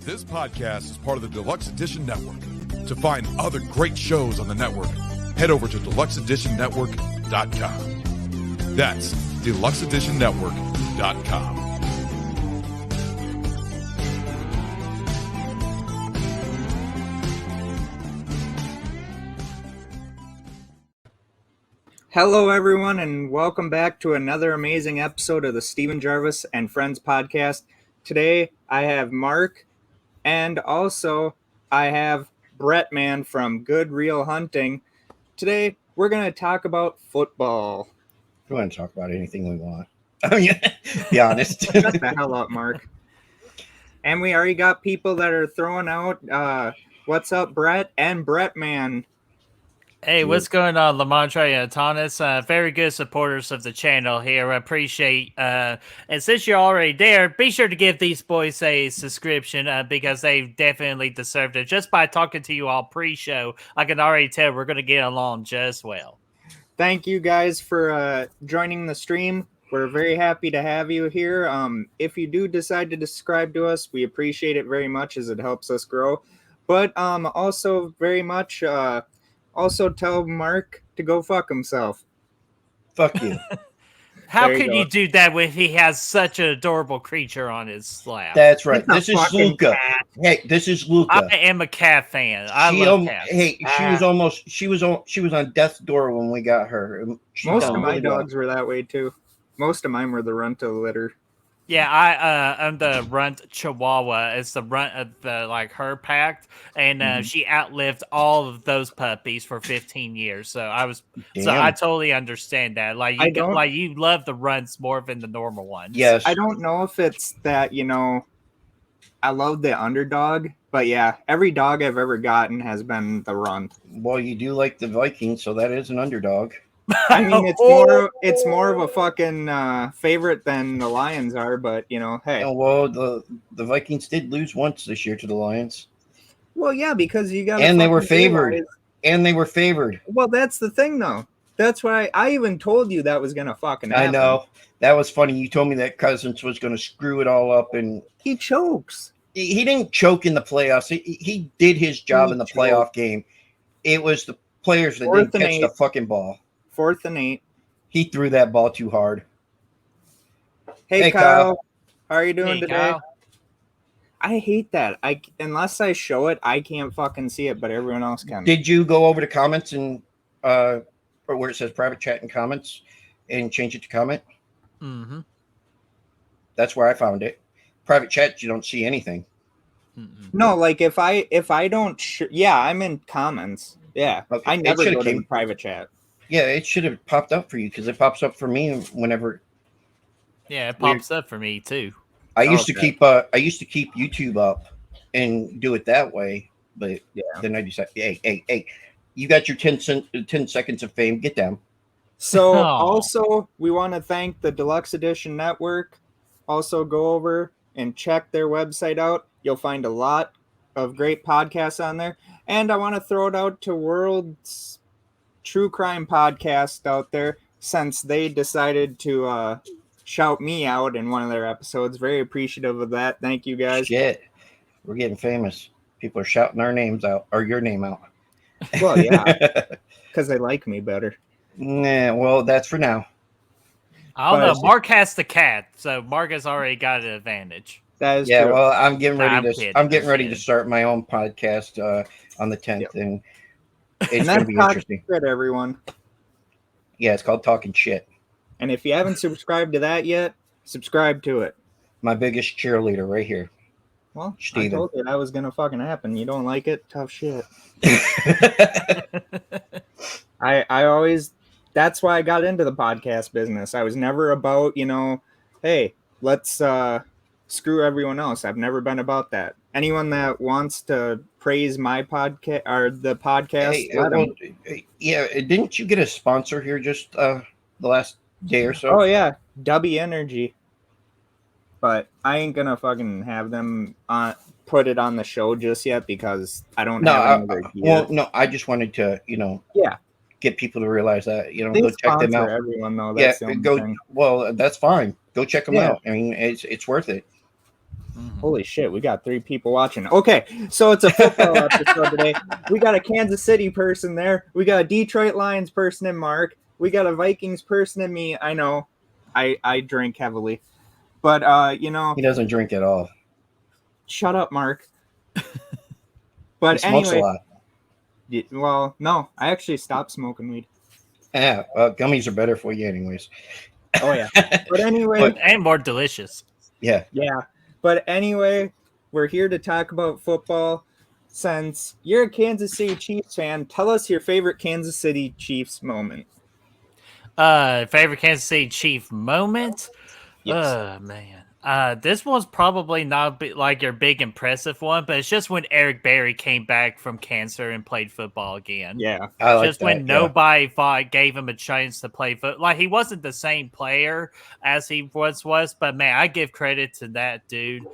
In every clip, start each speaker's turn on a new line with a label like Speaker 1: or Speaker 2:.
Speaker 1: This podcast is part of the Deluxe Edition Network. To find other great shows on the network, head over to deluxeeditionnetwork.com. That's deluxeeditionnetwork.com.
Speaker 2: Hello, everyone, and welcome back to another amazing episode of the Steven Jarvis and Friends podcast. Today, I have Mark, and also I have Brett Man from Good Real Hunting. Today, we're going to talk about football.
Speaker 3: We want to talk about anything we want. Be honest.
Speaker 2: Shut the hell up, Mark. And we already got people that are throwing out, what's up, Brett and Brett Man.
Speaker 4: Hey, what's going on, Lamontre and Thomas? Very good supporters of the channel here. I appreciate, and since you're already there, be sure to give these boys a subscription because they definitely deserved it. Just by talking to you all pre-show, I can already tell we're going to get along just well.
Speaker 2: Thank you guys for joining the stream. We're very happy to have you here. If you do decide to subscribe to us, we appreciate it very much as it helps us grow. But also very much... Also tell Mark to go fuck himself.
Speaker 3: Fuck you.
Speaker 4: How can you do that when he has such an adorable creature on his lap?
Speaker 3: That's right. This is Luca. Cat. Hey, this is Luca.
Speaker 4: I am a cat fan. I love cats.
Speaker 3: Hey, she was on death's door when we got her.
Speaker 2: Most of my dogs were that way too. Most of mine were the runt of the litter.
Speaker 4: Yeah, I'm the runt Chihuahua. It's the runt of the her pack, and she outlived all of those puppies for 15 years. So I totally understand that. You love the runts more than the normal ones.
Speaker 3: Yes,
Speaker 2: I don't know if it's that I love the underdog, but yeah, every dog I've ever gotten has been the runt.
Speaker 3: Well, you do like the Vikings, so that is an underdog.
Speaker 2: I mean, it's more of a fucking favorite than the Lions are, but hey.
Speaker 3: Oh, well, the Vikings did lose once this year to the Lions.
Speaker 2: Well, yeah, because you got
Speaker 3: they were favored. And they were favored.
Speaker 2: Well, that's the thing, though. That's why I even told you that was gonna fucking happen.
Speaker 3: I know that was funny. You told me that Cousins was gonna screw it all up, and
Speaker 2: he chokes.
Speaker 3: He didn't choke in the playoffs. He did his job in the playoff game. It was the players that didn't catch the fucking ball.
Speaker 2: 4th and 8.
Speaker 3: He threw that ball too hard.
Speaker 2: Hey Kyle. How are you doing today?
Speaker 4: Kyle.
Speaker 2: I hate that. Unless I show it, I can't fucking see it, but everyone else can.
Speaker 3: Did you go over to comments and or where it says private chat and comments and change it to comment?
Speaker 4: Mm-hmm.
Speaker 3: That's where I found it. Private chat, you don't see anything.
Speaker 4: Mm-mm.
Speaker 2: No, if I don't, I'm in comments. Yeah, okay. I never go to the private chat.
Speaker 3: Yeah, it should have popped up for you because it pops up for me whenever.
Speaker 4: Yeah, it pops up for me too.
Speaker 3: I used to keep YouTube up and do it that way, but then I decided, hey, you got your 10 seconds of fame. Get down.
Speaker 2: So also, we want to thank the Deluxe Edition Network. Also, go over and check their website out. You'll find a lot of great podcasts on there. And I want to throw it out to World's True Crime Podcast out there, since they decided to shout me out in one of their episodes. Very appreciative of that. Thank you, guys.
Speaker 3: Shit. We're getting famous. People are shouting our names out, or your name out.
Speaker 2: Well, yeah, because they like me better.
Speaker 3: Nah, well, that's for now.
Speaker 4: I don't know. Mark has the cat, so Mark has already got an advantage.
Speaker 2: That is true.
Speaker 3: Well, I'm getting ready to start my own podcast on the 10th, and it's going to be interesting.
Speaker 2: Shit, everyone.
Speaker 3: Yeah, it's called Talking Shit.
Speaker 2: And if you haven't subscribed to that yet, subscribe to it.
Speaker 3: My biggest cheerleader right here.
Speaker 2: Well,
Speaker 3: Steven.
Speaker 2: I told you that was going to fucking happen. You don't like it? Tough shit. I always... That's why I got into the podcast business. I was never about, hey, let's screw everyone else. I've never been about that. Anyone that wants to praise my podcast or the podcast,
Speaker 3: didn't you get a sponsor here just the last day or so?
Speaker 2: Oh yeah, W Energy. But I ain't gonna fucking have them put it on the show just yet because I don't have any idea.
Speaker 3: Well, no, I just wanted to, get people to realize that, go check them out.
Speaker 2: Everyone though, that's the only thing.
Speaker 3: Well, that's fine. Go check them out. I mean, it's worth it.
Speaker 2: Holy shit, we got 3 people watching. Okay, so it's a football episode today. We got a Kansas City person there. We got a Detroit Lions person in Mark. We got a Vikings person in me. I know. I drink heavily. But
Speaker 3: he doesn't drink at all.
Speaker 2: Shut up, Mark. But
Speaker 3: he smokes
Speaker 2: anyway,
Speaker 3: a lot.
Speaker 2: Well, no, I actually stopped smoking weed.
Speaker 3: Yeah, gummies are better for you anyways.
Speaker 2: Oh yeah. But anyway,
Speaker 4: and more delicious.
Speaker 3: Yeah.
Speaker 2: But anyway, we're here to talk about football. Since you're a Kansas City Chiefs fan, tell us your favorite Kansas City Chiefs moment.
Speaker 4: Favorite Kansas City Chief moment?
Speaker 2: Yes.
Speaker 4: Man. This one's probably not like your big impressive one, but it's just when Eric Berry came back from cancer and played football again.
Speaker 2: Yeah.
Speaker 3: I like
Speaker 4: just when nobody gave him a chance to play football. Like, he wasn't the same player as he once was, but man, I give credit to that dude.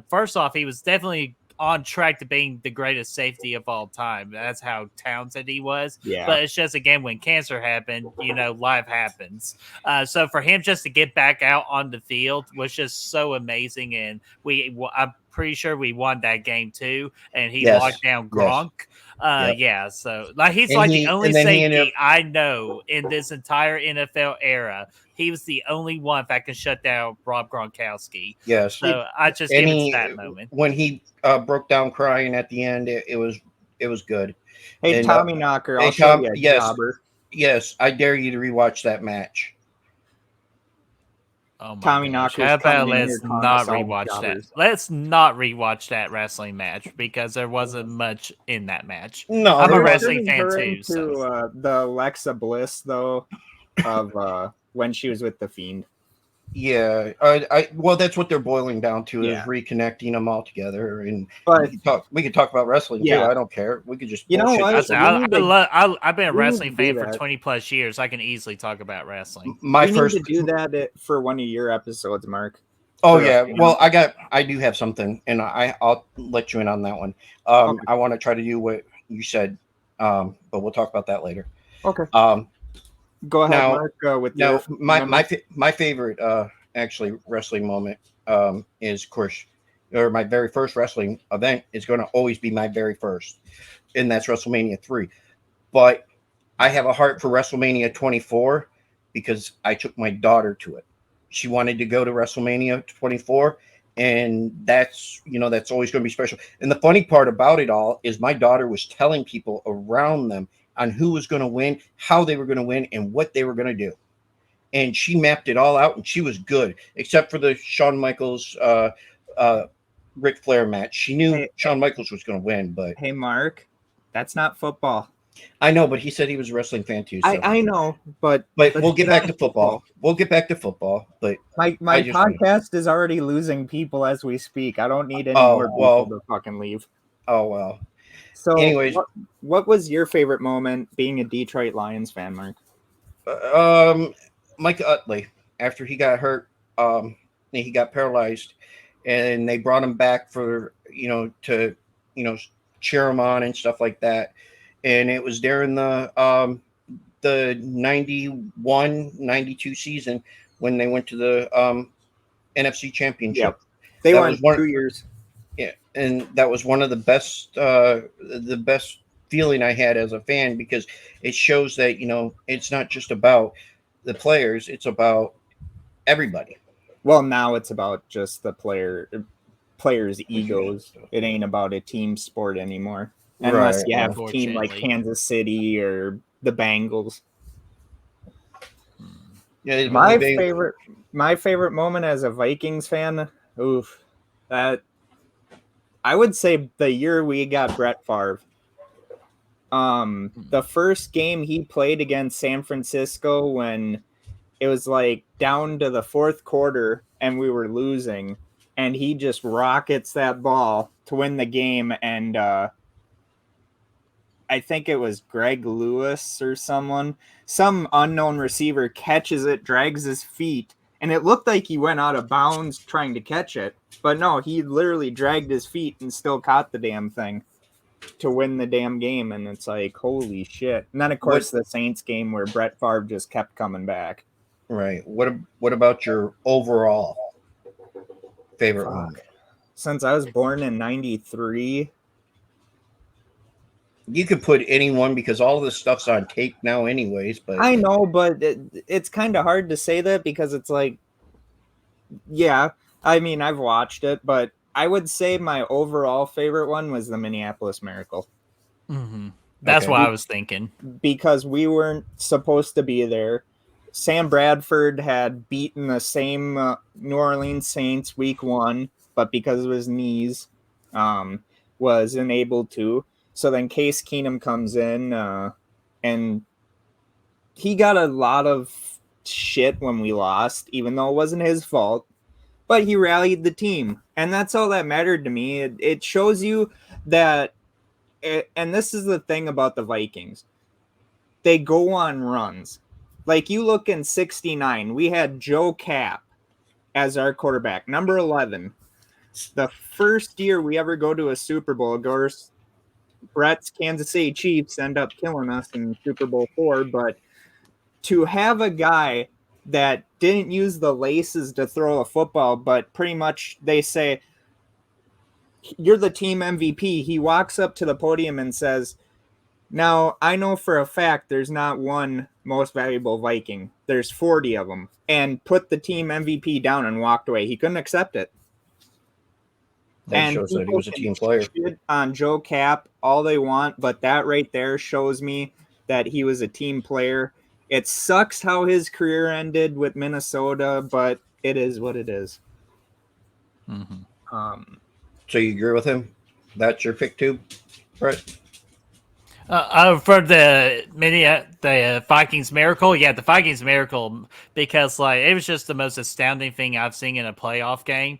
Speaker 4: First off, he was definitely on track to being the greatest safety of all time. That's how talented he was.
Speaker 2: Yeah.
Speaker 4: But it's just, again, when cancer happened, life happens. So for him just to get back out on the field was just so amazing. And I'm pretty sure we won that game too. And he locked down Gronk. Yeah. So like, he's the only safety I know in this entire NFL era. He was the only one that can shut down Rob Gronkowski.
Speaker 3: Yes.
Speaker 4: So I just give it to that moment.
Speaker 3: When he broke down crying at the end, it was good.
Speaker 2: Hey,
Speaker 3: and,
Speaker 2: Tommy Knocker, I'll show you a jobber.
Speaker 3: Yes, I dare you to rewatch that match.
Speaker 4: Oh my
Speaker 2: Tommy
Speaker 4: gosh.
Speaker 2: Knocker.
Speaker 4: How about let's not rewatch that? Let's not rewatch that wrestling match because there wasn't much in that match.
Speaker 3: No,
Speaker 4: I'm a wrestling fan too.
Speaker 2: So. The Alexa Bliss though, of when she was with the Fiend.
Speaker 3: Yeah, well, that's what they're boiling down to is reconnecting them all together, and we could talk about wrestling too. I don't care. We could just
Speaker 2: know what?
Speaker 4: I've been a wrestling fan for 20 plus years. I can easily talk about wrestling.
Speaker 2: We need to do that for one of your episodes, Mark.
Speaker 3: Oh yeah, well, I do have something, and I'll let you in on that one. Okay. I want to try to do what you said, but we'll talk about that later.
Speaker 2: Okay. Go ahead, Mark. With
Speaker 3: my favorite actually wrestling moment is, of course, or my very first wrestling event is going to always be my very first, and that's WrestleMania 3. But I have a heart for WrestleMania 24 because I took my daughter to it. She wanted to go to WrestleMania 24, and that's always going to be special. And the funny part about it all is my daughter was telling people around them on who was going to win, how they were going to win, and what they were going to do. And she mapped it all out, and she was good, except for the Shawn Michaels, Ric Flair match. She knew Shawn Michaels was going to win, but...
Speaker 2: Hey, Mark, that's not football.
Speaker 3: I know, but he said he was a wrestling fan too. So.
Speaker 2: I know, but
Speaker 3: we'll get back to football. We'll get back to football, but...
Speaker 2: My podcast is already losing people as we speak. I don't need any more people to fucking leave.
Speaker 3: Oh, well.
Speaker 2: So, anyways, what was your favorite moment being a Detroit Lions fan, Mark?
Speaker 3: Mike Utley, after he got hurt, he got paralyzed, and they brought him back for to cheer him on and stuff like that. And it was during the 91-92 season when they went to the NFC Championship.
Speaker 2: Yep. They won 2 years.
Speaker 3: Yeah, and that was one of the best feeling I had as a fan, because it shows that it's not just about the players; it's about everybody.
Speaker 2: Well, now it's about just the players' egos. It ain't about a team sport anymore, unless you have a team like Kansas City or the Bengals. Yeah, my favorite moment as a Vikings fan. That. I would say the year we got Brett Favre. The first game he played against San Francisco when it was like down to the fourth quarter and we were losing, and he just rockets that ball to win the game. And I think it was Greg Lewis or some unknown receiver catches it, drags his feet, and it looked like he went out of bounds trying to catch it. But no, he literally dragged his feet and still caught the damn thing to win the damn game. And it's like, holy shit. And then, of course, the Saints game where Brett Favre just kept coming back.
Speaker 3: Right. What about your overall? favorite moment?
Speaker 2: Since I was born in 93.
Speaker 3: You could put anyone because all of this stuff's on tape now anyways, but
Speaker 2: I know, but it's kind of hard to say that because it's like, yeah, I mean, I've watched it, but I would say my overall favorite one was the Minneapolis Miracle.
Speaker 4: Mm-hmm. That's what I was thinking.
Speaker 2: Because we weren't supposed to be there. Sam Bradford had beaten the same New Orleans Saints week 1, but because of his knees, wasn't able to. So then Case Keenum comes in, and he got a lot of shit when we lost, even though it wasn't his fault. But he rallied the team, and that's all that mattered to me. It shows you that, and this is the thing about the Vikings. They go on runs. Like you look in 69, we had Joe Cap as our quarterback, number 11. The first year we ever go to a Super Bowl, of course, Brett's Kansas City Chiefs end up killing us in Super Bowl 4, but to have a guy that didn't use the laces to throw a football, but pretty much they say, you're the team MVP. He walks up to the podium and says, now, I know for a fact there's not one most valuable Viking. There's 40 of them. And put the team MVP down and walked away. He couldn't accept it.
Speaker 3: That shows that he was a team player.
Speaker 2: On Joe Cap all they want, but that right there shows me that he was a team player. It sucks how his career ended with Minnesota, but it is what it is.
Speaker 4: Mm-hmm.
Speaker 3: So you agree with him? That's your pick too, Brett?
Speaker 4: For the Vikings Miracle, yeah, the Vikings Miracle, because like it was just the most astounding thing I've seen in a playoff game.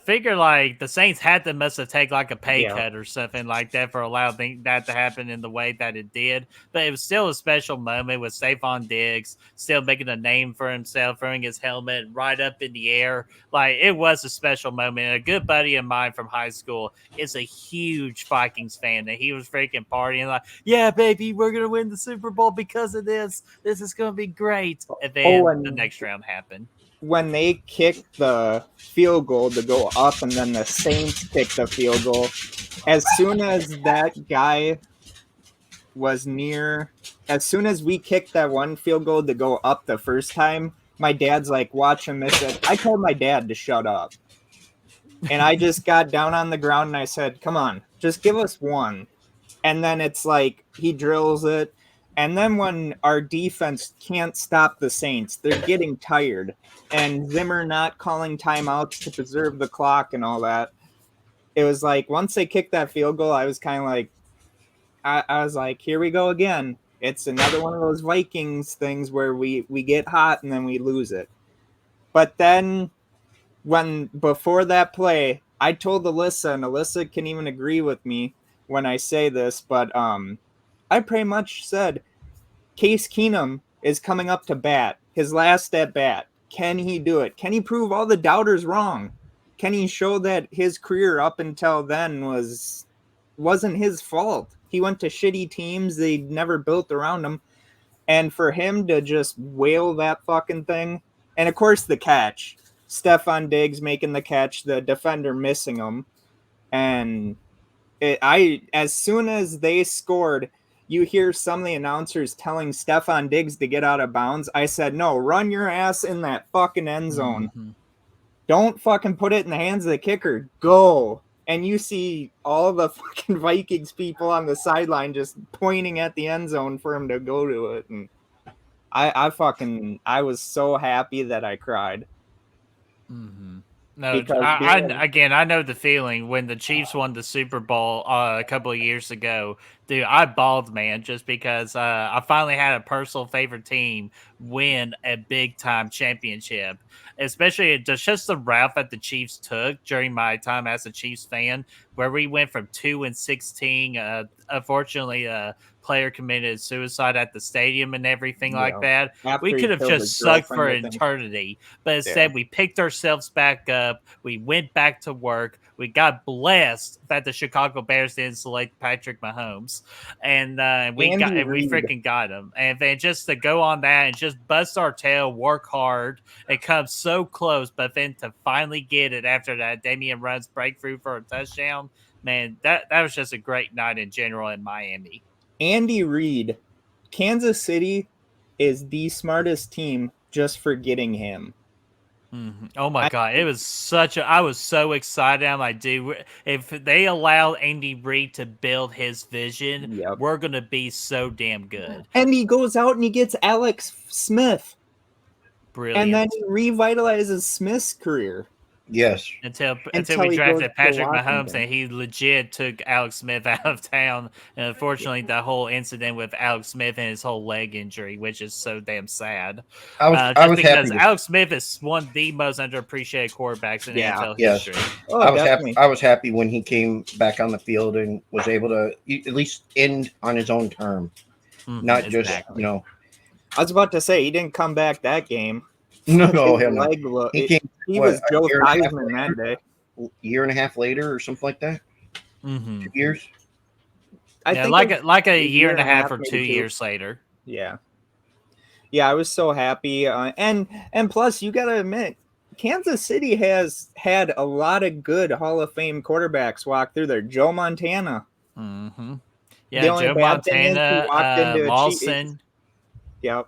Speaker 4: Figure like the Saints must have taken like a pay cut or something like that for allowing that to happen in the way that it did. But it was still a special moment with Stephon Diggs still making a name for himself, throwing his helmet right up in the air. Like it was a special moment. And a good buddy of mine from high school is a huge Vikings fan, and he was freaking partying like, "Yeah, baby, we're gonna win the Super Bowl because of this. This is gonna be great." And then the next round happened.
Speaker 2: When they kicked the field goal to go up and then the Saints kicked the field goal, as soon as that guy was near, as soon as we kicked that one field goal to go up the first time, my dad's like, watch him miss it. I told my dad to shut up. And I just got down on the ground and I said, come on, just give us one. And then it's like he drills it. And then when our defense can't stop the Saints, they're getting tired. And Zimmer not calling timeouts to preserve the clock and all that. It was like once they kicked that field goal, I was kind of like, I was like, here we go again. It's another one of those Vikings things where we get hot and then we lose it. But then before that play, I told Alyssa, and Alyssa can even agree with me when I say this, but I pretty much said Case Keenum is coming up to bat, his last at bat. Can he do it? Can he prove all the doubters wrong? Can he show that his career up until then wasn't his fault? He went to shitty teams. They never built around him. And for him to just whale that fucking thing, and of course the catch, Stephon Diggs making the catch, the defender missing him. And as soon as they scored, you hear some of the announcers telling Stephon Diggs to get out of bounds. I said, no, run your ass in that fucking end zone. Mm-hmm. Don't fucking put it in the hands of the kicker. Go. And you see all the fucking Vikings people on the sideline just pointing at the end zone for him to go to it. And I was so happy that I cried.
Speaker 4: Mm-hmm. No, I know the feeling when the Chiefs won the Super Bowl a couple of years ago. Dude, I bawled, man, just because I finally had a personal favorite team win a big-time championship. Especially just the route that the Chiefs took during my time as a Chiefs fan, where we went from 2-16. Unfortunately, a player committed suicide at the stadium and everything like that.
Speaker 2: After
Speaker 4: we could have just sucked for eternity. But instead, we picked ourselves back up. We went back to work. We got blessed that the Chicago Bears didn't select Patrick Mahomes. Mahomes, and we
Speaker 2: Reid.
Speaker 4: freaking got him. And then just to go on that and just bust our tail, work hard, and come so close, but then to finally get it after that Damian runs breakthrough for a touchdown, man, that was just a great night in general in Miami.
Speaker 2: Andy Reid, Kansas City is the smartest team just for getting him.
Speaker 4: Mm-hmm. Oh my God. It was I was so excited. I'm like, dude, if they allow Andy Reid to build his vision, we're going to be so damn good.
Speaker 2: And he goes out and he gets Alex Smith.
Speaker 4: Brilliant.
Speaker 2: And then he revitalizes Smith's career.
Speaker 3: Yes.
Speaker 4: Until we drafted Patrick Mahomes, and he legit took Alex Smith out of town. And unfortunately, the whole incident with Alex Smith and his whole leg injury, which is so damn sad.
Speaker 3: I was
Speaker 4: because
Speaker 3: happy
Speaker 4: Alex Smith is one of the most underappreciated quarterbacks in NFL history.
Speaker 2: Oh,
Speaker 3: I was happy when he came back on the field and was able to at least end on his own term, not just
Speaker 2: I was about to say he didn't come back that game.
Speaker 3: No, hell no.
Speaker 2: He was Joe Theismann that day.
Speaker 3: Year and a half later, or something like that. 2 years.
Speaker 2: I think
Speaker 4: like a year and a half or 2 years later.
Speaker 2: Yeah, I was so happy, and plus, you got to admit, Kansas City has had a lot of good Hall of Fame quarterbacks walk through there. Joe Montana.
Speaker 4: Mm-hmm. Yeah, Joe Montana, Lawson.
Speaker 2: Yep.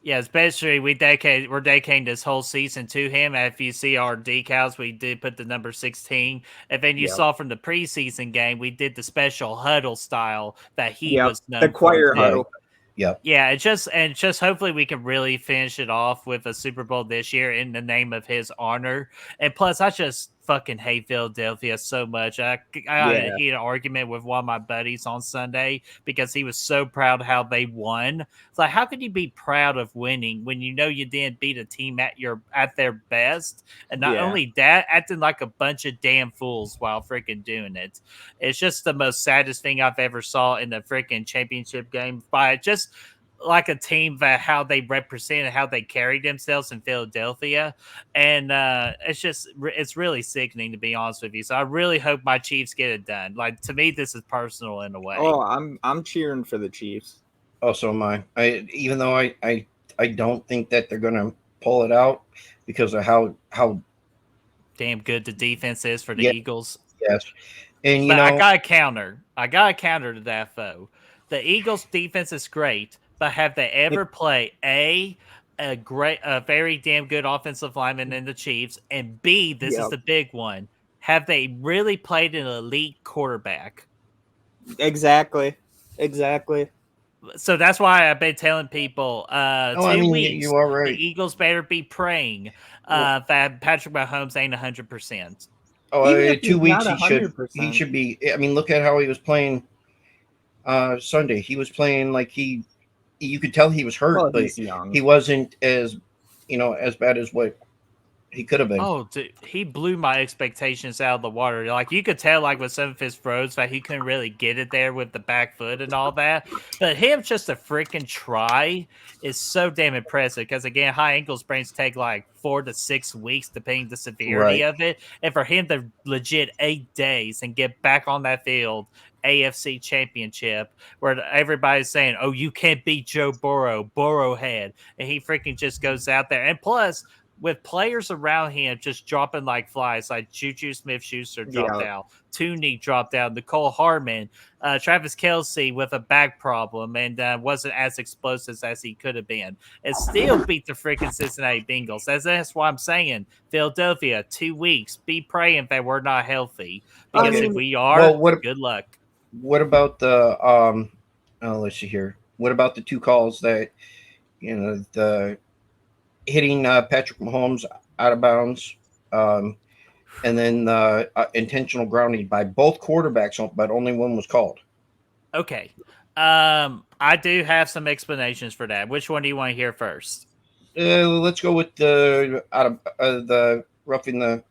Speaker 4: Yeah, especially we're dedicating this whole season to him. If you see our decals, we did put the number 16. And then you saw from the preseason game, we did the special huddle style that he was known
Speaker 2: the choir huddle.
Speaker 4: Yeah, and just hopefully we can really finish it off with a Super Bowl this year in the name of his honor. And plus, I just fucking hate Philadelphia so much. I had an argument with one of my buddies on Sunday because he was so proud how they won. It's like, how could you be proud of winning when you know you didn't beat a team at their best? And not only that, acting like a bunch of damn fools while freaking doing it. It's just the most saddest thing I've ever saw in the freaking championship game by just like a team that how they represented, how they carried themselves in Philadelphia. And it's really sickening, to be honest with you. So I really hope my Chiefs get it done. Like, to me, this is personal in a way.
Speaker 2: Oh, I'm cheering for the Chiefs.
Speaker 3: Oh, so am I. Even though I don't think that they're going to pull it out because of how
Speaker 4: damn good the defense is for the Eagles.
Speaker 3: Yes. And
Speaker 4: I got a counter. To that, though. The Eagles defense is great, but have they ever played a very damn good offensive lineman in the Chiefs? And B, this is the big one. Have they really played an elite quarterback?
Speaker 2: Exactly.
Speaker 4: So that's why I've been telling people 2 weeks,
Speaker 3: you are right.
Speaker 4: The Eagles better be praying that Patrick Mahomes ain't 100%.
Speaker 3: Oh, 2 weeks he should be. I mean, look at how he was playing Sunday. He was playing like you could tell he was hurt, but he wasn't as bad as what he could have been.
Speaker 4: Oh, dude, he blew my expectations out of the water. Like, you could tell, like, with some of his throws that he couldn't really get it there with the back foot and all that. But him just to freaking try is so damn impressive because, again, high ankle sprains take like 4 to 6 weeks, depending the severity of it. And for him to legit 8 days and get back on that field, AFC Championship, where everybody's saying, "Oh, you can't beat Joe Burrow head," and he freaking just goes out there. And plus, with players around him just dropping like flies, like Juju Smith-Schuster dropped out, Tooney dropped out, Nicole Hartman, Travis Kelce with a back problem and wasn't as explosive as he could have been, and still beat the freaking Cincinnati Bengals. That's why I'm saying, Philadelphia, 2 weeks, be praying that we're not healthy, because if we are, good luck.
Speaker 3: What about the let's see here. What about the 2 calls that the hitting Patrick Mahomes out of bounds, and then intentional grounding by both quarterbacks, but only one was called?
Speaker 4: Okay, I do have some explanations for that. Which one do you want to hear first?
Speaker 3: Let's go with the roughing the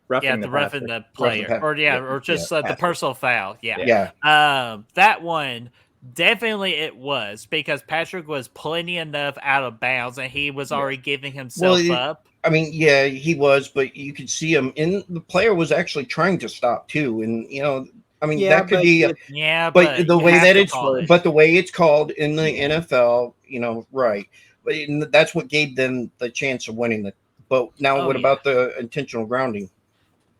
Speaker 4: roughing the player, or just the personal foul. That one. Definitely it was, because Patrick was plenty enough out of bounds and he was already giving himself up.
Speaker 3: I mean, yeah, he was, but you could see him, and the player was actually trying to stop too. And I mean,
Speaker 2: Yeah,
Speaker 3: that could
Speaker 2: but
Speaker 3: be, but
Speaker 4: but
Speaker 3: the
Speaker 4: you
Speaker 3: way
Speaker 4: have
Speaker 3: that
Speaker 4: to
Speaker 3: it's,
Speaker 4: call it.
Speaker 3: but the way it's called in the
Speaker 2: Yeah.
Speaker 3: NFL, right? But that's what gave them the chance of winning the. But now, what about the intentional grounding?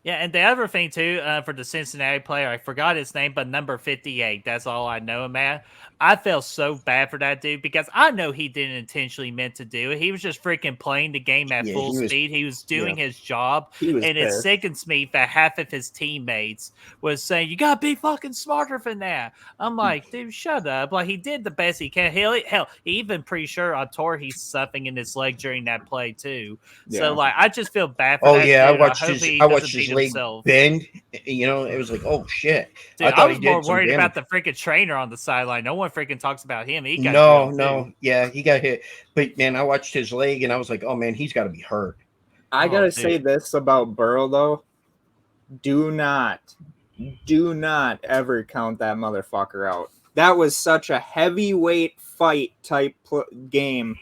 Speaker 4: Yeah, and the other thing too, for the Cincinnati player, I forgot his name, but number 58. That's all I know him at. I felt so bad for that dude because I know he didn't intentionally meant to do it. He was just freaking playing the game at
Speaker 3: Yeah,
Speaker 4: full
Speaker 3: he was.
Speaker 4: speed. He was doing
Speaker 2: Yeah.
Speaker 4: his job,
Speaker 2: He was
Speaker 4: and it
Speaker 2: pissed.
Speaker 4: sickens me that half of his teammates was saying, "You gotta be fucking smarter than that." I'm like, dude, shut up. Like he did the best he can. Hell, he even pretty sure I tore he's something in his leg during that play too. So
Speaker 2: Yeah.
Speaker 4: like, I just feel bad for
Speaker 3: Oh
Speaker 4: that
Speaker 3: yeah,
Speaker 4: dude. I hope he
Speaker 3: I
Speaker 4: doesn't
Speaker 3: watched his
Speaker 4: beat
Speaker 3: leg
Speaker 4: himself.
Speaker 3: bend. It was like, oh shit!
Speaker 4: Dude,
Speaker 3: I
Speaker 4: I
Speaker 3: thought he
Speaker 4: was more
Speaker 3: did some
Speaker 4: worried
Speaker 3: damage.
Speaker 4: about the freaking trainer on the sideline. No one freaking talks about him. He got
Speaker 3: No,
Speaker 4: drilled too.
Speaker 3: yeah, he got hit. But man, I watched his leg and I was like, oh man, he's got to be hurt.
Speaker 2: I
Speaker 4: Oh,
Speaker 2: gotta
Speaker 4: dude.
Speaker 2: say this about Burrow though. Do not ever count that motherfucker out. That was such a heavyweight fight type game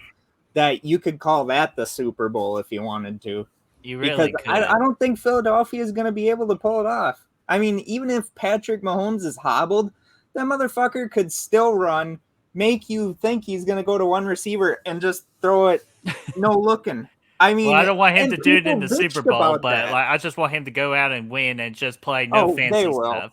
Speaker 2: that you could call that the Super Bowl if you wanted to.
Speaker 4: You
Speaker 2: Because
Speaker 4: really could.
Speaker 2: I don't think Philadelphia is going to be able to pull it off. I mean, even if Patrick Mahomes is hobbled, that motherfucker could still run, make you think he's going to go to one receiver and just throw it no looking. I mean,
Speaker 4: Well, I don't want him
Speaker 2: and
Speaker 4: to do it in
Speaker 2: people
Speaker 4: the Super
Speaker 2: bitched
Speaker 4: Bowl,
Speaker 2: about
Speaker 4: but
Speaker 2: that.
Speaker 4: like I just want him to go out and win and just play no
Speaker 2: Oh, they
Speaker 4: fancy
Speaker 2: will.
Speaker 4: stuff.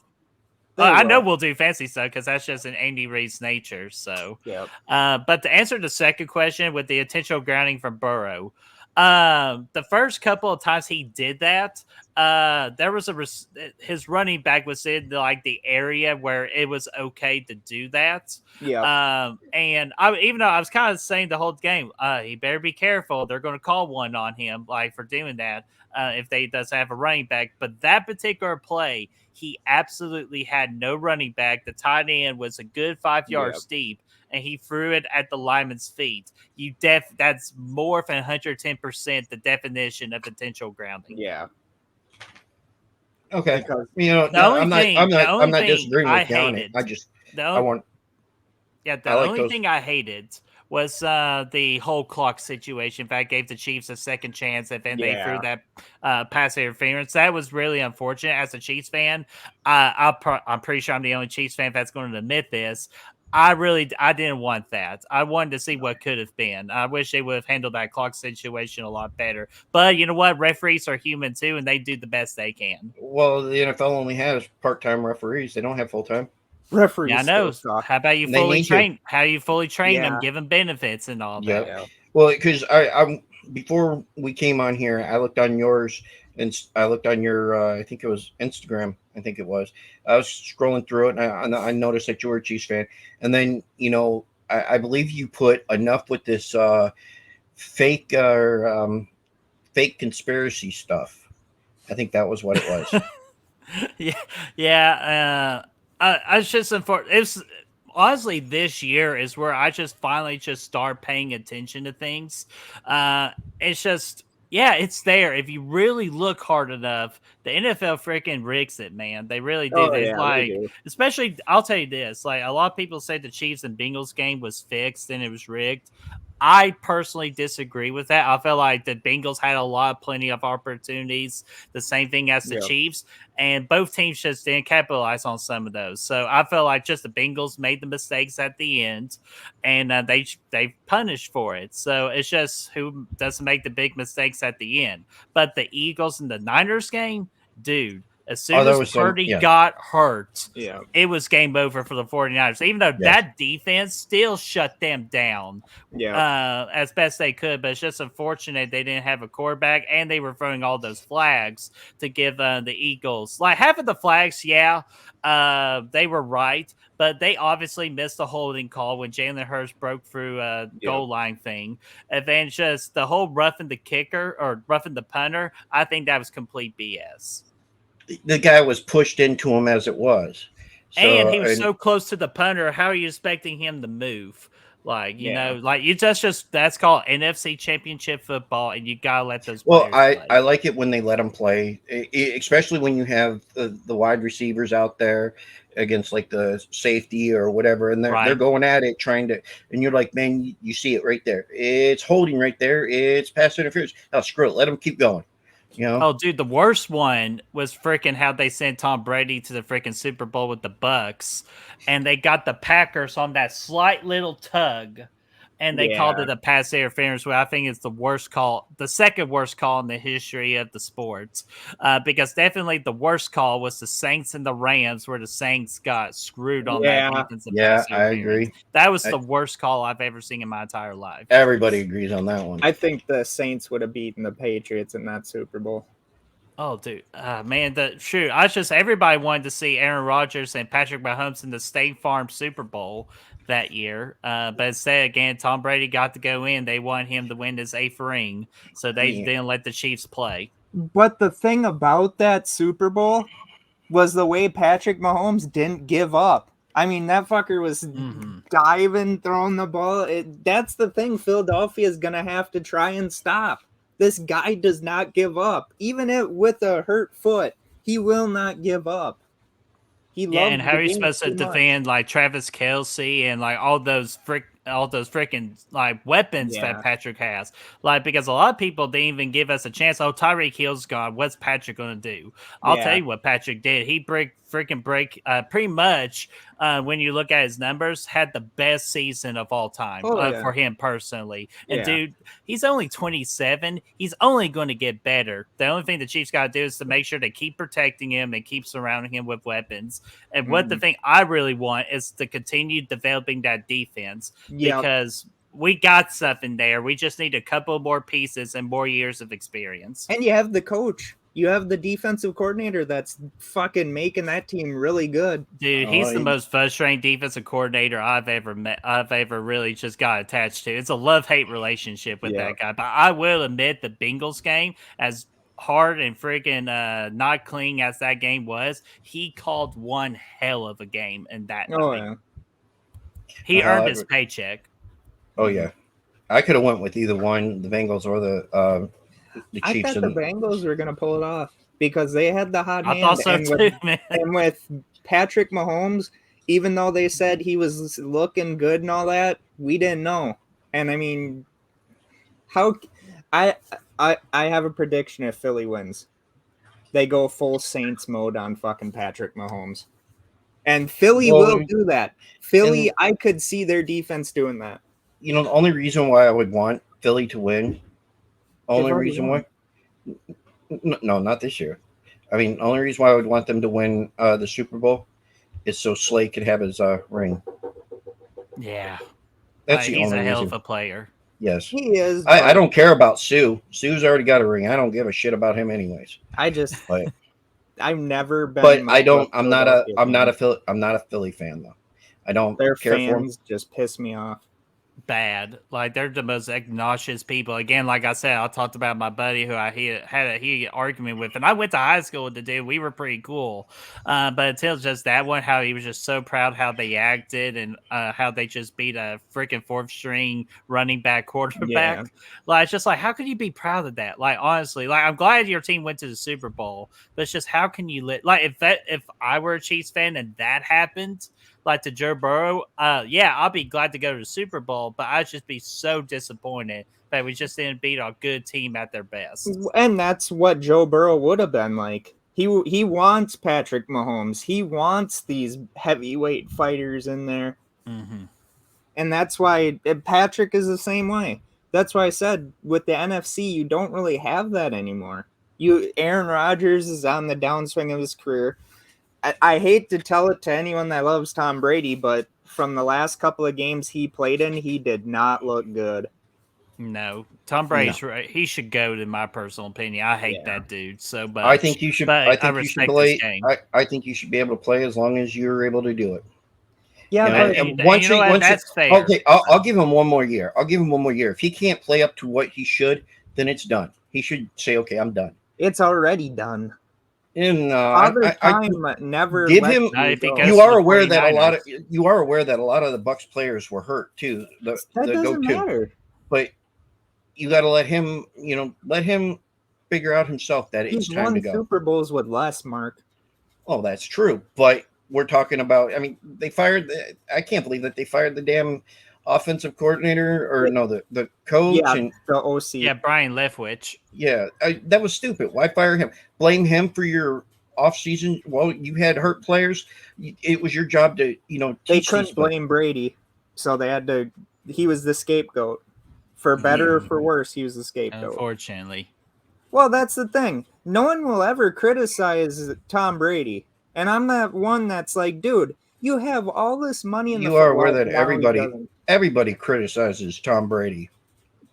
Speaker 2: They
Speaker 4: I know
Speaker 2: will.
Speaker 4: we'll do fancy stuff because that's just in Andy Reid's nature. So,
Speaker 2: Yep.
Speaker 4: But to answer the second question with the intentional grounding from Burrow, the first couple of times he did that, there was his running back was in like the area where it was okay to do that.
Speaker 2: Yeah.
Speaker 4: And even though I was kind of saying the whole game, he better be careful. They're going to call one on him, like for doing that. If they does have a running back, but that particular play, he absolutely had no running back. The tight end was a good 5 yards steep, and he threw it at the lineman's feet. That's more than 110% the definition of intentional grounding.
Speaker 2: Yeah.
Speaker 3: Okay.
Speaker 2: Because
Speaker 3: I'm not disagreeing with you on it. I like
Speaker 4: thing I hated was the whole clock situation. In fact, gave the Chiefs a second chance, and then they threw that pass interference. That was really unfortunate. As a Chiefs fan, I'm pretty sure I'm the only Chiefs fan that's going to admit this. I didn't want that. I wanted to see what could have been. I wish they would have handled that clock situation a lot better. But you know what? Referees are human too, and they do the best they can.
Speaker 3: Well, the NFL only has part-time referees. They don't have full-time.
Speaker 2: referees.
Speaker 4: Yeah, I know. How about you fully train? How do you fully train them, give them benefits and all that?
Speaker 3: Yeah. Well, because I before we came on here, I looked on yours and I looked on your I think it was Instagram. I think it was. I was scrolling through it and I noticed that you were a Chiefs fan. And then I believe you put enough with this fake conspiracy stuff. I think that was what it was.
Speaker 4: I was just it's honestly this year is where I just finally just start paying attention to things. It's just it's there. If you really look hard enough, the NFL freaking rigs it, man. They really do. They do. Especially, I'll tell you this: like a lot of people say the Chiefs and Bengals game was fixed and it was rigged. I personally disagree with that. I felt like the Bengals had plenty of opportunities, the same thing as the Chiefs, and both teams just didn't capitalize on some of those. So I felt like just the Bengals made the mistakes at the end, and they punished for it. So it's just who doesn't make the big mistakes at the end. But the Eagles and the Niners game, dude. As soon as Purdy got hurt, it was game over for the 49ers. Even though that defense still shut them down as best they could. But it's just unfortunate they didn't have a quarterback, and they were throwing all those flags to give the Eagles. Like half of the flags, they were right. But they obviously missed the holding call when Jalen Hurts broke through a goal line thing. And then just the whole roughing the kicker or roughing the punter, I think that was complete BS.
Speaker 3: The guy was pushed into him as it was.
Speaker 4: And he was so close to the punter. How are you expecting him to move? Like, you know, like you just that's called NFC Championship football, and you gotta let those
Speaker 3: Well,
Speaker 4: players play.
Speaker 3: I like it when they let them play, especially when you have the wide receivers out there against like the safety or whatever, and they're going at it trying to, and you're like, man, you see it right there. It's holding right there. It's pass interference. Oh, screw it. Let them keep going. You know?
Speaker 4: Oh, dude, the worst one was freaking how they sent Tom Brady to the freaking Super Bowl with the Bucks, and they got the Packers on that slight little tug, and they called it a pass interference. Where I think it's the worst call, the second worst call in the history of the sports, because definitely the worst call was the Saints and the Rams, where the Saints got screwed on that defensive pass
Speaker 3: I
Speaker 4: interference.
Speaker 3: agree.
Speaker 4: That was the worst call I've ever seen in my entire life.
Speaker 3: Everybody agrees on that one.
Speaker 2: I think the Saints would have beaten the Patriots in that Super Bowl.
Speaker 4: Oh, dude, man, everybody wanted to see Aaron Rodgers and Patrick Mahomes in the State Farm Super Bowl that year. But instead, again, Tom Brady got to go in. They want him to win his 8th ring, so they didn't let the Chiefs play.
Speaker 2: But the thing about that Super Bowl was the way Patrick Mahomes didn't give up. I mean, that fucker was diving, throwing the ball. That's the thing Philadelphia is going to have to try and stop. This guy does not give up. Even with a hurt foot, he will not give up.
Speaker 4: And how are you supposed to defend like Travis Kelce and like all those freaking like weapons that Patrick has? Like, because a lot of people didn't even give us a chance. Oh, Tyreek Hill's gone. What's Patrick gonna do? I'll tell you what Patrick did. He pretty much when you look at his numbers, had the best season of all time for him personally. And dude, he's only 27. He's only going to get better. The only thing the Chiefs got to do is to make sure they keep protecting him and keep surrounding him with weapons. And what the thing I really want is to continue developing that defense because we got stuff in there. We just need a couple more pieces and more years of experience.
Speaker 2: And you have the coach. You have the defensive coordinator that's fucking making that team really good.
Speaker 4: Dude, he's the most frustrating defensive coordinator I've ever met. I've ever really just got attached to. It's a love-hate relationship with that guy. But I will admit the Bengals game, as hard and freaking not clean as that game was, he called one hell of a game in that night. He earned his paycheck.
Speaker 3: Oh, yeah. I could have went with either one, the Bengals or the Chiefs.
Speaker 2: I thought the Bengals were going to pull it off because they had the hot hand.
Speaker 4: I thought so too, man.
Speaker 2: And with Patrick Mahomes, even though they said he was looking good and all that, we didn't know. And I mean, I have a prediction if Philly wins. They go full Saints mode on fucking Patrick Mahomes. And Philly will do that. Philly, I could see their defense doing that.
Speaker 3: You know, the only reason why I would want Philly to win, no, not this year. I mean, the only reason why I would want them to win the Super Bowl is so Slay could have his ring.
Speaker 4: Yeah.
Speaker 3: That's the
Speaker 4: he's
Speaker 3: only
Speaker 4: a hell
Speaker 3: reason.
Speaker 4: of a player.
Speaker 3: Yes.
Speaker 2: He is.
Speaker 3: I don't care about Sue. Sue's already got a ring. I don't give a shit about him anyways.
Speaker 2: I've never been.
Speaker 3: But I'm not a Philly fan though. I don't
Speaker 2: Their
Speaker 3: care
Speaker 2: fans
Speaker 3: for them.
Speaker 2: just piss me off.
Speaker 4: Bad. Like, they're the most obnoxious people. Again, like I said, I talked about my buddy who I had a heated argument with, and I went to high school with the dude. We were pretty cool. But until just that one, how he was just so proud how they acted and how they just beat a freaking 4th-string running back quarterback.
Speaker 2: Yeah.
Speaker 4: Like, it's just like, how can you be proud of that? Like, honestly, like, I'm glad your team went to the Super Bowl, but it's just, how can you if I were a Chiefs fan and that happened, like to Joe Burrow, I'll be glad to go to the Super Bowl, but I'd just be so disappointed that we just didn't beat a good team at their best.
Speaker 2: And that's what Joe Burrow would have been like. He wants Patrick Mahomes. He wants these heavyweight fighters in there.
Speaker 4: Mm-hmm.
Speaker 2: And that's why Patrick is the same way. That's why I said with the NFC, you don't really have that anymore. Aaron Rodgers is on the downswing of his career. I hate to tell it to anyone that loves Tom Brady, but from the last couple of games he played in, he did not look good.
Speaker 4: No, Tom Brady's right. He should go, in my personal opinion. I hate that dude so much.
Speaker 3: I think you should. I think you should play.
Speaker 4: This game.
Speaker 3: I think you should be able to play as long as you're able to do it.
Speaker 2: Yeah,
Speaker 4: that's fair.
Speaker 3: Okay, I'll give him one more year. If he can't play up to what he should, then it's done. He should say, "Okay, I'm done."
Speaker 2: It's already done.
Speaker 3: And
Speaker 2: Father
Speaker 3: I
Speaker 2: Time never
Speaker 3: give
Speaker 2: lets
Speaker 3: him.
Speaker 4: Not
Speaker 2: you
Speaker 4: if he
Speaker 2: go.
Speaker 4: goes
Speaker 3: You
Speaker 4: to
Speaker 3: are
Speaker 4: the
Speaker 3: aware that
Speaker 4: 49ers.
Speaker 3: a lot of the Bucks players were hurt too.
Speaker 2: That
Speaker 3: The
Speaker 2: doesn't
Speaker 3: go-to,
Speaker 2: matter.
Speaker 3: but you got to let him. Let him figure out himself that it's
Speaker 2: He's
Speaker 3: time to
Speaker 2: won
Speaker 3: go.
Speaker 2: Super Bowls with less, Mark.
Speaker 3: Oh, that's true. But we're talking about. I mean, I can't believe that they fired the damn offensive coordinator, or no, the coach,
Speaker 2: Yeah,
Speaker 3: and
Speaker 2: the OC.
Speaker 4: Yeah, Brian Leftwich.
Speaker 3: yeah, that was stupid. Why fire him? Blame him for your offseason. Well, you had hurt players. It was your job to
Speaker 2: They
Speaker 3: teach
Speaker 2: couldn't
Speaker 3: these players.
Speaker 2: blame Brady, so they had to. He was the scapegoat. For better or for worse, he was the scapegoat.
Speaker 4: Unfortunately.
Speaker 2: Well, that's the thing. No one will ever criticize Tom Brady. And I'm that one that's like, dude, you have all this money in the
Speaker 3: You are aware
Speaker 2: football.
Speaker 3: that
Speaker 2: No, he doesn't.
Speaker 3: everybody criticizes Tom Brady.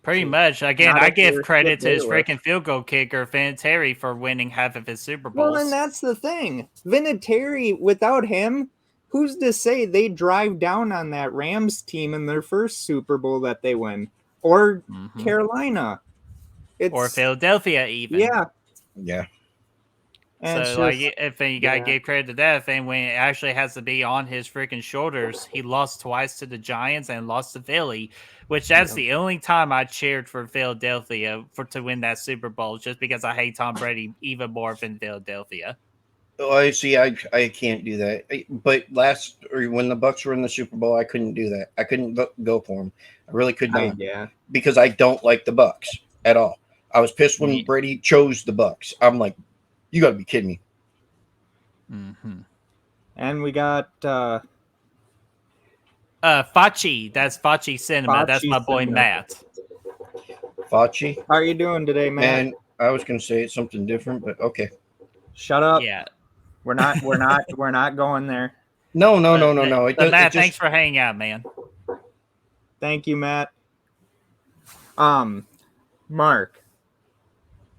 Speaker 4: Pretty much. Again,
Speaker 2: Not
Speaker 4: I
Speaker 2: if
Speaker 4: give
Speaker 2: you're
Speaker 4: credit
Speaker 2: Skip
Speaker 4: to his
Speaker 2: Bayless.
Speaker 4: freaking field goal kicker, Vinatieri, for winning half of his Super
Speaker 2: Well,
Speaker 4: Bowls.
Speaker 2: and that's the thing. Vinatieri, without him, who's to say they drive down on that Rams team in their first Super Bowl that they win? Or Carolina.
Speaker 4: Or
Speaker 2: It's
Speaker 4: Philadelphia, even.
Speaker 2: yeah.
Speaker 3: Yeah.
Speaker 2: And
Speaker 4: So,
Speaker 2: it's
Speaker 4: like,
Speaker 2: just,
Speaker 4: if you gotta give credit to that thing, when it actually has to be on his freaking shoulders, he lost twice to the Giants and lost to Philly, which that's the only time I cheered for Philadelphia to win that Super Bowl, just because I hate Tom Brady even more than Philadelphia.
Speaker 3: Oh, I see. I can't do that. But when the Bucks were in the Super Bowl, I couldn't do that. I couldn't go for them. I really could not. Because I don't like the Bucks at all. I was pissed when Brady chose the Bucks. I'm like, you got to be kidding me.
Speaker 2: And we got
Speaker 4: Facci. That's Facci Cinema. That's my boy
Speaker 2: Cinema.
Speaker 4: Matt.
Speaker 3: Facci.
Speaker 2: How are you doing today, Matt?
Speaker 3: Man, I was going to say something different, but okay.
Speaker 2: Shut up.
Speaker 4: Yeah.
Speaker 2: We're not going there.
Speaker 3: No.
Speaker 4: Matt, thanks for hanging out, man.
Speaker 2: Thank you, Matt. Mark,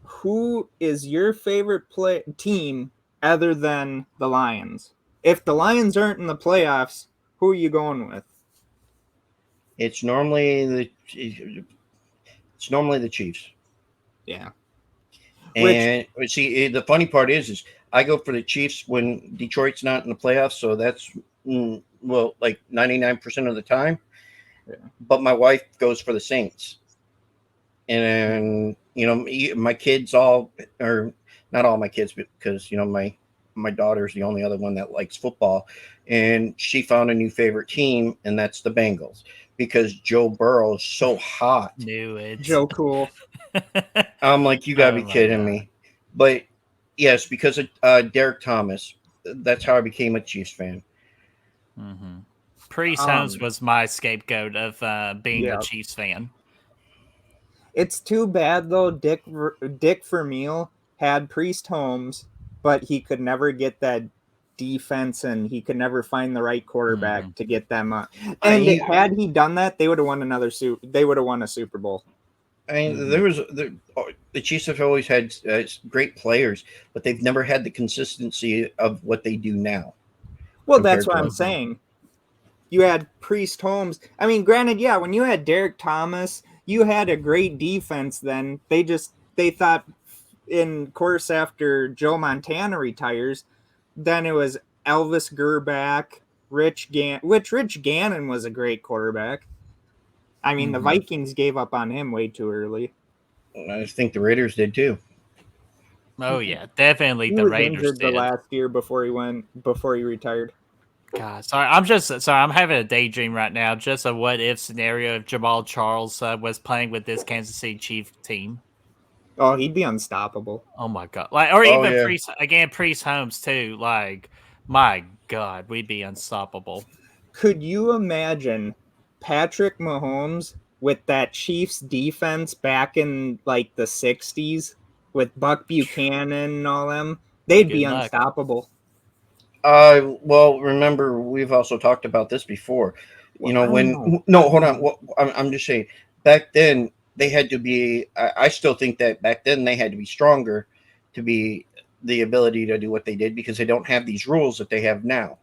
Speaker 2: who is your favorite team other than the Lions? If the Lions aren't in the playoffs, who are you going with?
Speaker 3: It's normally the Chiefs.
Speaker 2: Yeah.
Speaker 3: And see, the funny part is I go for the Chiefs when Detroit's not in the playoffs, so that's like 99% of the time. Yeah. But my wife goes for the Saints, and my kids or not all my kids, because my daughter's the only other one that likes football, and she found a new favorite team, and that's the Bengals, because Joe Burrow is so hot.
Speaker 4: Knew it.
Speaker 2: Joe Cool.
Speaker 3: I'm like, you gotta be kidding me. But yes, because of Derek Thomas, that's how I became a Chiefs fan.
Speaker 4: Priest Holmes was my scapegoat of being a Chiefs fan.
Speaker 2: It's too bad though. Dick Vermeil had Priest Holmes, but he could never get that defense, and he could never find the right quarterback to get them up. And had he done that, they would have won They would have won a Super Bowl.
Speaker 3: I mean, the Chiefs have always had great players, but they've never had the consistency of what they do now.
Speaker 2: Well, that's what I'm saying. You had Priest Holmes. I mean, granted, yeah, when you had Derek Thomas, you had a great defense then. They thought, in course, after Joe Montana retires, then it was Elvis Gerback, Rich Gannon was a great quarterback. I mean, the Vikings gave up on him way too early.
Speaker 3: I think the Raiders did too.
Speaker 4: Oh yeah, definitely
Speaker 2: he
Speaker 4: the
Speaker 2: was
Speaker 4: Raiders
Speaker 2: injured
Speaker 4: did.
Speaker 2: The last year before he retired.
Speaker 4: God, sorry. I'm having a daydream right now. Just a what if scenario if Jamal Charles was playing with this Kansas City Chiefs team.
Speaker 2: Oh, he'd be unstoppable.
Speaker 4: Oh my God! Priest Holmes too. Like, my God, we'd be unstoppable.
Speaker 2: Could you imagine Patrick Mahomes with that Chiefs defense back in like the 60s with Buck Buchanan and all them? They'd be unstoppable.
Speaker 3: Well, remember, we've also talked about this before. Hold on. I'm just saying, back then they had to be. I still think that back then they had to be stronger to be the ability to do what they did, because they don't have these rules that they have now.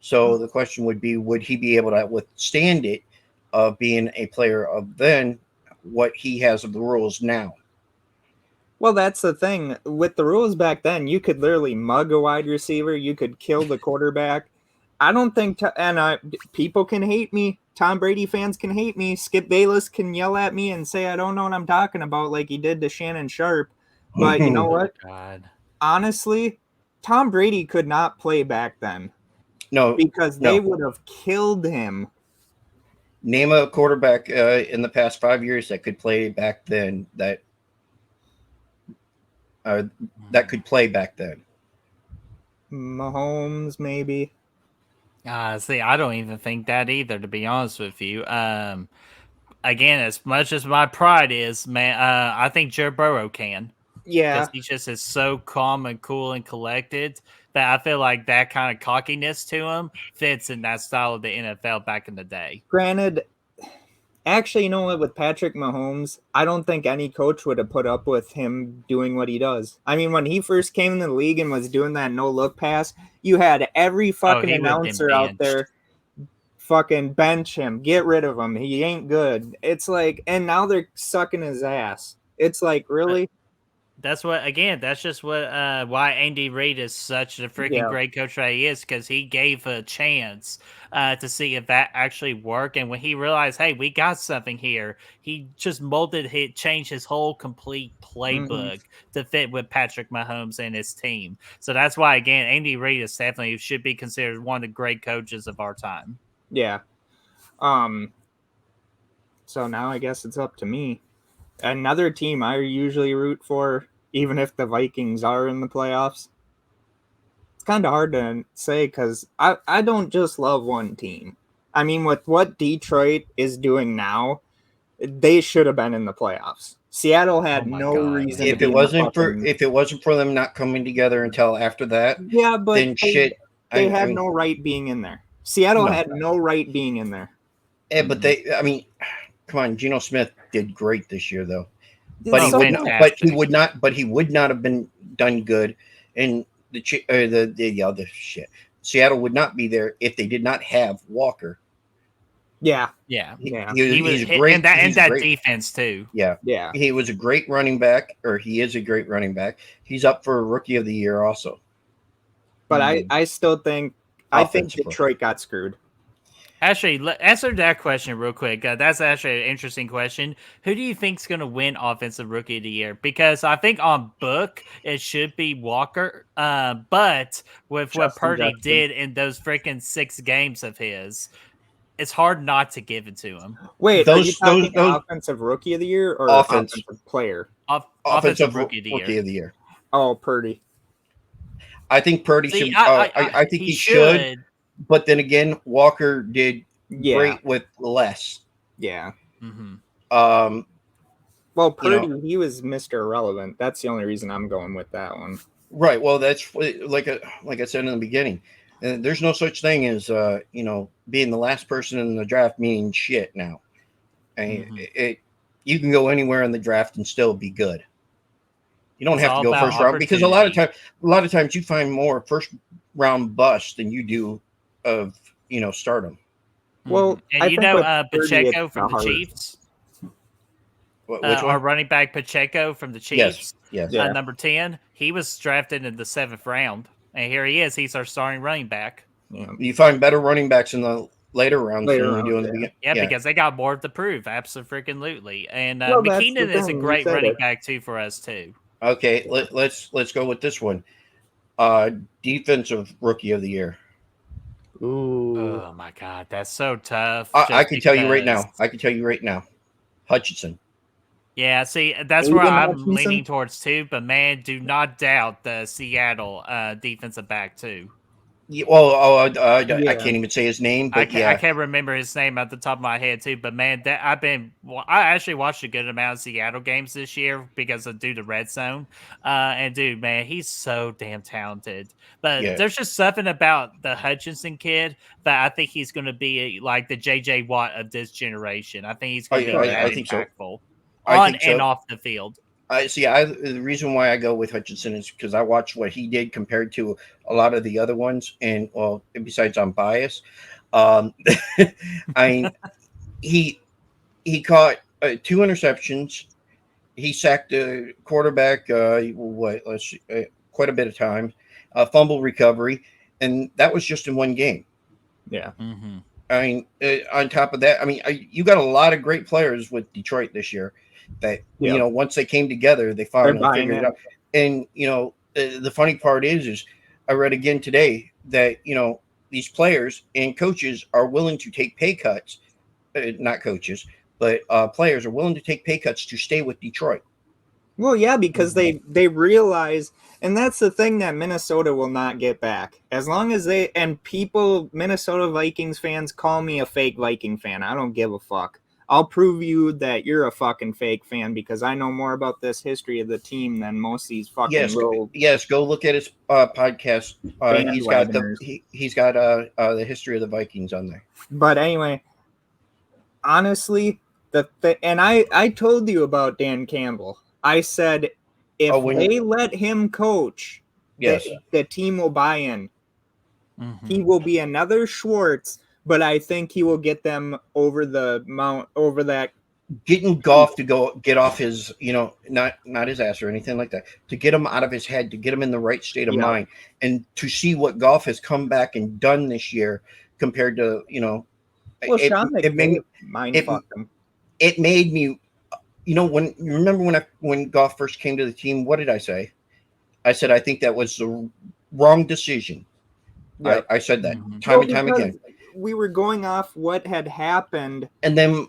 Speaker 3: So the question would be, would he be able to withstand it of being a player of then what he has of the rules now?
Speaker 2: Well, that's the thing. With the rules back then, you could literally mug a wide receiver. You could kill the quarterback. I don't think, people can hate me. Tom Brady fans can hate me. Skip Bayless can yell at me and say I don't know what I'm talking about like he did to Shannon Sharp. But you know what?
Speaker 4: God.
Speaker 2: Honestly, Tom Brady could not play back then.
Speaker 3: No.
Speaker 2: Because they would have killed him.
Speaker 3: Name a quarterback in the past 5 years that could play back then that could play back then.
Speaker 2: Mahomes, maybe.
Speaker 4: See, I don't even think that either, to be honest with you. Again, as much as my pride is, man, I think Joe Burrow can.
Speaker 2: Yeah.
Speaker 4: Because he just is so calm and cool and collected that I feel like that kind of cockiness to him fits in that style of the NFL back in the day.
Speaker 2: Granted, actually, you know what? With Patrick Mahomes, I don't think any coach would have put up with him doing what he does. I mean, when he first came in the league and was doing that no-look pass, you had every fucking announcer out there fucking bench him, get rid of him. He ain't good. It's like, and now they're sucking his ass. It's like, really?
Speaker 4: That's just why Andy Reid is such a freaking great coach that he is, because he gave a chance to see if that actually worked. And when he realized, hey, we got something here, he just changed his whole complete playbook to fit with Patrick Mahomes and his team. So that's why, again, Andy Reid is definitely should be considered one of the great coaches of our time.
Speaker 2: Yeah. So now I guess it's up to me. Another team I usually root for, even if the Vikings are in the playoffs. It's kind of hard to say because I don't just love one team. I mean, with what Detroit is doing now, they should have been in the playoffs. Seattle had reason
Speaker 3: if
Speaker 2: to
Speaker 3: it
Speaker 2: be
Speaker 3: wasn't for them not coming together until after that.
Speaker 2: Yeah, but
Speaker 3: then
Speaker 2: they had no right being in there. Seattle had no right being in there.
Speaker 3: Yeah, but come on, Geno Smith did great this year though.
Speaker 2: But
Speaker 3: he would not have been done good, and the other shit. Seattle would not be there if they did not have Walker.
Speaker 2: Yeah.
Speaker 4: He's great, and that defense too.
Speaker 3: Yeah. He was a great running back, or he is a great running back. He's up for Rookie of the Year also.
Speaker 2: But I still think Detroit got screwed.
Speaker 4: Actually, answer that question real quick. That's actually an interesting question. Who do you think's going to win Offensive Rookie of the Year? Because I think on book it should be Walker, but with what Purdy did in those freaking 6 games of his, it's hard not to give it to him.
Speaker 2: Wait, are you talking Offensive Rookie of the Year or Offensive Player?
Speaker 4: Offensive Rookie
Speaker 3: of the Year.
Speaker 2: Oh, Purdy.
Speaker 3: I think Purdy should. I think he should. But then again, Walker did great with less.
Speaker 2: Yeah.
Speaker 3: Mm-hmm.
Speaker 2: Well, Purdy, he was Mr. Irrelevant. That's the only reason I'm going with that one.
Speaker 3: Right. Well, that's like I said in the beginning. There's no such thing as being the last person in the draft meaning shit now. And you can go anywhere in the draft and still be good. You don't have to go first round, because a lot of times you find more first round bust than you do of stardom.
Speaker 2: Well,
Speaker 4: and Pacheco from the Chiefs. Our running back Pacheco from the Chiefs.
Speaker 3: Yes.
Speaker 4: Number 10. He was drafted in the 7th round, and here he is. He's our starting running back.
Speaker 3: Yeah. You find better running backs in the later rounds than you do in the beginning.
Speaker 4: Yeah, because they got more to prove. Absolutely. And McKinnon is a great running back too for us too.
Speaker 3: Okay, let's go with this one. Defensive Rookie of the Year.
Speaker 2: Ooh.
Speaker 4: Oh my God, that's so tough.
Speaker 3: I can tell you right now. Hutchinson.
Speaker 4: Yeah, see, that's where I'm leaning towards too. But man, do not doubt the Seattle defensive back too.
Speaker 3: Yeah, well, I can't even say his name. But
Speaker 4: I can't remember his name at the top of my head too. But man, I actually watched a good amount of Seattle games this year because of due to Red Zone. And dude, man, he's so damn talented. But there's just something about the Hutchinson kid that I think he's going to be like the JJ Watt of this generation. I think he's going to be very impactful on and off the field.
Speaker 3: The reason why I go with Hutchinson is because I watched what he did compared to a lot of the other ones, and besides I'm biased, he caught 2 interceptions. he sacked the quarterback. Quite a bit of time, fumble recovery, and that was just in one game.
Speaker 2: Yeah.
Speaker 4: Mm-hmm.
Speaker 3: I mean, on top of that, I mean, you got a lot of great players with Detroit this year. That once they came together, they finally figured it out. And the funny part is I read again today that these players and coaches are willing to take pay cuts. Not coaches, but players are willing to take pay cuts to stay with Detroit.
Speaker 2: Well, yeah, because they realize, and that's the thing that Minnesota will not get back. As long as Minnesota Vikings fans call me a fake Viking fan. I don't give a fuck. I'll prove you that you're a fucking fake fan because I know more about this history of the team than most of these fucking
Speaker 3: Yes, go look at his podcast. He's got the history of the Vikings on there.
Speaker 2: But anyway, honestly, and I told you about Dan Campbell. I said if they let him coach,
Speaker 3: yes,
Speaker 2: the team will buy in.
Speaker 4: Mm-hmm.
Speaker 2: He will be another Schwartz, but I think he will get them over that.
Speaker 3: Getting Goff to go get off his, not his ass or anything like that, to get him out of his head, to get him in the right state of mind, and to see what Goff has come back and done this year compared to,
Speaker 2: Well, Sean McVay fucked him.
Speaker 3: It made me, when you remember when Goff first came to the team, what did I say? I said I think that was the wrong decision. Yep. I said that time and time again.
Speaker 2: We were going off what had happened,
Speaker 3: and then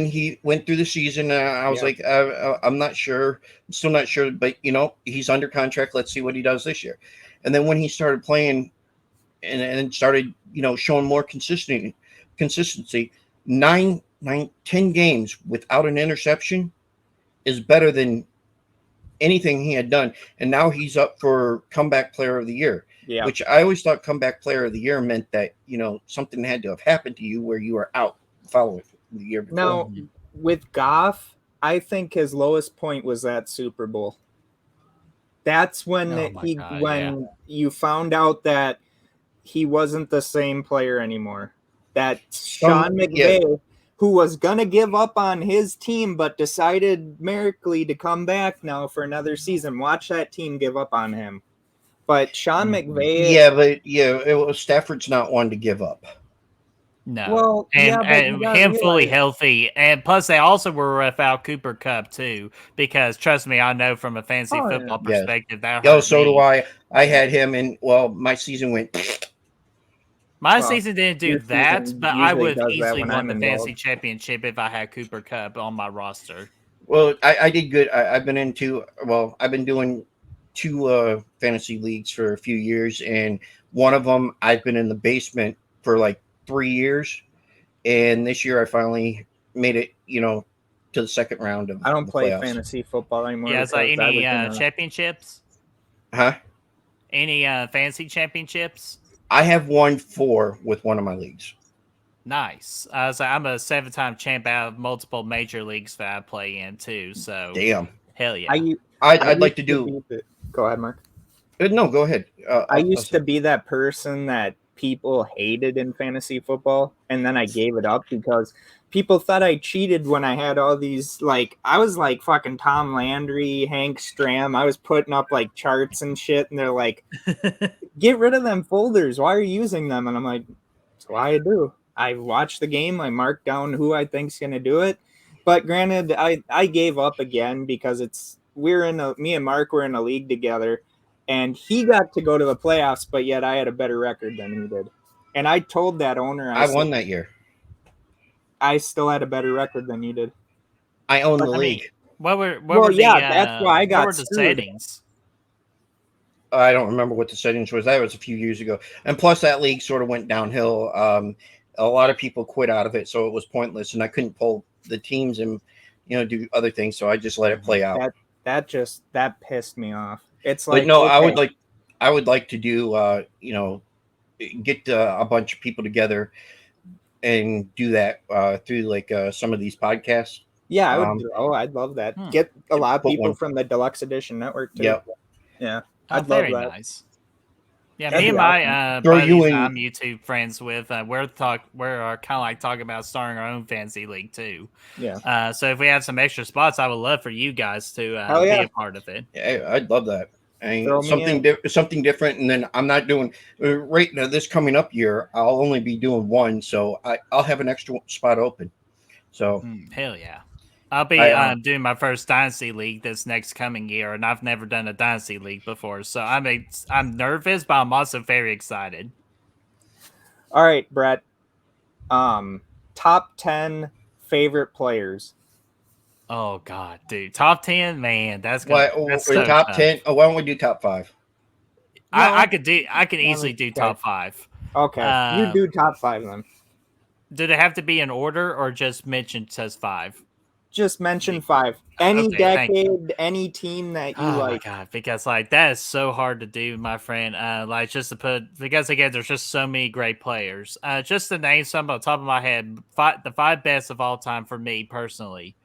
Speaker 3: he went through the season. I was like, I'm not sure, I'm still not sure, but he's under contract. Let's see what he does this year. And then when he started playing and started, showing more consistency, 10 games without an interception is better than anything he had done. And now he's up for comeback player of the year. Yeah. Which I always thought comeback player of the year meant that, something had to have happened to you where you were out following the year before.
Speaker 2: Now, with Goff, I think his lowest point was that Super Bowl. That's when you found out that he wasn't the same player anymore. That Sean McVay, who was going to give up on his team but decided miraculously to come back now for another season. Watch that team give up on him. But Sean McVay...
Speaker 3: Stafford's not one to give up.
Speaker 4: No.
Speaker 2: Well,
Speaker 4: and him fully healthy. And plus, they also were without Cooper Kupp, too. Because, trust me, I know from a fantasy football perspective, that hurt
Speaker 3: so do I. I had him, and, my season went...
Speaker 4: My season didn't do that, but I would have easily won the fantasy championship if I had Cooper Kupp on my roster.
Speaker 3: Well, I did good. I've been doing 2 fantasy leagues for a few years, and one of them I've been in the basement for like 3 years, and this year I finally made it, to the second round of.
Speaker 2: I don't play fantasy football anymore.
Speaker 4: Yeah, is like any championships?
Speaker 3: Huh?
Speaker 4: Any fantasy championships?
Speaker 3: I have won 4 with one of my leagues.
Speaker 4: Nice. So I'm a 7-time champ out of multiple major leagues that I play in too. So
Speaker 3: damn,
Speaker 4: hell yeah.
Speaker 3: I'd like to do.
Speaker 2: Go ahead, Mark.
Speaker 3: No, go ahead.
Speaker 2: I used to be that person that people hated in fantasy football, and then I gave it up because people thought I cheated when I had all these, I was like fucking Tom Landry, Hank Stram. I was putting up like charts and shit, and they're like, get rid of them folders. Why are you using them? And I'm like, that's why I do. I watch the game. I mark down who I think's going to do it. But granted, I gave up again because me and Mark were in a league together, and he got to go to the playoffs, but yet I had a better record than he did. And I told that owner,
Speaker 3: I won that year.
Speaker 2: I still had a better record than you did.
Speaker 3: I own the league.
Speaker 2: That's why I got
Speaker 4: the settings.
Speaker 3: I don't remember what the settings was. That was a few years ago. And plus, that league sort of went downhill. A lot of people quit out of it, so it was pointless. And I couldn't pull the teams and do other things, so I just let it play out.
Speaker 2: That pissed me off. It's like,
Speaker 3: but no, okay. I would like to do get a bunch of people together and do that through some of these podcasts.
Speaker 2: Yeah, I'd love that. Get a lot of people from the Deluxe Edition Network too.
Speaker 3: Yep.
Speaker 2: Yeah.
Speaker 4: I'd love that. Nice. Yeah,
Speaker 2: That'd
Speaker 4: me and
Speaker 2: be
Speaker 4: my
Speaker 3: Throw you
Speaker 4: buddies
Speaker 3: in-
Speaker 4: I'm YouTube friends with, we're kind of like talking about starting our own fantasy league too.
Speaker 2: Yeah.
Speaker 4: So if we have some extra spots, I would love for you guys to
Speaker 2: Hell yeah.
Speaker 4: be a part of it.
Speaker 3: Yeah, I'd love that. I mean,
Speaker 2: Throw me
Speaker 3: something different, and then I'm not doing right now. This coming up year, I'll only be doing one, so I'll have an extra spot open. So
Speaker 4: Hell yeah. I'll be doing my first Dynasty League this next coming year, and I've never done a Dynasty League before. So I'm nervous, but I'm also very excited.
Speaker 2: All right, Brett. Top 10 favorite players.
Speaker 4: Oh God, dude, top 10, man. That's so
Speaker 3: top
Speaker 4: tough.
Speaker 3: 10. Oh, why don't we do top 5?
Speaker 4: I could easily do top 5.
Speaker 2: Okay, you do top 5 then.
Speaker 4: Do they have to be in order or just mention says 5?
Speaker 2: Just mention 5. Any
Speaker 4: Okay,
Speaker 2: decade, any team that you like.
Speaker 4: Oh my God, because like that is so hard to do, my friend. Like just to put, because again, there's just so many great players. Just to name some on top of my head, the 5 best of all time for me personally.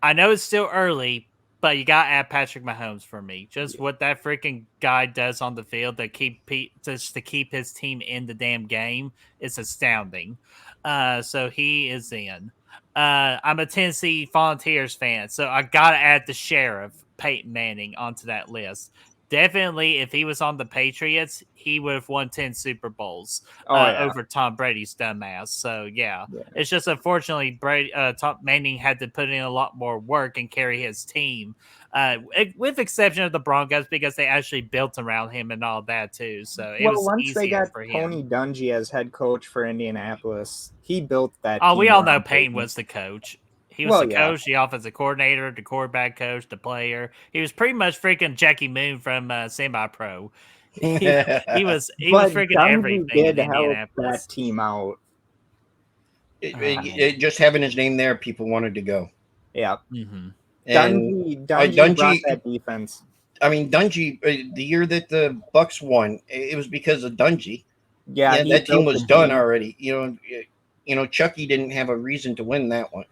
Speaker 4: I know it's still early, but you got to add Patrick Mahomes for me. Just what that freaking guy does on the field to keep his team in the damn game is astounding. So he is in. I'm a Tennessee Volunteers fan, so I got to add the Sheriff, Peyton Manning, onto that list. Definitely, if he was on the Patriots, he would have won 10 Super Bowls over Tom Brady's dumbass. So, yeah. It's just unfortunately Tom Manning had to put in a lot more work and carry his team, with exception of the Broncos, because they actually built around him and all that, too. So, it was
Speaker 2: once
Speaker 4: easier
Speaker 2: they got
Speaker 4: for him.
Speaker 2: Tony Dungy as head coach for Indianapolis, he built that
Speaker 4: Oh,
Speaker 2: team
Speaker 4: we all know
Speaker 2: around
Speaker 4: Peyton was the coach. He was the coach, the offensive coordinator, the quarterback coach, the player. He was pretty much freaking Jackie Moon from Semi-Pro. He was freaking
Speaker 2: Dungy
Speaker 4: everything
Speaker 2: did
Speaker 4: in
Speaker 2: help
Speaker 4: Indianapolis.
Speaker 2: that team out.
Speaker 3: Just having his name there, people wanted to go.
Speaker 2: Yeah.
Speaker 4: Mm-hmm.
Speaker 2: Dungy brought that defense.
Speaker 3: I mean, Dungy, the year that the Bucks won, it was because of Dungy.
Speaker 2: Yeah,
Speaker 3: that team was done already. You know, Chucky didn't have a reason to win that one.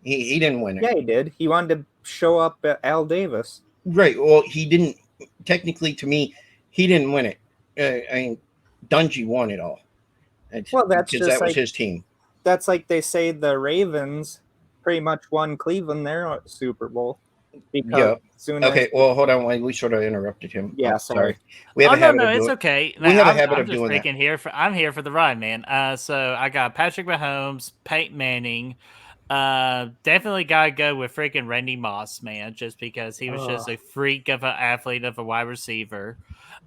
Speaker 3: He didn't win it.
Speaker 2: Yeah, he did. He wanted to show up at Al Davis.
Speaker 3: Right. Well, he didn't. Technically, to me, he didn't win it. I mean, Dungy won it all.
Speaker 2: Well, that's
Speaker 3: because
Speaker 2: just
Speaker 3: that was his team.
Speaker 2: That's like they say the Ravens pretty much won Cleveland their Super Bowl. Because
Speaker 3: Okay. Well, hold on. We sort of interrupted him.
Speaker 2: Yeah, sorry.
Speaker 3: We have a habit of
Speaker 4: it's
Speaker 3: doing,
Speaker 4: okay.
Speaker 3: We have a habit of doing that.
Speaker 4: I'm here for the ride, man. So I got Patrick Mahomes, Peyton Manning. Definitely gotta go with freaking Randy Moss, man, just because he was just a freak of an athlete, of a wide receiver.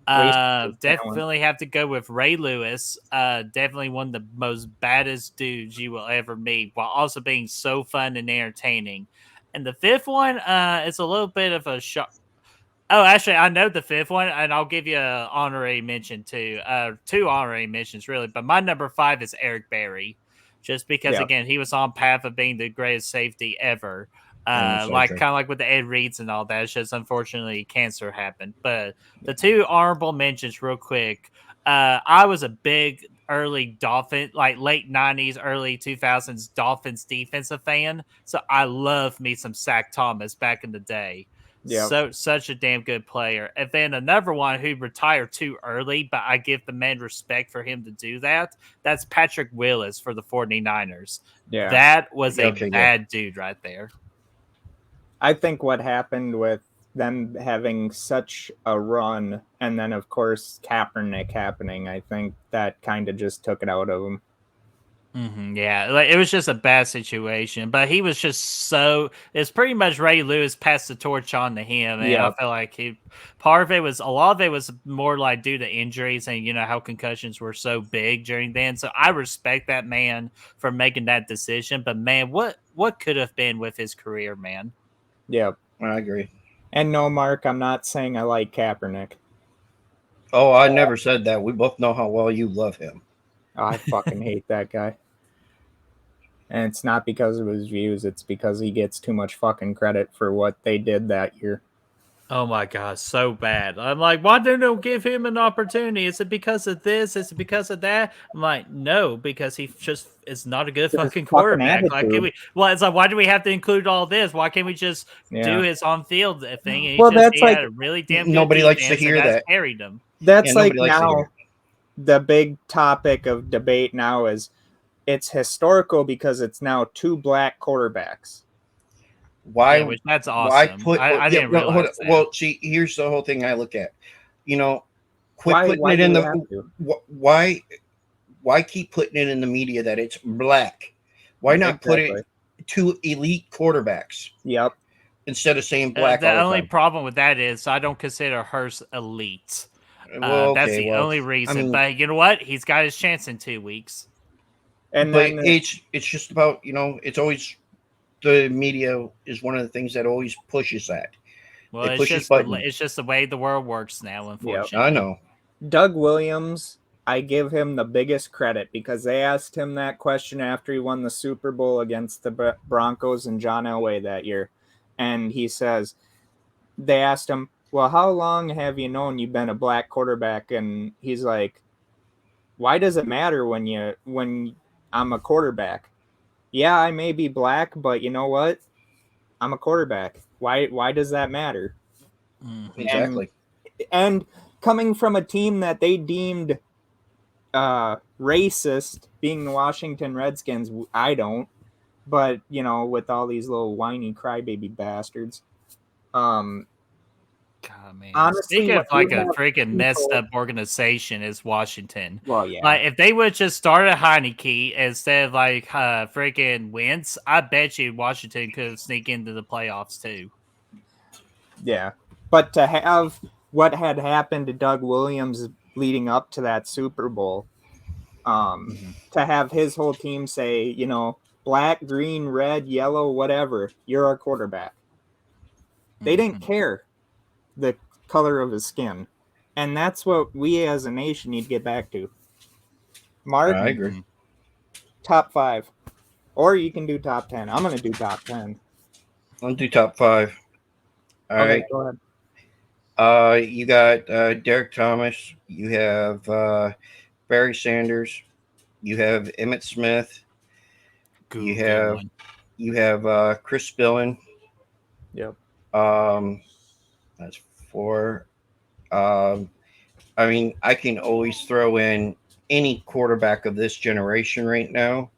Speaker 4: Definitely have to go with Ray Lewis. Definitely one of the most baddest dudes you will ever meet, while also being so fun and entertaining. And the 5th one, it's a little bit of a shock. Oh, actually, I know the 5th one, and I'll give you an honorary mention too. 2 honorary mentions, really. But my number 5 is Eric Berry, just because, again, he was on path of being the greatest safety ever. Kind of like with the Ed Reeds and all that. It's just unfortunately cancer happened. But the 2 honorable mentions, real quick. I was a big early Dolphin, like late 90s, early 2000s Dolphins defensive fan. So I love me some Zach Thomas back in the day. Yeah. So such a damn good player. And then another one who retired too early, but I give the man respect for him to do that. That's Patrick Willis for the 49ers. Yeah. That was a bad dude right there.
Speaker 2: I think what happened with them having such a run, and then of course Kaepernick happening, I think that kind of just took it out of him.
Speaker 4: Mm-hmm, yeah, like it was just a bad situation, but he was just it's pretty much Ray Lewis passed the torch on to him, and I feel like a lot of it was more like due to injuries and how concussions were so big during then. So I respect that man for making that decision, but man, what could have been with his career, man?
Speaker 2: Yeah,
Speaker 3: I agree.
Speaker 2: And no, Mark, I'm not saying I like Kaepernick.
Speaker 3: Oh, I never said that. We both know how well you love him.
Speaker 2: I fucking hate that guy. And it's not because of his views. It's because he gets too much fucking credit for what they did that year.
Speaker 4: Oh my God, so bad. I'm like, why don't they give him an opportunity? Is it because of this? Is it because of that? I'm like, no, because he just is not a good fucking quarterback. Like, it's like, why do we have to include all this? Why can't we just do his on-field thing? And he had a really damn good
Speaker 3: nobody
Speaker 4: defense,
Speaker 3: likes to hear
Speaker 4: and that's
Speaker 3: that.
Speaker 4: carried him.
Speaker 2: That's like now the big topic of debate now is it's historical because it's now 2 black quarterbacks.
Speaker 3: Why?
Speaker 4: Which that's awesome. I didn't realize that.
Speaker 3: Well, see, here's the whole thing I look at. Quit putting it in the. Why keep putting it in the media that it's black? Why not put it 2 elite quarterbacks?
Speaker 2: Yep.
Speaker 3: Instead of saying black.
Speaker 4: The only problem with that is I don't consider Hurst elite. That's the only reason. I mean, but you know what? He's got his chance in 2 weeks.
Speaker 3: And then it's just about it's always. The media is one of the things that always pushes that.
Speaker 4: Well, it's just the way the world works now, unfortunately.
Speaker 3: Yep, I know.
Speaker 2: Doug Williams, I give him the biggest credit because they asked him that question after he won the Super Bowl against the Broncos and John Elway that year. And he says, they asked him, well, how long have you known you've been a black quarterback? And he's like, why does it matter when I'm a quarterback? Yeah, I may be black, but you know what? I'm a quarterback. Why does that matter?
Speaker 3: Exactly.
Speaker 2: And coming from a team that they deemed racist, being the Washington Redskins, I don't. But, with all these little whiny crybaby bastards.
Speaker 4: God, man. Honestly, speaking of like a freaking messed up organization is Washington.
Speaker 2: Well, yeah.
Speaker 4: Like if they would just start a Heineke instead of like freaking Wentz, I bet you Washington could sneak into the playoffs too.
Speaker 2: Yeah, but to have what had happened to Doug Williams leading up to that Super Bowl, to have his whole team say, black, green, red, yellow, whatever, you're our quarterback. They didn't care the color of his skin. And that's what we as a nation need to get back to. Mark?
Speaker 3: I agree.
Speaker 2: Top 5. Or you can do top 10. I'm going to do top 10.
Speaker 3: I'll do top 5. All right.
Speaker 2: Go ahead.
Speaker 3: You got Derek Thomas. You have Barry Sanders. You have Emmitt Smith. You have Chris Spillane.
Speaker 2: Yep.
Speaker 3: That's 4. I mean, I can always throw in any quarterback of this generation right now,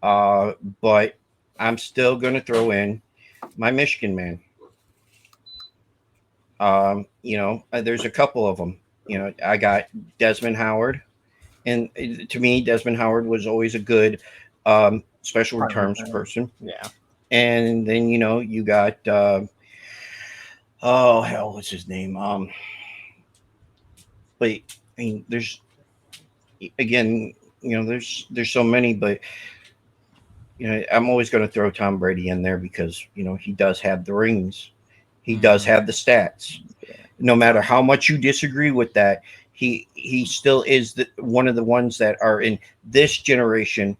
Speaker 3: but I'm still going to throw in my Michigan man. There's a couple of them. I got Desmond Howard, and to me, Desmond Howard was always a good special returns person.
Speaker 2: Yeah.
Speaker 3: And then you got what's his name? But I mean, there's so many, but I'm always going to throw Tom Brady in there because he does have the rings, he does have the stats. No matter how much you disagree with that, he still is one of the ones that are in this generation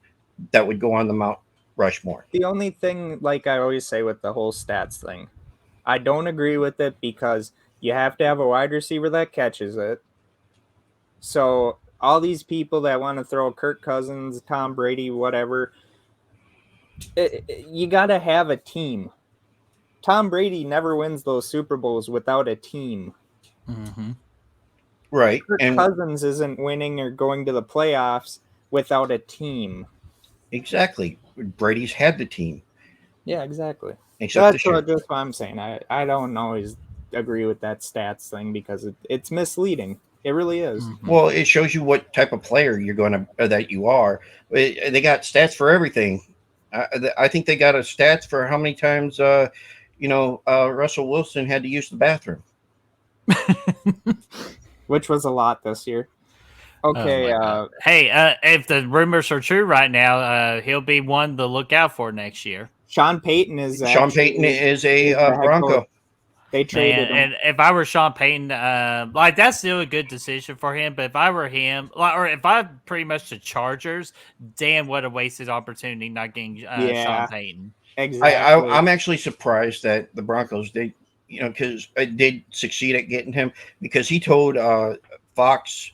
Speaker 3: that would go on the Mount Rushmore.
Speaker 2: The only thing, like I always say with the whole stats thing, I don't agree with it because you have to have a wide receiver that catches it. So all these people that want to throw Kirk Cousins, Tom Brady, whatever, you got to have a team. Tom Brady never wins those Super Bowls without a team.
Speaker 4: Mm-hmm.
Speaker 3: Right.
Speaker 2: Kirk Cousins isn't winning or going to the playoffs without a team.
Speaker 3: Exactly. Brady's had the team.
Speaker 2: Yeah, exactly.
Speaker 3: Except
Speaker 2: that's just what I'm saying. I don't always agree with that stats thing because it's misleading. It really is.
Speaker 3: Mm-hmm. Well, it shows you what type of player that you are. They got stats for everything. I think they got a stats for how many times Russell Wilson had to use the bathroom,
Speaker 2: which was a lot this year. Okay.
Speaker 4: Hey, if the rumors are true right now, he'll be one to look out for next year.
Speaker 2: Sean Payton is
Speaker 3: a Bronco.
Speaker 2: They traded him.
Speaker 4: And if I were Sean Payton, that's still a good decision for him. But if I were him, or if I'm pretty much the Chargers, damn, what a wasted opportunity not getting Sean Payton.
Speaker 2: Exactly.
Speaker 3: I'm actually surprised that the Broncos, they because I did succeed at getting him, because he told Fox,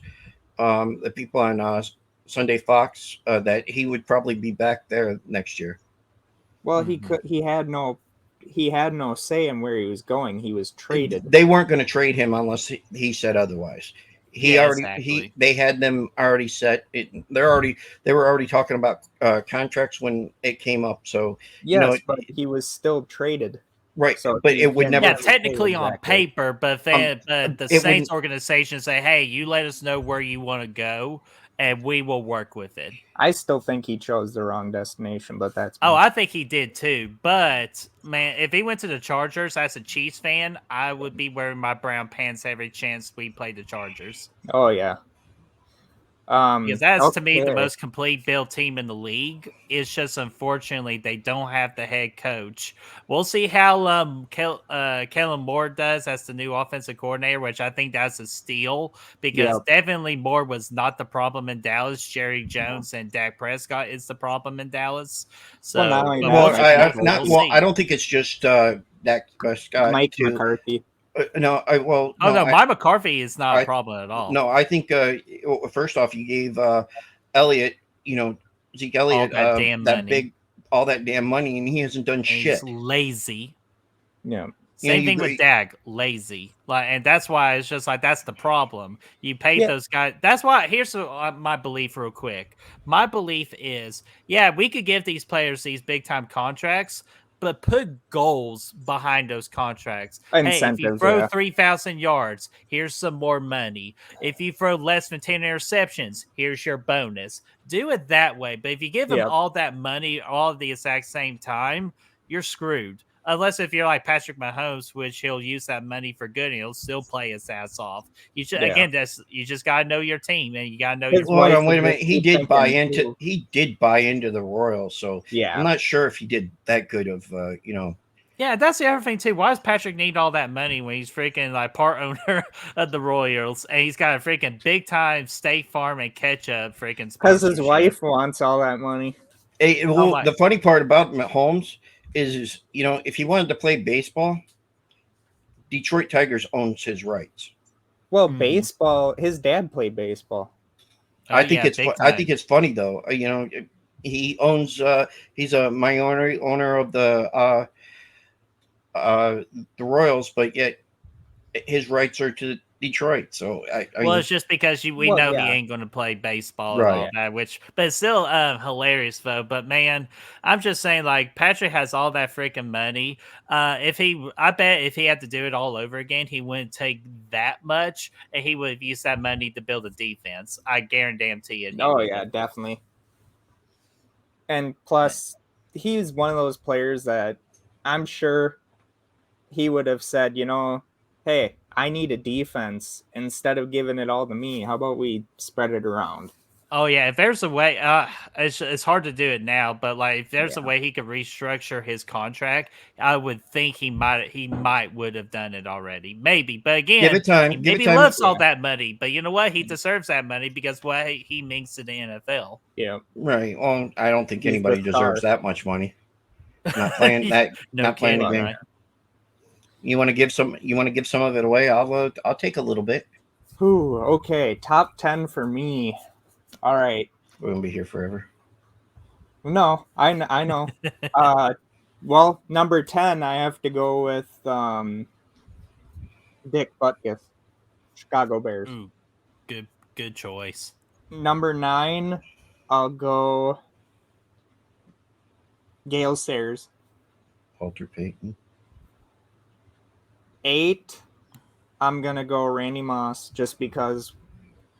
Speaker 3: the people on Sunday Fox, that he would probably be back there next year.
Speaker 2: Well, he had no say in where he was going. He was traded.
Speaker 3: They weren't going to trade him unless he said otherwise. They had them already set. They were already talking about contracts when it came up. So
Speaker 2: yes, but he was still traded.
Speaker 3: Right, so but it would never.
Speaker 4: Yeah, technically on paper, but the Saints organization say, "Hey, you let us know where you want to go, and we will work with it."
Speaker 2: I still think he chose the wrong destination, but that's
Speaker 4: me. I think he did too. But man, if he went to the Chargers as a Chiefs fan, I would be wearing my brown pants every chance we played the Chargers.
Speaker 2: Oh yeah.
Speaker 4: Because that's to me the most complete built team in the league. It's just unfortunately they don't have the head coach. We'll see how Kellen Moore does as the new offensive coordinator, which I think that's a steal because definitely Moore was not the problem in Dallas. Jerry Jones and Dak Prescott is the problem in Dallas. So
Speaker 3: I don't think it's just Dak Prescott.
Speaker 2: Mike McCarthy.
Speaker 4: Mike McCarthy is not a problem at all.
Speaker 3: No, I think first off, you gave Elliott, Zeke Elliott, all that damn money, and he hasn't done shit.
Speaker 4: He's lazy.
Speaker 2: Yeah.
Speaker 4: Same thing with Dak, lazy. And that's why it's just like that's the problem. You paid those guys. That's why. Here's my belief, real quick. My belief is, we could give these players these big time contracts, but put goals behind those contracts. Hey, if you throw 3,000 yards, here's some more money. If you throw less than 10 interceptions, here's your bonus. Do it that way. But if you give them all that money all at the exact same time, you're screwed. Unless if you're like Patrick Mahomes, which he'll use that money for good and he'll still play his ass off. You should again, you just gotta know your team and you gotta know your.
Speaker 3: Wait a minute. He did buy into the Royals, so I'm not sure if he did that good of
Speaker 4: Yeah, that's the other thing too. Why does Patrick need all that money when he's freaking like part owner of the Royals and he's got a freaking big time State Farm and ketchup freaking?
Speaker 2: Because his wife wants all that money.
Speaker 3: The funny part about Mahomes is if he wanted to play baseball, Detroit Tigers owns his rights.
Speaker 2: Well, baseball, his dad played baseball.
Speaker 3: I think it's funny though. He owns he's a minority owner of the Royals, but yet his rights are to Detroit. So
Speaker 4: it's just because we know he ain't going to play baseball and all that, but it's still hilarious though. But man, I'm just saying, like Patrick has all that freaking money. I bet if he had to do it all over again, he wouldn't take that much, and he would have used that money to build a defense. I guarantee it.
Speaker 2: Oh yeah, definitely. And plus, he's one of those players that I'm sure he would have said, hey, I need a defense instead of giving it all to me. How about we spread it around?
Speaker 4: Oh yeah, if there's a way, it's hard to do it now, but like if there's a way he could restructure his contract, I would think he might would have done it already, maybe. But again,
Speaker 3: give it time.
Speaker 4: Maybe he loves all that money, but you know what? He deserves that money because he means to the NFL.
Speaker 2: Yeah,
Speaker 3: right. Well, I don't think anybody deserves that much money. Not playing that. Not playing the game. Right? You want to give some of it away? I'll take a little bit.
Speaker 2: Ooh, okay. Top 10 for me. All right.
Speaker 3: We're gonna be here forever.
Speaker 2: No, I know. Well, number 10, I have to go with Dick Butkus, Chicago Bears.
Speaker 4: Ooh, good choice.
Speaker 2: Number 9, I'll go Gale Sayers.
Speaker 3: Walter Payton.
Speaker 2: 8, I'm gonna go Randy Moss just because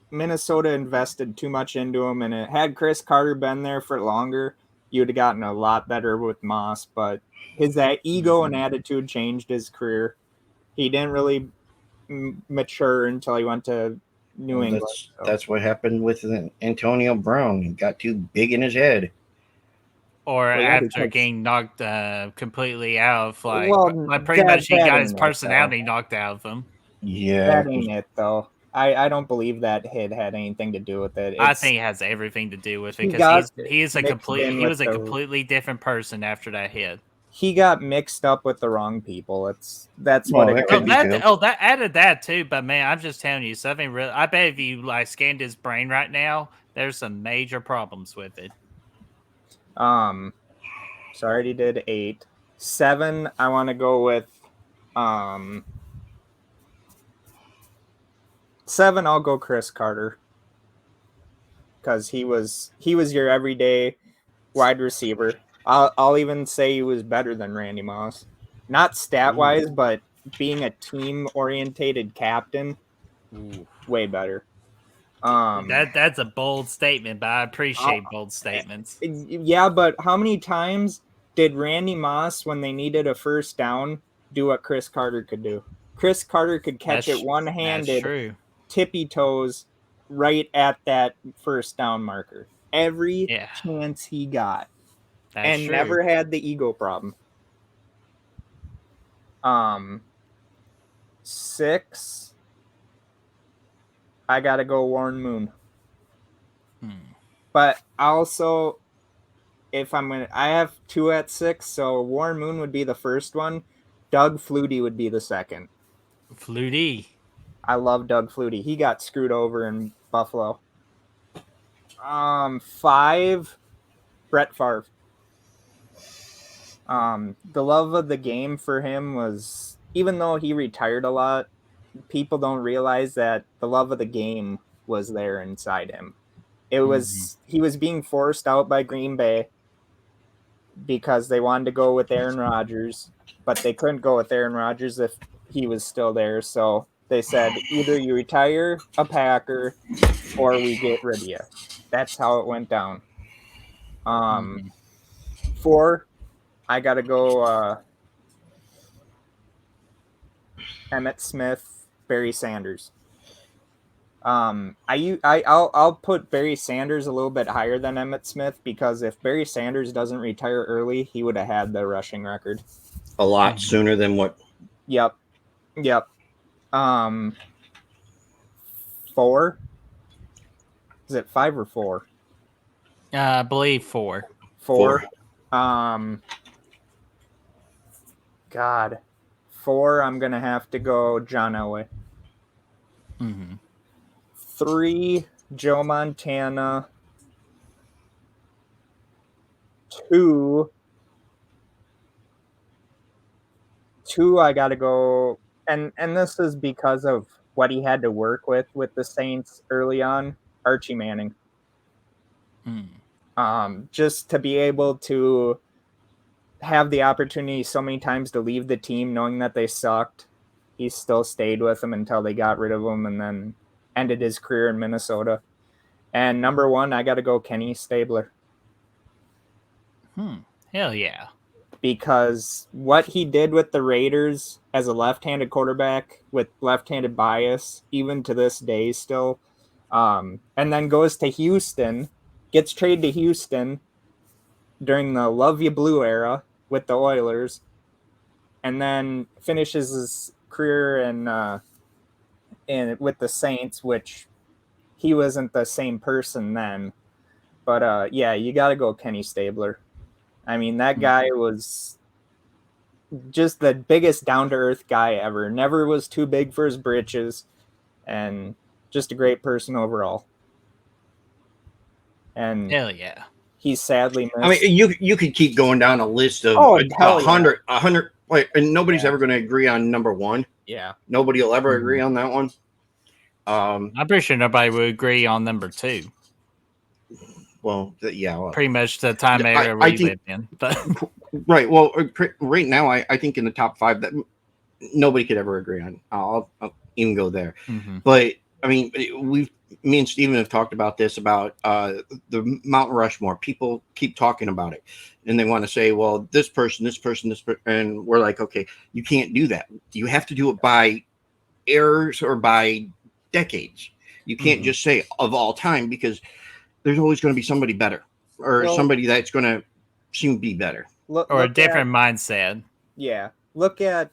Speaker 2: Minnesota invested too much into him, and had Chris Carter been there for longer, you'd have gotten a lot better with Moss. But his ego and attitude changed his career. He didn't really mature until he went to New England.
Speaker 3: That's what happened with Antonio Brown. He got too big in his head.
Speaker 4: Or after getting knocked completely out of, pretty much he got his personality knocked out of him.
Speaker 3: Yeah.
Speaker 2: That ain't it, though. I don't believe that hit had anything to do with it.
Speaker 4: I think it has everything to do with it because he was a completely different person after that hit.
Speaker 2: he got mixed up with the wrong people. That's
Speaker 3: Well,
Speaker 2: what
Speaker 3: that
Speaker 2: it
Speaker 3: could
Speaker 2: comes
Speaker 3: be
Speaker 2: down.
Speaker 3: too.
Speaker 4: That added that too. But man, I'm just telling you something real. I bet if you like scanned his brain right now, there's some major problems with it.
Speaker 2: So I already did 8. 7, I want to go with 7. I'll go Chris Carter because he was your everyday wide receiver. I'll even say he was better than Randy Moss, not stat wise, but being a team orientated captain, way better.
Speaker 4: That's a bold statement, but I appreciate bold statements.
Speaker 2: Yeah, but how many times did Randy Moss, when they needed a first down, do what Chris Carter could do? Chris Carter could catch it
Speaker 4: That's
Speaker 2: one-handed,
Speaker 4: true.
Speaker 2: tippy toes, right at that first down marker. Every
Speaker 4: Yeah.
Speaker 2: chance he got,
Speaker 4: That's
Speaker 2: and
Speaker 4: true.
Speaker 2: never had the ego problem. 6, I gotta go Warren Moon. But also, if I'm gonna, I have 2 at 6, so Warren Moon would be the first one. Doug Flutie would be the second.
Speaker 4: Flutie.
Speaker 2: I love Doug Flutie. He got screwed over in Buffalo. 5, Brett Favre. The love of the game for him was, even though he retired a lot, people don't realize that the love of the game was there inside him. It was he was being forced out by Green Bay because they wanted to go with Aaron Rodgers, but they couldn't go with Aaron Rodgers if he was still there. So they said, either you retire a Packer or we get rid of you. That's how it went down. 4, I got to go Emmitt Smith, Barry Sanders. I'll put Barry Sanders a little bit higher than Emmitt Smith because if Barry Sanders doesn't retire early, he would have had the rushing record
Speaker 3: a lot sooner than what.
Speaker 2: Yep. 4. Is it 5 or 4?
Speaker 4: I believe 4.
Speaker 2: 4. God. 4, I'm gonna have to go John Elway. 3, Joe Montana. 2, I gotta go, and this is because of what he had to work with the Saints early on. Archie Manning. Just to be able to have the opportunity so many times to leave the team knowing that they sucked, he still stayed with them until they got rid of him and then ended his career in Minnesota. And number 1, I got to go Kenny Stabler.
Speaker 4: Hell yeah.
Speaker 2: Because what he did with the Raiders as a left-handed quarterback with left-handed bias, even to this day still, and then goes to Houston, gets traded to Houston during the Love You Blue era with the Oilers, and then finishes his career in with the Saints, which he wasn't the same person then. But yeah, you got to go Kenny Stabler. I mean, that guy was just the biggest down-to-earth guy ever. Never was too big for his britches, and just a great person overall. And
Speaker 4: hell yeah,
Speaker 2: he's sadly missed.
Speaker 3: I mean, you could keep going down a list of 100, and nobody's ever going to agree on number 1.
Speaker 2: Yeah,
Speaker 3: nobody will ever agree on that one.
Speaker 4: I'm pretty sure nobody would agree on number 2.
Speaker 3: Well, yeah,
Speaker 4: pretty much the time era we lived in. But
Speaker 3: right. Well, right now, I think in the top 5 that nobody could ever agree on. I'll even go there. But I mean, me and Steven have talked about this, about the Mount Rushmore. People keep talking about it, and they want to say, well, this person, and we're like, okay, you can't do that. You have to do it by eras or by decades. You can't just say of all time, because there's always going to be somebody better, or somebody that's going to seem to be better,
Speaker 4: or a different mindset.
Speaker 2: Yeah. Look at,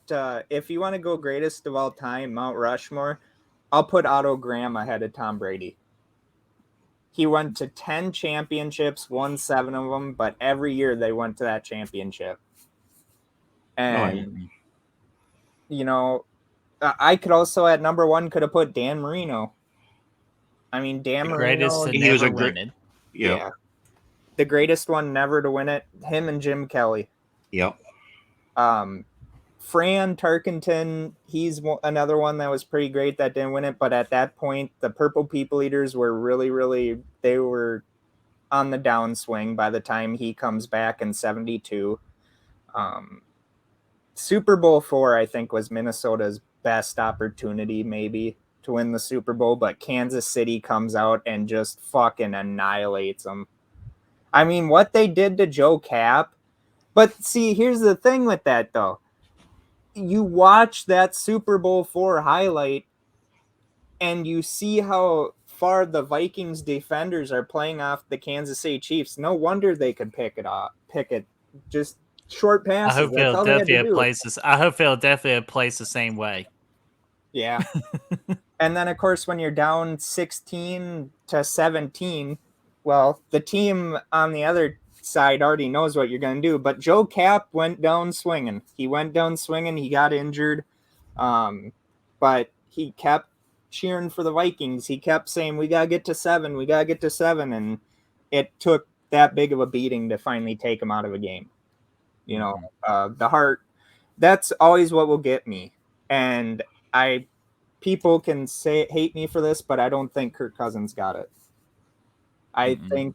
Speaker 2: if you want to go greatest of all time, Mount Rushmore, I'll put Otto Graham ahead of Tom Brady. He went to 10 championships, won 7 of them, but every year they went to that championship. And, you know, I could also at number 1 could have put Dan Marino. I mean, Dan Marino.
Speaker 4: He was a great.
Speaker 2: Yeah. The greatest one never to win it. Him and Jim Kelly.
Speaker 3: Yep.
Speaker 2: Fran Tarkenton, he's another one that was pretty great that didn't win it. But at that point, the Purple People Eaters were really, they were on the downswing by the time he comes back in 72. Super Bowl 4, I think, was Minnesota's best opportunity maybe to win the Super Bowl, but Kansas City comes out and just fucking annihilates them. I mean, what they did to Joe Cap. But see, here's the thing with that, though. You watch that Super Bowl 4 highlight and you see how far the Vikings defenders are playing off the Kansas City Chiefs. No wonder they could pick it. Just short passes.
Speaker 4: I hope Philadelphia plays the same way.
Speaker 2: Yeah. And then, of course, when you're down 16-17, well, the team on the other side already knows what you're going to do. But Joe Cap went down swinging. He got injured. But he kept cheering for the Vikings. He kept saying, we got to get to 7. And it took that big of a beating to finally take him out of a game. You know, the heart, that's always what will get me. And people can hate me for this, but I don't think Kirk Cousins got it. I think,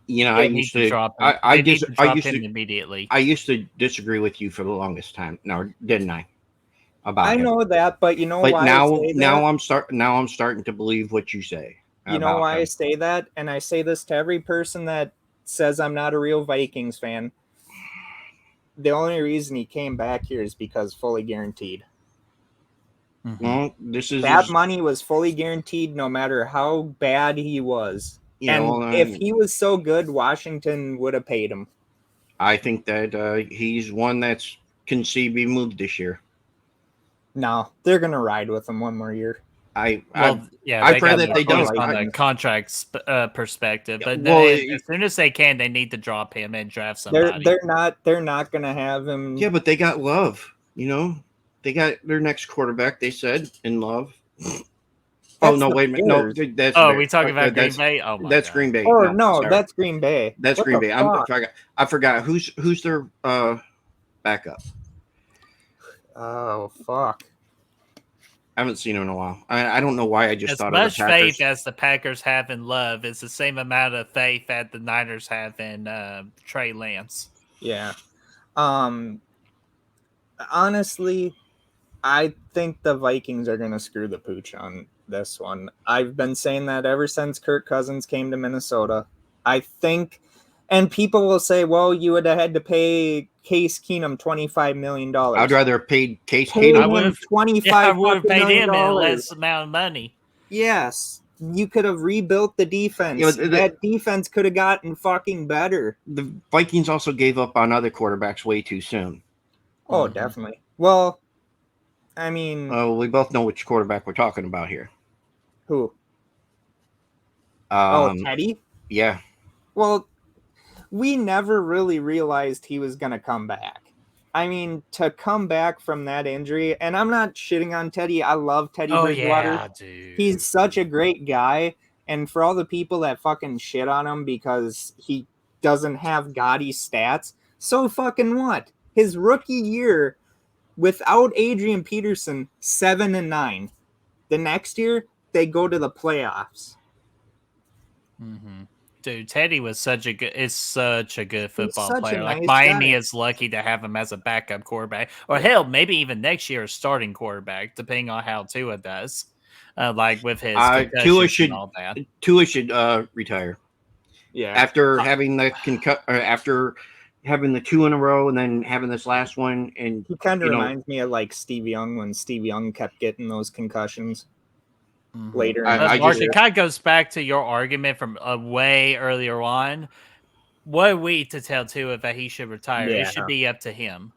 Speaker 3: I used to drop him
Speaker 4: immediately.
Speaker 3: I used to disagree with you for the longest time. No, didn't I?
Speaker 2: I know that, but you know why
Speaker 3: now,
Speaker 2: I say that?
Speaker 3: Now I'm starting to believe what you say.
Speaker 2: You know why I say that? And I say this to every person that says I'm not a real Vikings fan. The only reason he came back here is because fully guaranteed.
Speaker 3: Well,
Speaker 2: that money was fully guaranteed no matter how bad he was. If he was so good, Washington would have paid him.
Speaker 3: I think that he's one that's can see be moved this year.
Speaker 2: No, they're going to ride with him one more year.
Speaker 3: I pray that they don't
Speaker 4: on the contracts perspective, but as soon as they can, they need to drop him and draft somebody.
Speaker 2: They're not going to have him.
Speaker 3: Yeah, but they got Love. They got their next quarterback. They said in Love. Wait a minute. No, that's.
Speaker 4: We talking about Green Bay? Oh, my
Speaker 3: that's
Speaker 4: God.
Speaker 3: Green Bay.
Speaker 2: Oh no, that's Green Bay.
Speaker 3: That's Green Bay. I forgot who's their backup.
Speaker 2: Oh fuck.
Speaker 3: I haven't seen him in a while. I don't know why I just thought of the Packers.
Speaker 4: As much faith as the Packers have in Love is the same amount of faith that the Niners have in Trey Lance.
Speaker 2: Yeah. Honestly, I think the Vikings are going to screw the pooch on this one. I've been saying that ever since Kirk Cousins came to Minnesota. I think, and people will say, well, you would have had to pay Case Keenum $25 million.
Speaker 3: I'd rather have paid Case Keenum.
Speaker 4: I would have paid him a less amount of money.
Speaker 2: Yes. You could have rebuilt the defense. That defense could have gotten fucking better.
Speaker 3: The Vikings also gave up on other quarterbacks way too soon.
Speaker 2: Oh, definitely. Well, I mean...
Speaker 3: we both know which quarterback we're talking about here.
Speaker 2: Who? Teddy?
Speaker 3: Yeah.
Speaker 2: Well, we never really realized he was going to come back. I mean, to come back from that injury, and I'm not shitting on Teddy. I love Teddy Bridgewater.
Speaker 4: Yeah, dude.
Speaker 2: He's such a great guy. And for all the people that fucking shit on him because he doesn't have gaudy stats, so fucking what? His rookie year, without Adrian Peterson, 7-9. The next year, they go to the playoffs.
Speaker 4: Mm-hmm. Dude, Teddy was such a good football player.
Speaker 2: Nice
Speaker 4: Miami
Speaker 2: guy.
Speaker 4: is lucky to have him as a backup quarterback, or hell, maybe even next year a starting quarterback, depending on how Tua does. With his
Speaker 3: Tua should
Speaker 4: and all that.
Speaker 3: Tua should retire.
Speaker 2: Yeah.
Speaker 3: After having the after having the 2 in a row and then having this last one, and
Speaker 2: he kind of reminds me of like Steve Young when Steve Young kept getting those concussions. Later.
Speaker 4: Mark, it kind of goes back to your argument from way earlier on. What are we to tell Tua that he should retire?
Speaker 2: Yeah.
Speaker 4: It should be up to him.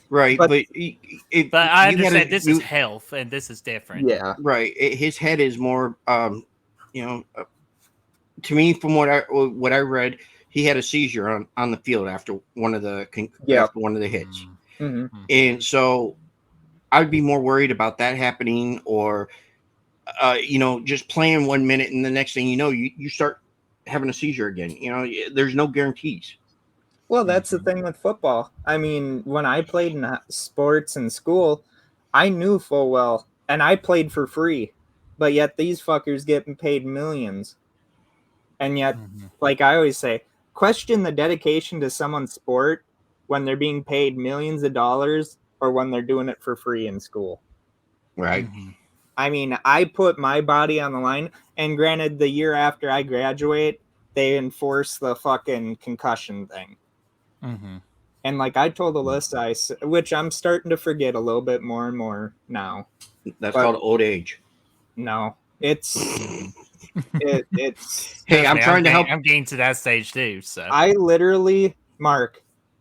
Speaker 3: Right,
Speaker 4: but I understand this is health and this is different.
Speaker 2: Yeah,
Speaker 3: right. His head is more, to me, from what I read, he had a seizure on the field after one of the hits. And so I'd be more worried about that happening, or just playing 1 minute and the next thing you know, you start having a seizure again. There's no guarantees.
Speaker 2: Well, that's the thing with football. I mean, when I played in sports in school, I knew full well, and I played for free, but yet these fuckers getting paid millions. And yet, like I always say, question the dedication to someone's sport when they're being paid millions of dollars or when they're doing it for free in school.
Speaker 3: Right.
Speaker 2: I mean, I put my body on the line, and granted, the year after I graduate, they enforce the fucking concussion thing. And like I told Alyssa, which I'm starting to forget a little bit more and more now.
Speaker 3: That's called old age.
Speaker 2: No, it's it's.
Speaker 3: Hey, I'm trying to help.
Speaker 4: I'm getting to that stage too. So
Speaker 2: I literally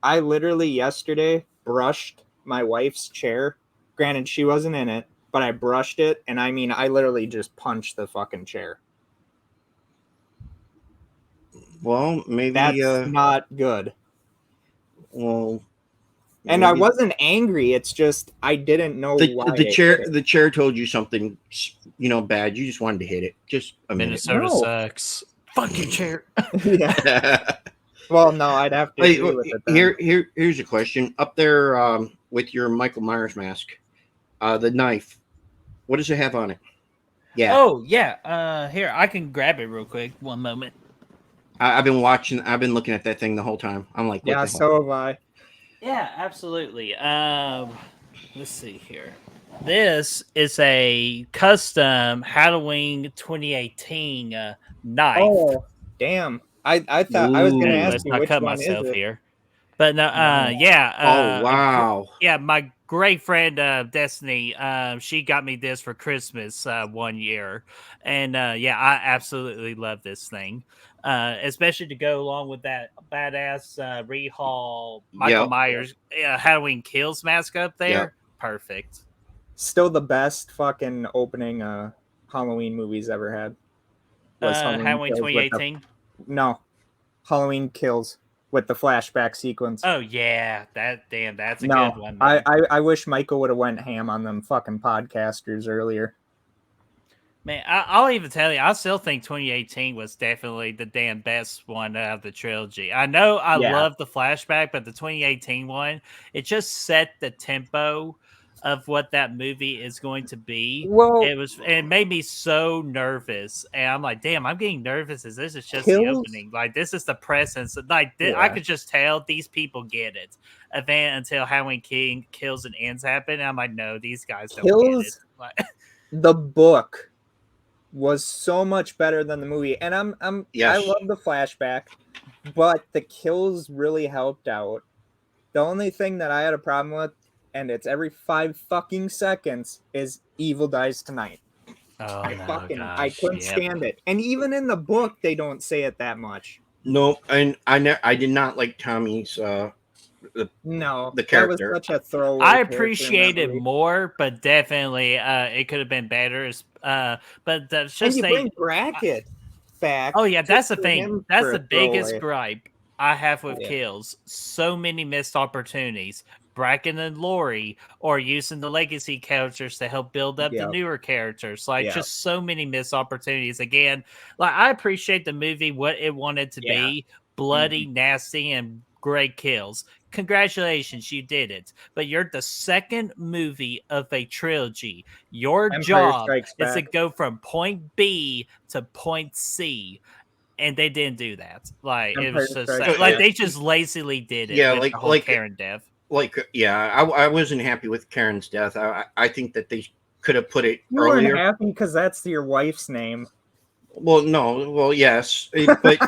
Speaker 2: yesterday brushed my wife's chair. Granted, she wasn't in it, but I brushed it, and I mean, I literally just punched the fucking chair.
Speaker 3: Well, maybe
Speaker 2: that's not good.
Speaker 3: Well,
Speaker 2: and I wasn't angry. It's just I didn't know why.
Speaker 3: The chair told you something, bad. You just wanted to hit it. Just a minute.
Speaker 4: Minnesota sucks. Fuck your chair.
Speaker 2: Yeah. Well, no, I'd have to agree with it then.
Speaker 3: Here's a question. Up there with your Michael Myers mask, the knife, what does it have on it? Yeah.
Speaker 4: Oh, yeah. Here, I can grab it real quick. One moment.
Speaker 3: I've been looking at that thing the whole time. I'm like,
Speaker 2: yeah, so have I.
Speaker 4: Yeah, absolutely. Let's see here. This is a custom Halloween 2018 knife.
Speaker 2: Oh, damn. I thought I was going to ask you which
Speaker 4: cut
Speaker 2: one
Speaker 4: myself
Speaker 2: is it?
Speaker 4: here. But no, yeah.
Speaker 3: Oh, wow.
Speaker 4: Yeah, my great friend Destiny, she got me this for Christmas 1 year. And yeah, I absolutely love this thing. Especially to go along with that badass Reed Hall Michael Myers Halloween Kills mask up there.
Speaker 3: Yep.
Speaker 4: Perfect.
Speaker 2: Still the best fucking opening Halloween movies ever had.
Speaker 4: Was Halloween 2018?
Speaker 2: No. Halloween Kills with the flashback sequence.
Speaker 4: Oh yeah, that's a good one.
Speaker 2: I wish Michael would have went ham on them fucking podcasters earlier.
Speaker 4: Man, I'll even tell you, I still think 2018 was definitely the damn best one out of the trilogy. I know I love the flashback, but the 2018 one, it just set the tempo of what that movie is going to be.
Speaker 2: Well,
Speaker 4: it made me so nervous, and I'm like, damn, I'm getting nervous as this is just the opening. Like, this is the presence. Like, I could just tell these people get it. Until Halloween Kills and Ends happen, and I'm like, no, these guys don't get it. Like,
Speaker 2: the book was so much better than the movie, and I love the flashback, but the kills really helped out. The only thing that I had a problem with, and it's every 5 fucking seconds, is Evil Dies Tonight.
Speaker 4: Oh,
Speaker 2: I couldn't stand it. And even in the book, they don't say it that much.
Speaker 3: No, and I did not like Tommy's the character.
Speaker 2: That was such a throwaway.
Speaker 4: I appreciate it more, but definitely it could have been better. But that's just
Speaker 2: and you bring Brackett back.
Speaker 4: Oh yeah, that's the thing. That's the biggest gripe I have with Kills. So many missed opportunities. Bracken and Laurie, or using the legacy characters to help build up the newer characters. Just so many missed opportunities. Again, I appreciate the movie, what it wanted to be, bloody, nasty, and great kills. Congratulations, you did it. But you're the second movie of a trilogy. Your job is to go from point B to point C. And they didn't do that. It was just they just lazily did it.
Speaker 3: Yeah,
Speaker 4: with the whole Karen death.
Speaker 3: I wasn't happy with Karen's death. I think that they could have put it earlier.
Speaker 2: You weren't happy because that's your wife's name.
Speaker 3: Well, no. Well, yes, but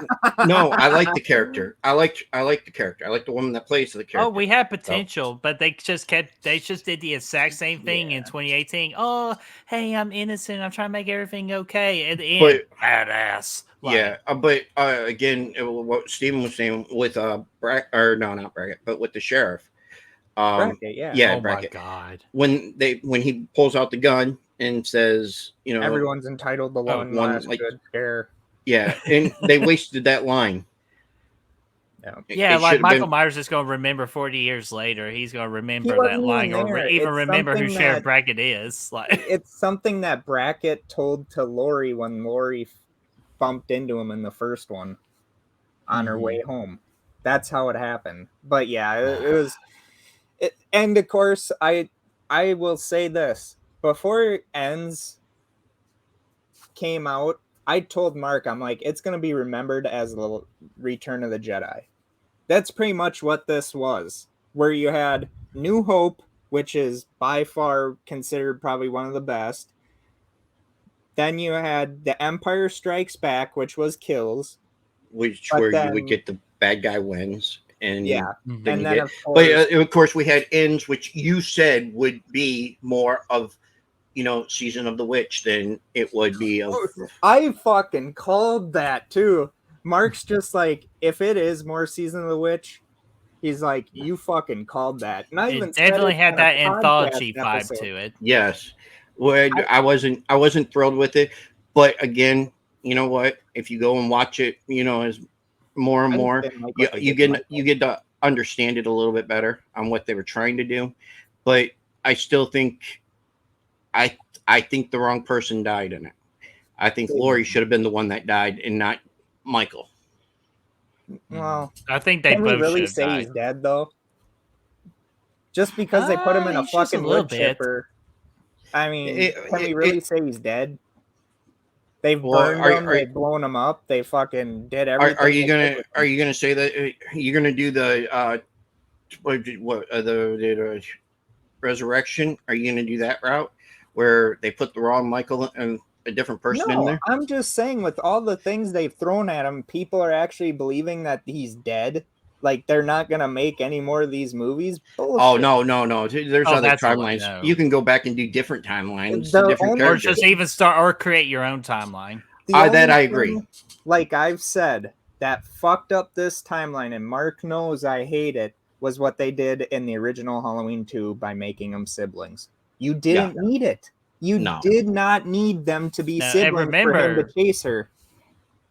Speaker 3: no. I like the character. I like the character. I like the woman that plays the character.
Speaker 4: Oh, we had potential, but they just did the exact same thing in 2018. Oh, hey, I'm innocent. I'm trying to make everything okay. At the end, badass.
Speaker 3: But again, what Steven was saying with not Brackett, but with the sheriff.
Speaker 2: Brackett,
Speaker 3: yeah.
Speaker 4: Oh
Speaker 3: Brackett.
Speaker 4: My God.
Speaker 3: When he pulls out the gun and says,
Speaker 2: everyone's entitled to one last good scare.
Speaker 3: Yeah, and they wasted that line.
Speaker 4: Yeah, like Michael Myers is going to remember 40 years later. He's going to remember that line or even remember who Sheriff Brackett is. Like,
Speaker 2: it's something that Brackett told to Laurie when Laurie bumped into him in the first one on her way home. That's how it happened. But yeah, it was. And of course, I will say this. Before Ends came out, I told Mark, I'm like, it's going to be remembered as the Return of the Jedi. That's pretty much what this was, where you had New Hope, which is by far considered probably one of the best. Then you had The Empire Strikes Back, which was Kills.
Speaker 3: You would get the bad guy wins. And
Speaker 2: yeah.
Speaker 3: Then of course, we had Ends, which you said would be more of, Season of the Witch than it would be of.
Speaker 2: I fucking called that too. Mark's just like, if it is more Season of the Witch, he's like, you fucking called that. And I even
Speaker 4: definitely had that anthology vibe to it.
Speaker 3: Yes. Well, I wasn't thrilled with it, but again, you know what? If you go and watch it, as more and more, you get to understand it a little bit better on what they were trying to do. But I still think, I think the wrong person died in it. I think Laurie should have been the one that died and not Michael.
Speaker 2: Well,
Speaker 4: I think they both
Speaker 2: really
Speaker 4: should
Speaker 2: say
Speaker 4: died.
Speaker 2: he's dead though. Just because they put him in a fucking wood chipper. I mean, can we really say he's dead? They've burned him. They've blown him up. They fucking did everything.
Speaker 3: Are you gonna say that you're gonna do the the resurrection? Are you gonna do that route where they put the wrong Michael and a different person in there?
Speaker 2: I'm just saying, with all the things they've thrown at him, people are actually believing that he's dead. Like, they're not gonna make any more of these movies. Bullshit.
Speaker 3: Oh no! There's other timelines. You can go back and do different timelines, different characters,
Speaker 4: or just even start or create your own timeline.
Speaker 3: That I agree.
Speaker 2: Like I've said, that fucked up this timeline, and Mark knows I hate it. Was what they did in the original Halloween 2 by making them siblings. You didn't need it. You did not need them to be siblings for him to chase her.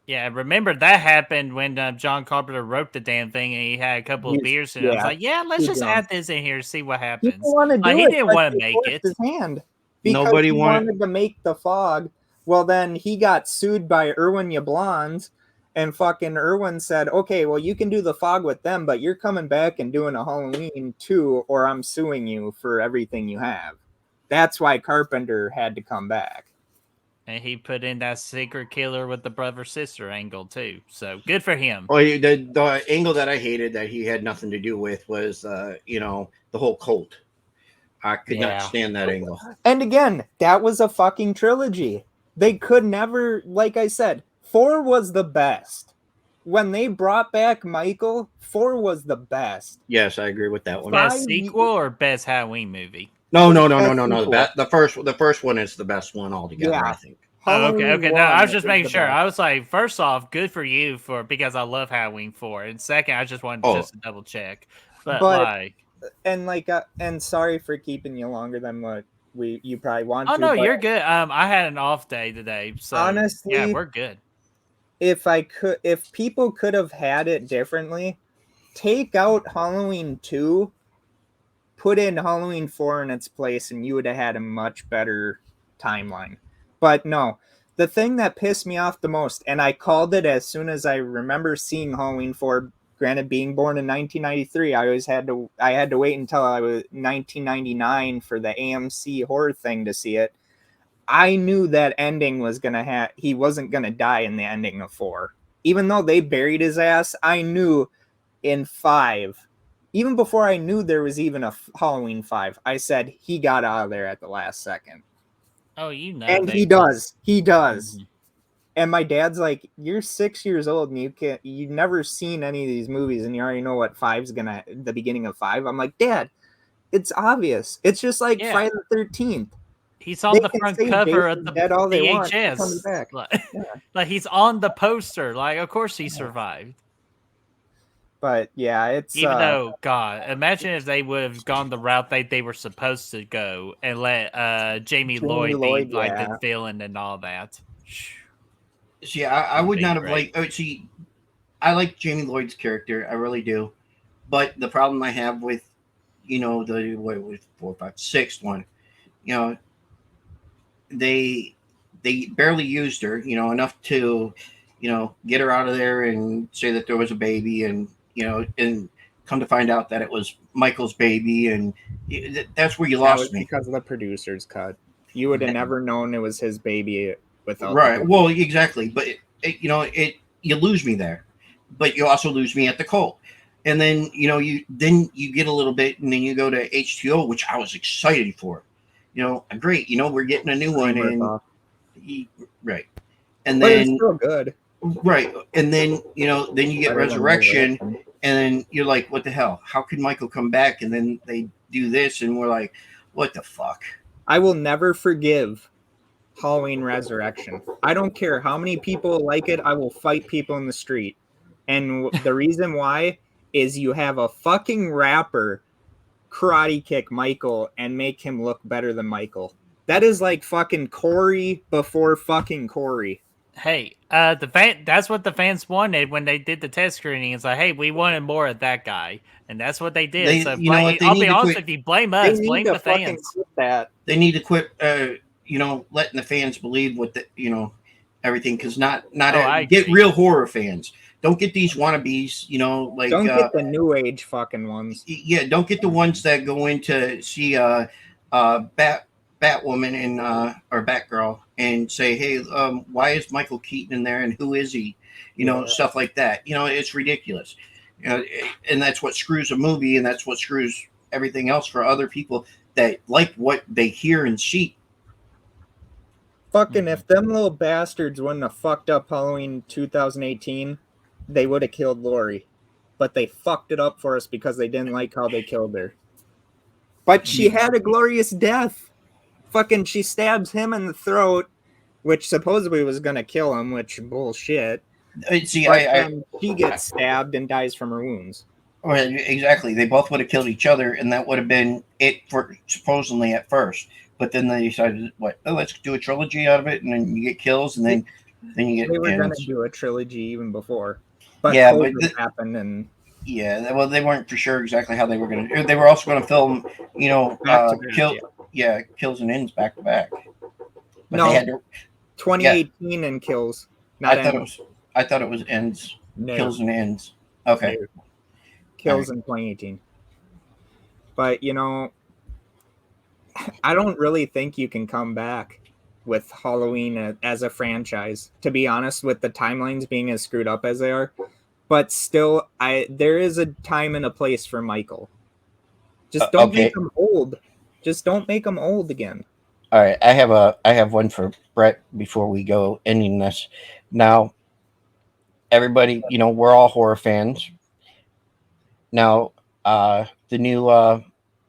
Speaker 4: Yeah, remember that happened when John Carpenter wrote the damn thing, and he had a couple of beers, and I was like, let's just add this in here, see what happens. He didn't want to make it.
Speaker 2: His hand because he wanted to make the fog. Well, then he got sued by Irwin Yablans, and fucking Irwin said, okay, well, you can do the fog with them, but you're coming back and doing a Halloween 2, or I'm suing you for everything you have. That's why Carpenter had to come back.
Speaker 4: And he put in that secret killer with the brother-sister angle, too. So, good for him.
Speaker 3: Well, the angle that I hated that he had nothing to do with was, the whole cult. I could not stand that angle.
Speaker 2: And again, that was a fucking trilogy. They could never, like I said, 4 was the best. When they brought back Michael, 4 was the best.
Speaker 3: Yes, I agree with that one.
Speaker 4: Best sequel or best Halloween movie?
Speaker 3: No. The first one is the best one altogether, I think.
Speaker 4: Okay. No, I was just making sure. I was like, first off, good for you because I love Halloween 4, and second, I just wanted to double check. But
Speaker 2: and sorry for keeping you longer than what you probably want.
Speaker 4: Oh no, you're good. I had an off day today, so honestly, yeah, we're good.
Speaker 2: If people could have had it differently, take out Halloween 2. Put in Halloween 4 in its place, and you would have had a much better timeline. But no, the thing that pissed me off the most, and I called it as soon as I remember seeing Halloween 4, granted being born in 1993, I had to wait until I was 1999 for the AMC horror thing to see it. I knew that ending was he wasn't gonna die in the ending of 4. Even though they buried his ass, I knew in 5. Even before I knew there was even a Halloween 5, I said he got out of there at the last second.
Speaker 4: Oh, you know.
Speaker 2: And he does. He does. Mm-hmm. And my dad's like, you're 6 years old and you've never seen any of these movies and you already know what the beginning of 5. I'm like, Dad, it's obvious. It's just like Friday the 13th.
Speaker 4: He's on the front cover of the VHS. Like he's on the poster. Like, of course he survived.
Speaker 2: But yeah, it's
Speaker 4: even though God, imagine if they would have gone the route they were supposed to go and let Jamie Lloyd be like the villain and all that.
Speaker 3: See, I would not have liked. I like Jamie Lloyd's character, I really do. But the problem I have with, the what was 4, 5, 6 one, you know, they they barely used her, enough to, get her out of there and say that there was a baby, and come to find out that it was Michael's baby, and that's where you
Speaker 2: That was
Speaker 3: lost me.
Speaker 2: because of the producer's cut. You would have never known it was his baby without.
Speaker 3: Right. Well, exactly. But you lose me there, but you also lose me at the cult. And then you get a little bit, and then you go to H2O, which I was excited for. Great. We're getting a new one, and right. And
Speaker 2: but
Speaker 3: then
Speaker 2: it's still good.
Speaker 3: Right. And then then you get Resurrection, and then you're like, what the hell? How can Michael come back? And then they do this, and we're like, what the fuck?
Speaker 2: I will never forgive Halloween Resurrection. I don't care how many people like it. I will fight people in the street. And the reason why is you have a fucking rapper karate kick Michael and make him look better than Michael. That is like fucking Corey before fucking Corey.
Speaker 4: Hey, that's what the fans wanted when they did the test screening. It's like, hey, we wanted more of that guy, and that's what they did. I'll be honest with you, blame us, blame the fans.
Speaker 3: They need to quit letting the fans believe what everything, because get real horror fans. Don't get these wannabes,
Speaker 2: don't get the new age fucking ones.
Speaker 3: Yeah, don't get the ones that go in to see Batwoman and or Batgirl and say, hey, why is Michael Keaton in there and who is he? Stuff like that. It's ridiculous. And that's what screws a movie, and that's what screws everything else for other people that like what they hear and see.
Speaker 2: Fucking if them little bastards wouldn't have fucked up Halloween 2018, they would have killed Laurie. But they fucked it up for us because they didn't like how they killed her. But she had a glorious death. Fucking she stabs him in the throat, which supposedly was going to kill him, which bullshit.
Speaker 3: See,
Speaker 2: she gets stabbed and dies from her wounds.
Speaker 3: Well, exactly. They both would have killed each other, and that would have been it for supposedly at first. But then they decided, let's do a trilogy out of it, and then you get kills, and then you get.
Speaker 2: They were going to do a trilogy even before, but
Speaker 3: yeah,
Speaker 2: COVID happened, and
Speaker 3: well, they weren't for sure exactly how they were going to. They were also going to film, kills and ends back to back. But
Speaker 2: no,
Speaker 3: they had to,
Speaker 2: 2018 and kills. Not
Speaker 3: I thought it was ends,
Speaker 2: no.
Speaker 3: Kills and ends. Okay,
Speaker 2: no. Kills in 2018. But I don't really think you can come back with Halloween as a franchise, to be honest, with the timelines being as screwed up as they are. But still, there is a time and a place for Michael. Just don't make him old. Just don't make him old again.
Speaker 3: All right, I have one for Brett before we go ending this. Now, everybody, we're all horror fans. Now, the new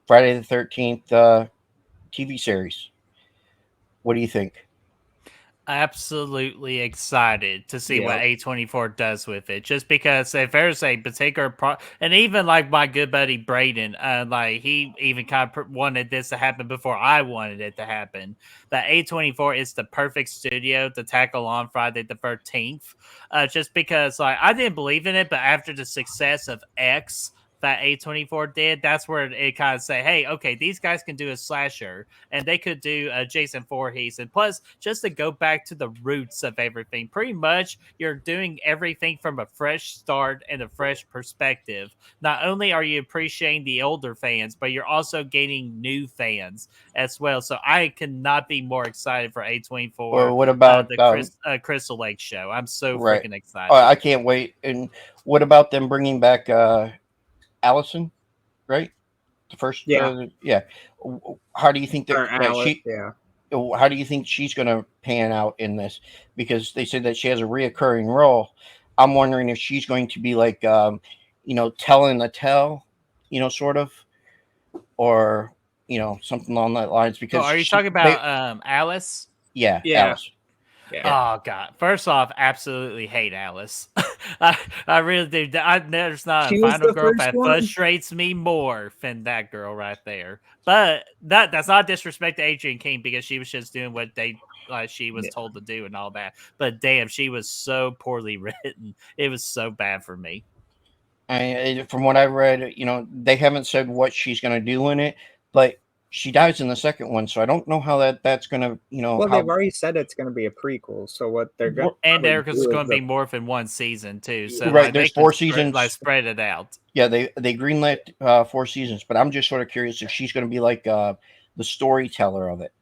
Speaker 3: Friday the 13th TV series. What do you think?
Speaker 4: Absolutely excited to see what A24 does with it. Just because if there's a particular and even like my good buddy Braden, he even kind of wanted this to happen before I wanted it to happen. That A24 is the perfect studio to tackle on Friday the 13th. Just because I didn't believe in it, but after the success of X that A24 did, that's where it kind of say, hey, okay, these guys can do a slasher, and they could do Jason Voorhees, and plus, just to go back to the roots of everything, pretty much you're doing everything from a fresh start and a fresh perspective. Not only are you appreciating the older fans, but you're also gaining new fans as well. So I cannot be more excited for A24.
Speaker 3: Or what about
Speaker 4: the Crystal Lake show? I'm so freaking excited.
Speaker 3: Oh, I can't wait. And what about them bringing back Allison, right? The first, How do you think how do you think she's going to pan out in this? Because they said that she has a reoccurring role. I'm wondering if she's going to be like, telling the tale, sort of, or something along that lines. Because
Speaker 4: are you talking about Alice?
Speaker 3: Yeah, Alice.
Speaker 4: Yeah. Oh God! First off, absolutely hate Alice. I really do. There's not a final girl that frustrates me more than that girl right there. But that's not disrespect to Adrienne King, because she was just doing what they like she was told to do and all that. But damn, she was so poorly written. It was so bad for me.
Speaker 3: From what I read, they haven't said what she's going to do in it, but she dies in the second one, so I don't know how that's going to,
Speaker 2: Well, they've already said it's going to be a prequel, so what they're going to
Speaker 4: and Erica's going to be more than one season too. So
Speaker 3: right, there's 4 seasons.
Speaker 4: Spread it out.
Speaker 3: Yeah, they greenlit 4 seasons, but I'm just sort of curious if she's going to be like the storyteller of it,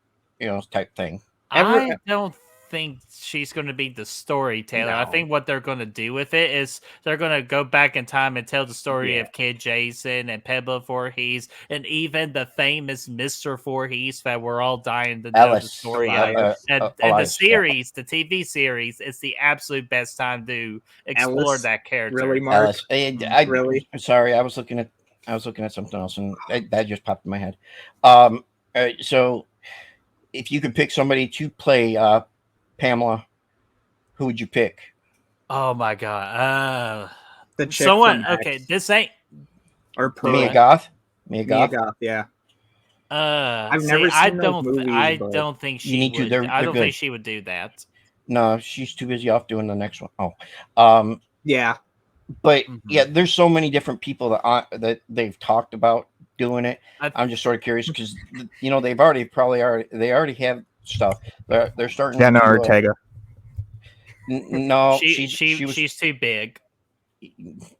Speaker 3: type thing.
Speaker 4: I don't think she's going to be the storyteller. No. I think what they're going to do with it is they're going to go back in time and tell the story of Kid Jason and Pebble Voorhees and even the famous Mr. Voorhees that we're all dying to know the story of. And the series, the TV series, it's the absolute best time to explore that character.
Speaker 2: Really, Mark?
Speaker 3: Really? Sorry, I was looking at something else and that just popped in my head. So if you could pick somebody to play Pamela, who would you pick?
Speaker 4: Oh my god!
Speaker 2: The chick
Speaker 4: this ain't
Speaker 2: or
Speaker 3: Mia Goth.
Speaker 2: Mia Goth, yeah.
Speaker 4: I've never seen those movies. I don't think she would. I don't think she would do that.
Speaker 3: No, she's too busy off doing the next one.
Speaker 2: Yeah.
Speaker 3: But there's so many different people that they've talked about doing it. I'm just sort of curious because they've already have stuff. They're starting.
Speaker 2: Jenna Ortega.
Speaker 3: No,
Speaker 4: she's too big.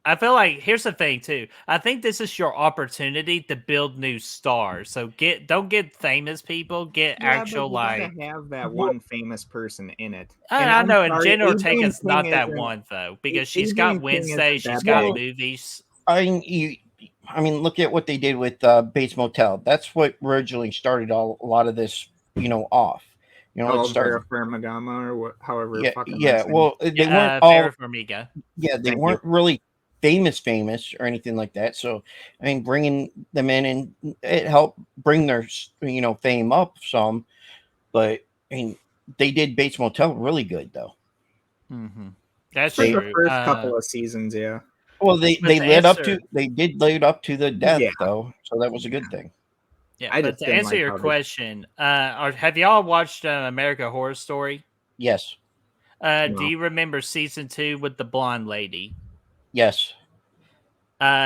Speaker 4: I feel like here's the thing too. I think this is your opportunity to build new stars. So don't get famous people. Get actual
Speaker 2: but you have that one famous person in it.
Speaker 4: I know, and Jenna Ortega's not that one though because she's got Wednesday. She's got movies.
Speaker 3: I mean, look at what they did with Bates Motel. That's what originally started a lot of this, off.
Speaker 2: It started Farmiga or however.
Speaker 3: Well, they weren't all.
Speaker 4: Farmiga.
Speaker 3: Yeah, they weren't really famous or anything like that. So, I mean, bringing them in and it helped bring their fame up some. But I mean, they did Bates Motel really good though.
Speaker 4: Mm-hmm. That's
Speaker 2: true.
Speaker 4: The
Speaker 2: first couple of seasons, yeah.
Speaker 3: Well, they led up to the death though, so that was a good thing.
Speaker 4: Yeah, but to answer your question, have y'all watched American Horror Story?
Speaker 3: Yes.
Speaker 4: No. Do you remember season 2 with the blonde lady?
Speaker 3: Yes.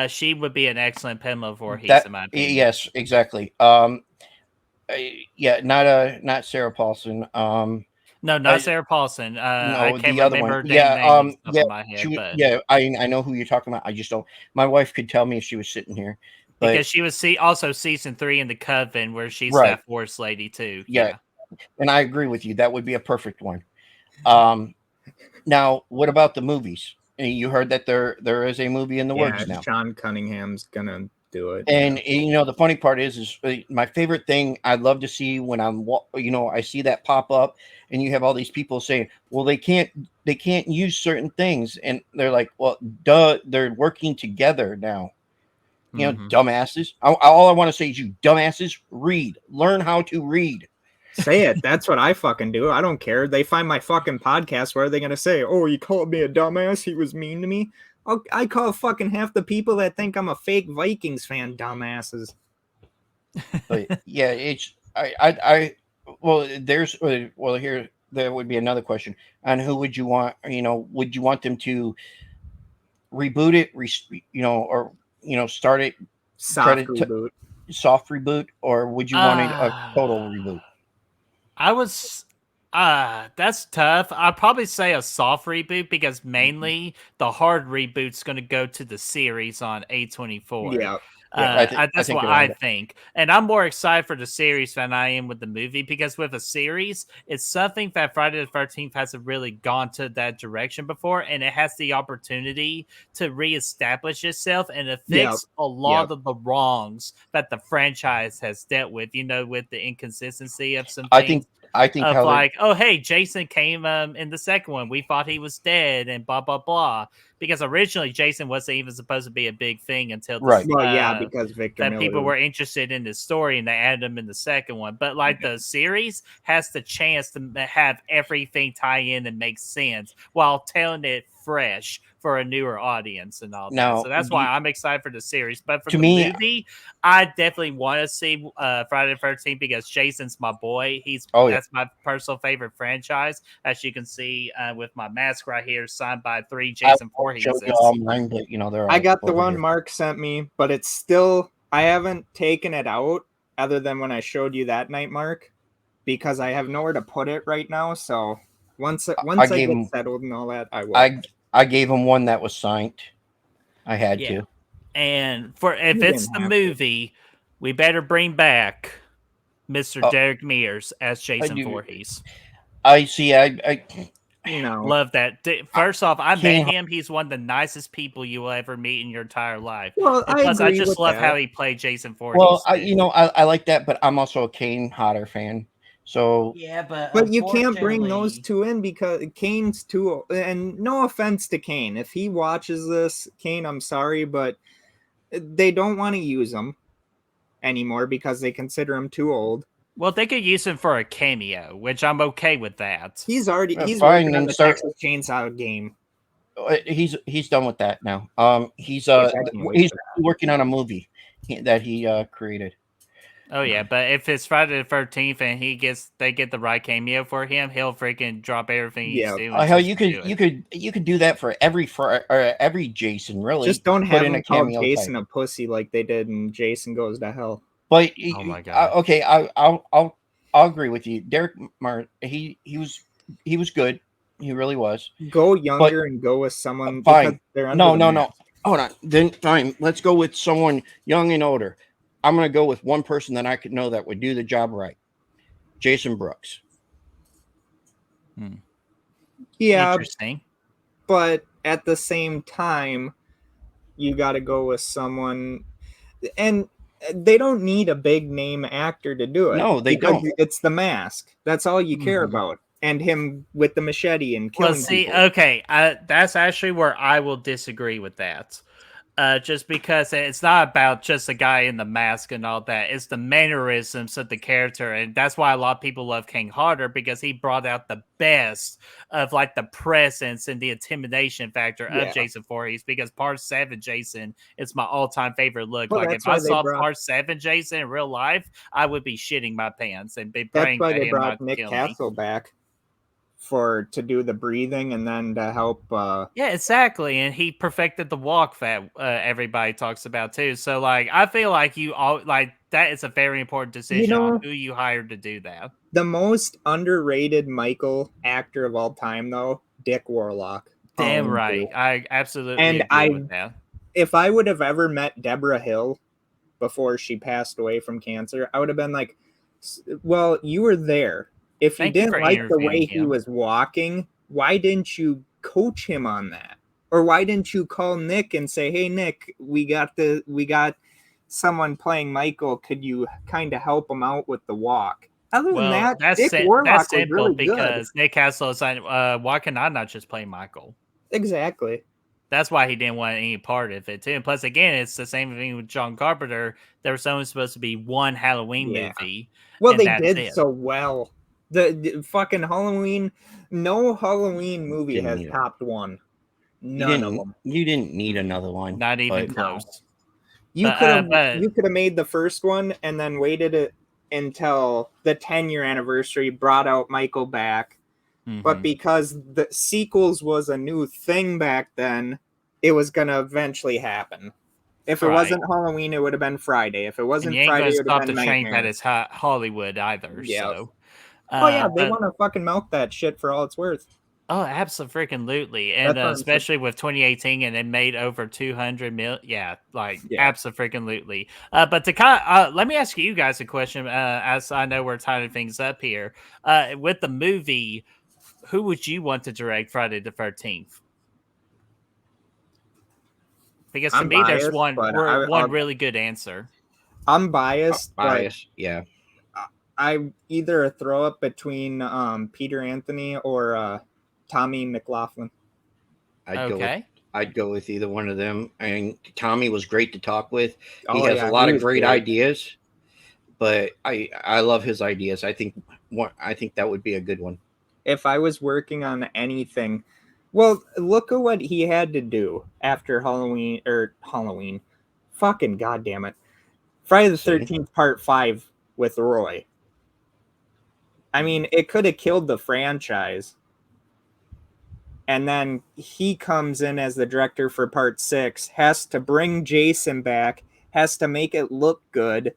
Speaker 4: She would be an excellent Pamela Voorhees, in my opinion.
Speaker 3: Yes, exactly. Not Sarah Paulson.
Speaker 4: No, not Sarah Paulson. No, I can't remember her name in my head.
Speaker 3: I know who you're talking about. I just don't. My wife could tell me if she was sitting here.
Speaker 4: Because she was also season 3 in The Coven, where she's that force lady too.
Speaker 3: Yeah, and I agree with you. That would be a perfect one. Now, what about the movies? You heard that there is a movie in the works now.
Speaker 2: Sean Cunningham's gonna do it.
Speaker 3: And the funny part is my favorite thing I'd love to see when I see that pop up, and you have all these people saying, "Well, they can't use certain things," and they're like, "Well, duh, they're working together now." Dumbasses. All I want to say is, you dumbasses, learn how to read.
Speaker 2: Say it. That's what I fucking do. I don't care. They find my fucking podcast. What are they going to say? Oh, you called me a dumbass? He was mean to me? I call fucking half the people that think I'm a fake Vikings fan dumbasses.
Speaker 3: But yeah, it's, here, there would be another question. And who would you want, would you want them to reboot it, or start it
Speaker 2: soft
Speaker 3: reboot, or would you want a total reboot?
Speaker 4: That's tough. I'd probably say a soft reboot because mainly the hard reboot's going to go to the series on A24.
Speaker 2: Yeah.
Speaker 4: That's what I think. And I'm more excited for the series than I am with the movie because with a series, it's something that Friday the 13th hasn't really gone to that direction before, and it has the opportunity to reestablish itself and to fix a lot of the wrongs that the franchise has dealt with, with the inconsistency of some things.
Speaker 3: I think
Speaker 4: hey, Jason came in the second one. We thought he was dead and blah, blah, blah. because originally Jason wasn't even supposed to be a big thing until
Speaker 3: Right.
Speaker 2: Well, yeah, because Victor
Speaker 4: that
Speaker 2: Miller.
Speaker 4: people were interested in the story and they added him in the second one. But like the series has the chance to have everything tie in and make sense while telling it fresh for a newer audience and all that.
Speaker 3: Now,
Speaker 4: So that's why I'm excited for the series. But for
Speaker 3: to
Speaker 4: the
Speaker 3: me-
Speaker 4: movie, I definitely want to see Friday the 13th because Jason's my boy. That's my personal favorite franchise, as you can see with my mask right here, signed by 3 Jason Voorhees.
Speaker 3: Show you all mine, but they're all
Speaker 2: I got the
Speaker 3: over
Speaker 2: one
Speaker 3: here.
Speaker 2: Mark sent me, but it's still, I haven't taken it out other than when I showed you that night, Mark, because I have nowhere to put it right now. So once I get settled and all that, I will.
Speaker 3: I gave him one that was signed. I had to.
Speaker 4: And if it's the movie, we better bring back Mr. Derek Mears as Jason Voorhees.
Speaker 3: I see. I
Speaker 2: no.
Speaker 4: Love that. First off, I met him. He's one of the nicest people you will ever meet in your entire life.
Speaker 2: Well,
Speaker 4: I just love how he played Jason Voorhees.
Speaker 3: Well, I like that, but I'm also a Kane Hodder fan. So
Speaker 4: yeah,
Speaker 2: but you can't bring those two in because Kane's too old. And no offense to Kane, if he watches this, Kane, I'm sorry, but they don't want to use him anymore because they consider him too old.
Speaker 4: Well, they could use him for a cameo, which I'm okay with that.
Speaker 2: He's working on the Texas Chainsaw game.
Speaker 3: He's done with that now. He's working on a movie that he created.
Speaker 4: Oh yeah, but if it's Friday the 13th and they get the right cameo for him, he'll freaking drop everything he's doing.
Speaker 3: Hell, you could do that for every Jason, really.
Speaker 2: Just don't have him call Jason a pussy like they did in Jason Goes to Hell.
Speaker 3: But
Speaker 4: oh my god,
Speaker 3: okay, I'll agree with you, Derek Martin. He was good. He really was.
Speaker 2: Go younger and go with someone.
Speaker 3: Fine. No. Hold on. Then fine. Let's go with someone young and older. I'm going to go with one person that I could know that would do the job right. Jason Brooks.
Speaker 2: Yeah.
Speaker 4: Interesting.
Speaker 2: But at the same time, you got to go with someone, and they don't need a big name actor to do it.
Speaker 3: No, they don't.
Speaker 2: It's The Mask. That's all you care about. And him with the machete and killing people.
Speaker 4: Okay, that's actually where I will disagree with that. Just because it's not about just the guy in the mask and all that. It's the mannerisms of the character. And that's why a lot of people love King Harder, because he brought out the best of like the presence and the intimidation factor of Jason Voorhees, because Part 7 Jason is my all-time favorite look.
Speaker 2: Well,
Speaker 4: like if I saw Part 7 Jason in real life, I would be shitting my pants and be praying for him not to kill me.
Speaker 2: Nick Castle back to do the breathing and then to help
Speaker 4: yeah, exactly. And he perfected the walk that everybody talks about too. So like I feel like that is a very important decision on who you hired to do that.
Speaker 2: The most underrated Michael actor of all time though, Dick Warlock.
Speaker 4: Damn right. I absolutely agree with that.
Speaker 2: If I would have ever met Deborah Hill before she passed away from cancer, I would have been like, well, you were there. If you didn't like the way he was walking, why didn't you coach him on that? Or why didn't you call Nick and say, "Hey Nick, we got someone playing Michael. Could you kind of help him out with the walk?" Other than that, Dick Warlock was really
Speaker 4: because
Speaker 2: good.
Speaker 4: Nick Castle is why can I not just play Michael?
Speaker 2: Exactly.
Speaker 4: That's why he didn't want any part of it too. And plus, again, it's the same thing with John Carpenter. There was only supposed to be one Halloween movie.
Speaker 2: Well, they did so well. The fucking Halloween, no Halloween movie has topped one. None of them.
Speaker 3: You didn't need another one.
Speaker 4: Not even close.
Speaker 2: You could have made the first one and then waited it until the 10-year anniversary, brought out Michael back. Mm-hmm. But because the sequels was a new thing back then, it was gonna eventually happen. If it wasn't Halloween, it would have been Friday. If it wasn't Friday, it would have been Nightmare.
Speaker 4: That it's Hollywood either. Yeah. So.
Speaker 2: They want to fucking milk that shit for all it's worth.
Speaker 4: Oh, absolutely. And especially with 2018 and it made over 200 million. Yeah, absolutely. But to let me ask you guys a question, as I know we're tying things up here. With the movie, who would you want to direct Friday the 13th? Because to me, there's one really good answer.
Speaker 2: I'm biased.
Speaker 3: Yeah.
Speaker 2: I either a throw up between Peter Anthony or Tommy McLaughlin.
Speaker 3: I'd I'd go with either one of them. And Tommy was great to talk with. He
Speaker 2: Oh,
Speaker 3: has
Speaker 2: yeah,
Speaker 3: a lot
Speaker 2: he
Speaker 3: of
Speaker 2: was
Speaker 3: great
Speaker 2: great.
Speaker 3: ideas, but I love his ideas. I think that would be a good one.
Speaker 2: If I was working on anything, well, look at what he had to do after Halloween. Fucking goddamn it. Friday the
Speaker 3: See?
Speaker 2: 13th Part 5 with Roy. I mean, it could have killed the franchise. And then he comes in as the director for Part 6, has to bring Jason back, has to make it look good,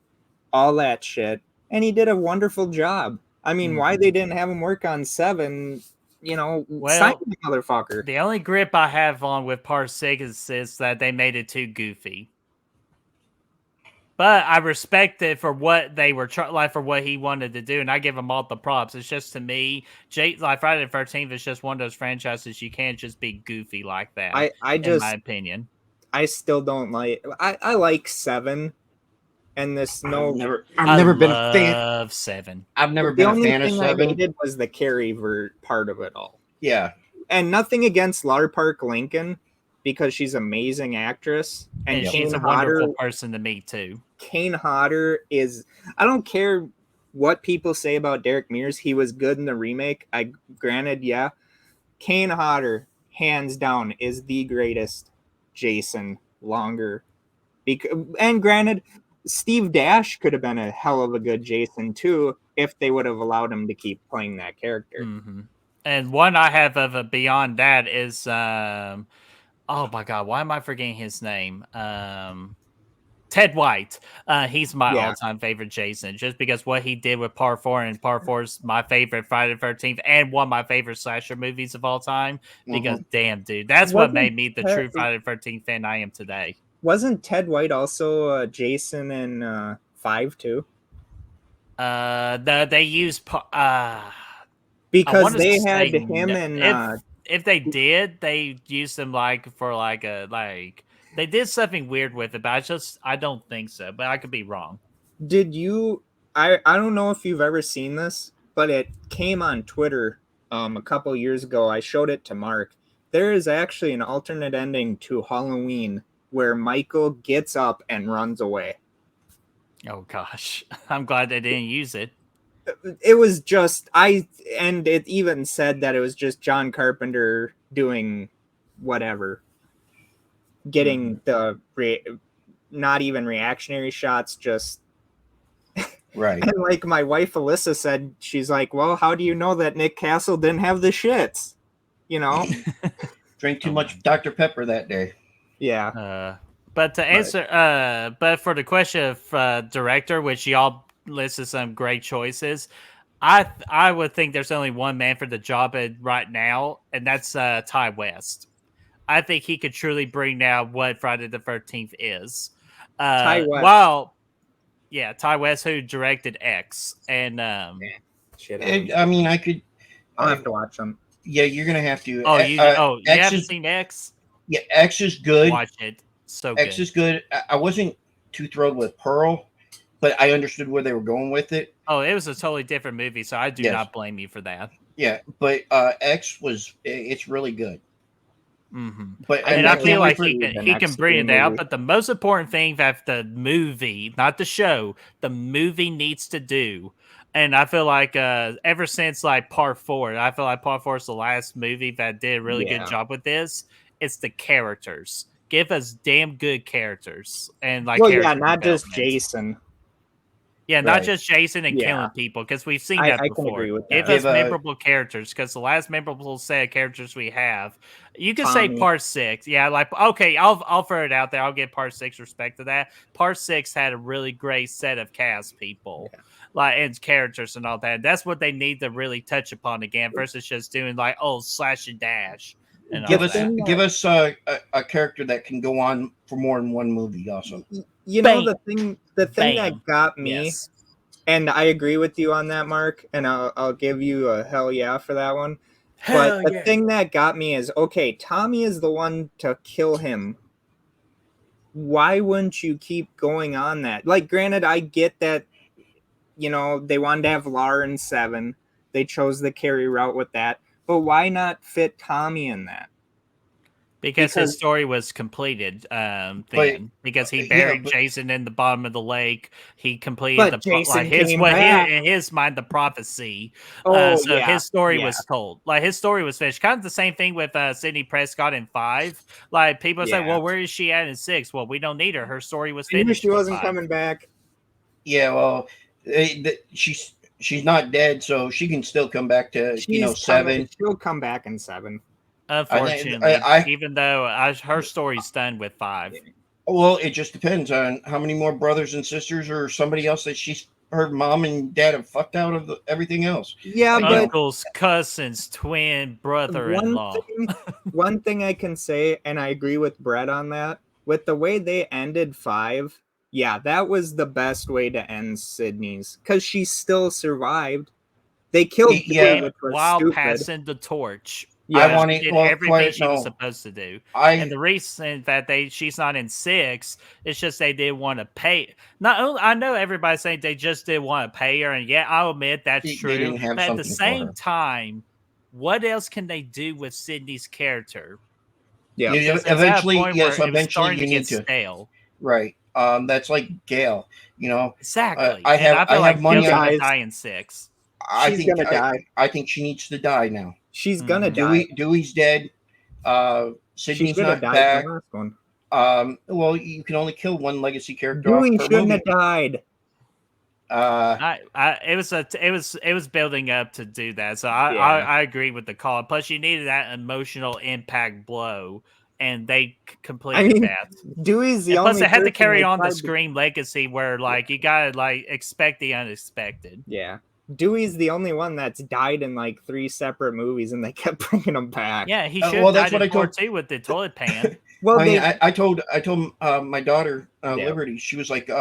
Speaker 2: all that shit. And he did a wonderful job. I mean, why they didn't have him work on 7, sign the motherfucker.
Speaker 4: The only grip I have on with Part 6 is that they made it too goofy. But I respect it for what they were for what he wanted to do, and I give him all the props. It's just, to me, Friday the 13th is just one of those franchises you can't just be goofy like that. In my opinion,
Speaker 2: I still don't like. I like 7, and this
Speaker 3: I've never been a fan
Speaker 4: of 7.
Speaker 3: I've never been a fan of 7.
Speaker 2: The only thing I hated was the Carrie part of it all.
Speaker 3: Yeah,
Speaker 2: and nothing against Lar Park Lincoln, because she's an amazing actress, and
Speaker 4: she's a wonderful person to meet too.
Speaker 2: Kane Hodder is. I don't care what people say about Derek Mears. He was good in the remake. Granted, yeah. Kane Hodder, hands down, is the greatest Jason longer. And granted, Steve Dash could have been a hell of a good Jason too if they would have allowed him to keep playing that character.
Speaker 4: Mm-hmm. And one I have of a beyond that is, oh my God, why am I forgetting his name? Ted White. He's my all-time favorite Jason, just because what he did with Part 4, and Part 4 is my favorite Friday the 13th and one of my favorite slasher movies of all time. Because damn, dude, that's what made me the true Friday the 13th fan I am today.
Speaker 2: Wasn't Ted White also Jason in 5 too?
Speaker 4: They used
Speaker 2: because they had him and
Speaker 4: if they did, they used him they did something weird with it, but I don't think so. But I could be wrong.
Speaker 2: Did you? I don't know if you've ever seen this, but it came on Twitter a couple years ago. I showed it to Mark. There is actually an alternate ending to Halloween where Michael gets up and runs away.
Speaker 4: Oh gosh, I'm glad they didn't use it.
Speaker 2: It was just and it even said that it was just John Carpenter doing whatever, getting the not even reactionary shots, just
Speaker 3: right.
Speaker 2: And like my wife Alyssa said, she's like, "Well, how do you know that Nick Castle didn't have the shits?"
Speaker 3: Drank too much Dr. Pepper that day.
Speaker 2: Yeah.
Speaker 4: But to answer, but for the question of director, which y'all listed some great choices, I would think there's only one man for the job right now, and that's Ty West. I think he could truly bring down what Friday the 13th is.
Speaker 2: Ty West.
Speaker 4: Ty West, who directed X, and
Speaker 3: I mean,
Speaker 2: I'll have to watch them.
Speaker 3: Yeah, you're gonna have to.
Speaker 4: You haven't seen X?
Speaker 3: Yeah, X is good.
Speaker 4: Watch it. So
Speaker 3: X is good. I wasn't too thrilled with Pearl, but I understood where they were going with it.
Speaker 4: Oh, it was a totally different movie, so I do not blame you for that.
Speaker 3: Yeah, but X it's really good.
Speaker 4: Mm-hmm.
Speaker 3: But
Speaker 4: I feel like he can bring it out. But the most important thing that the movie, not the show, the movie needs to do. And I feel like ever since Part 4, I feel like Part 4 is the last movie that did a really good job with this. It's the characters. Give us damn good characters and
Speaker 2: not just Jason.
Speaker 4: Yeah, not just Jason and killing people, because we've seen that before.
Speaker 2: Can agree with that.
Speaker 4: Give us memorable characters, because the last memorable set of characters we have, you can say Part 6. Yeah, okay, I'll throw it out there. I'll give Part 6 respect to that. Part 6 had a really great set of cast people, and characters and all that. That's what they need to really touch upon again, versus just doing slash and dash. And
Speaker 3: give us a character that can go on for more than one movie. Also,
Speaker 2: the thing that got me, and I agree with you on that, Mark, and I'll give you a hell yeah for that one. But the thing that got me is, okay, Tommy is the one to kill him. Why wouldn't you keep going on that? Granted, I get that, they wanted to have Lar in 7. They chose the Carrie route with that. But why not fit Tommy in that?
Speaker 4: Because his story was completed then. Because he buried Jason in the bottom of the lake. He completed in his mind the prophecy. His story was told. Like his story was finished. Kind of the same thing with Sidney Prescott in 5. Like people say, well, where is she at in 6? Well, we don't need her. Her story was finished.
Speaker 2: She wasn't coming back.
Speaker 3: Yeah, well, she's not dead, so she can still come back to 7.
Speaker 2: She'll come back in 7.
Speaker 4: Unfortunately, even though her story's done with 5.
Speaker 3: Well, it just depends on how many more brothers and sisters or somebody else that her mom and dad have fucked out of everything else.
Speaker 2: Yeah, but
Speaker 4: uncles, cousins, twin brother-in-law.
Speaker 2: One thing I can say, and I agree with Brett on that, with the way they ended 5, yeah, that was the best way to end Sydney's, because she still survived. They killed Dewey,
Speaker 4: while
Speaker 2: stupid.
Speaker 4: passing the torch.
Speaker 3: Yeah, I want
Speaker 4: did everything she was supposed to do. And the reason that she's not in 6, it's just they didn't want to pay. Not only, I know everybody's saying they just didn't want to pay her, and yeah, I'll admit that's true. But at the same time, what else can they do with Sydney's character?
Speaker 3: Yeah, eventually you need to.
Speaker 4: Stale.
Speaker 3: Right. That's like Gail.
Speaker 4: Exactly.
Speaker 3: I have money
Speaker 4: on die in 6.
Speaker 2: She's gonna die.
Speaker 3: I think she needs to die now.
Speaker 2: She's gonna die.
Speaker 3: Dewey's dead. Sydney's not back. Well, you can only kill one legacy character.
Speaker 2: Dewey shouldn't have died.
Speaker 4: It was building up to do that, so I agree with the call. Plus, you needed that emotional impact blow, and they completed that.
Speaker 2: Dewey's the only.
Speaker 4: Plus, they had to carry on the Scream legacy, where you gotta expect the unexpected.
Speaker 2: Yeah. Dewey's the only one that's died in 3 separate movies, and they kept bringing him back.
Speaker 4: Yeah, he should have died in 4 too with the toilet pan.
Speaker 3: Well, I told my daughter Liberty. She was like,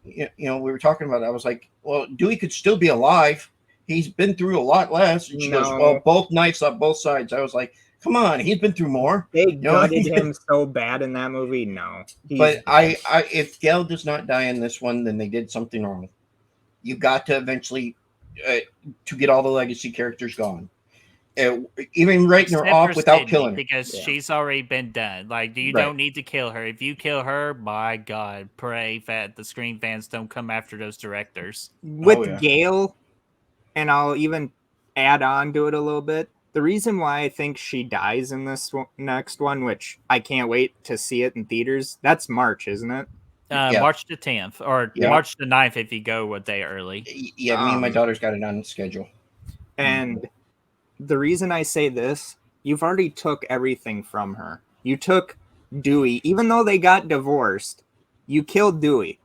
Speaker 3: we were talking about it. I was like, well, Dewey could still be alive. He's been through a lot less. And she goes, well, both knives on both sides. I was like, come on, he's been through more.
Speaker 2: They gutted him so bad in that movie. No,
Speaker 3: but if Gail does not die in this one, then they did something wrong. You got to eventually. To get all the legacy characters gone, even writing her off without killing her,
Speaker 4: because she's already been done. You don't need to kill her. If you kill her, my God, pray that the Scream fans don't come after those directors.
Speaker 2: With Gail, and I'll even add on to it a little bit. The reason why I think she dies in this next one, which I can't wait to see it in theaters, that's March, isn't it?
Speaker 4: March the 10th or March the 9th if you go a day early.
Speaker 3: Yeah, me and my daughter's got it on schedule.
Speaker 2: And the reason I say this, you've already took everything from her. You took Dewey, even though they got divorced, you killed Dewey.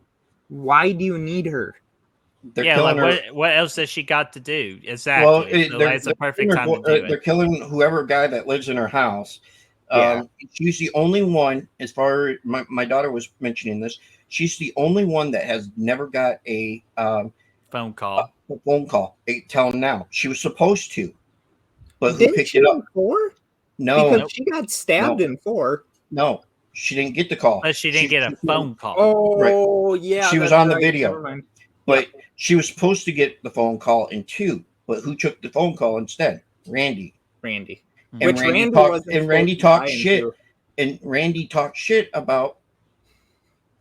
Speaker 2: Why do you need her?
Speaker 4: What else has she got to do? Exactly. Well, it's a perfect time to do it.
Speaker 3: They're killing whoever guy that lives in her house. She's the only one, as far as my daughter was mentioning this, she's the only one that has never got a
Speaker 4: phone call.
Speaker 3: Tell them now. She was supposed to, but who picked it up?
Speaker 2: 4?
Speaker 3: No,
Speaker 2: because she got stabbed in 4.
Speaker 3: No, she didn't get the call.
Speaker 4: But she didn't get a phone call.
Speaker 2: Oh, right. Yeah.
Speaker 3: She was on the video, but she was supposed to get the phone call in 2. But who took the phone call instead? Randy. And Randy talked shit. And Randy talked shit about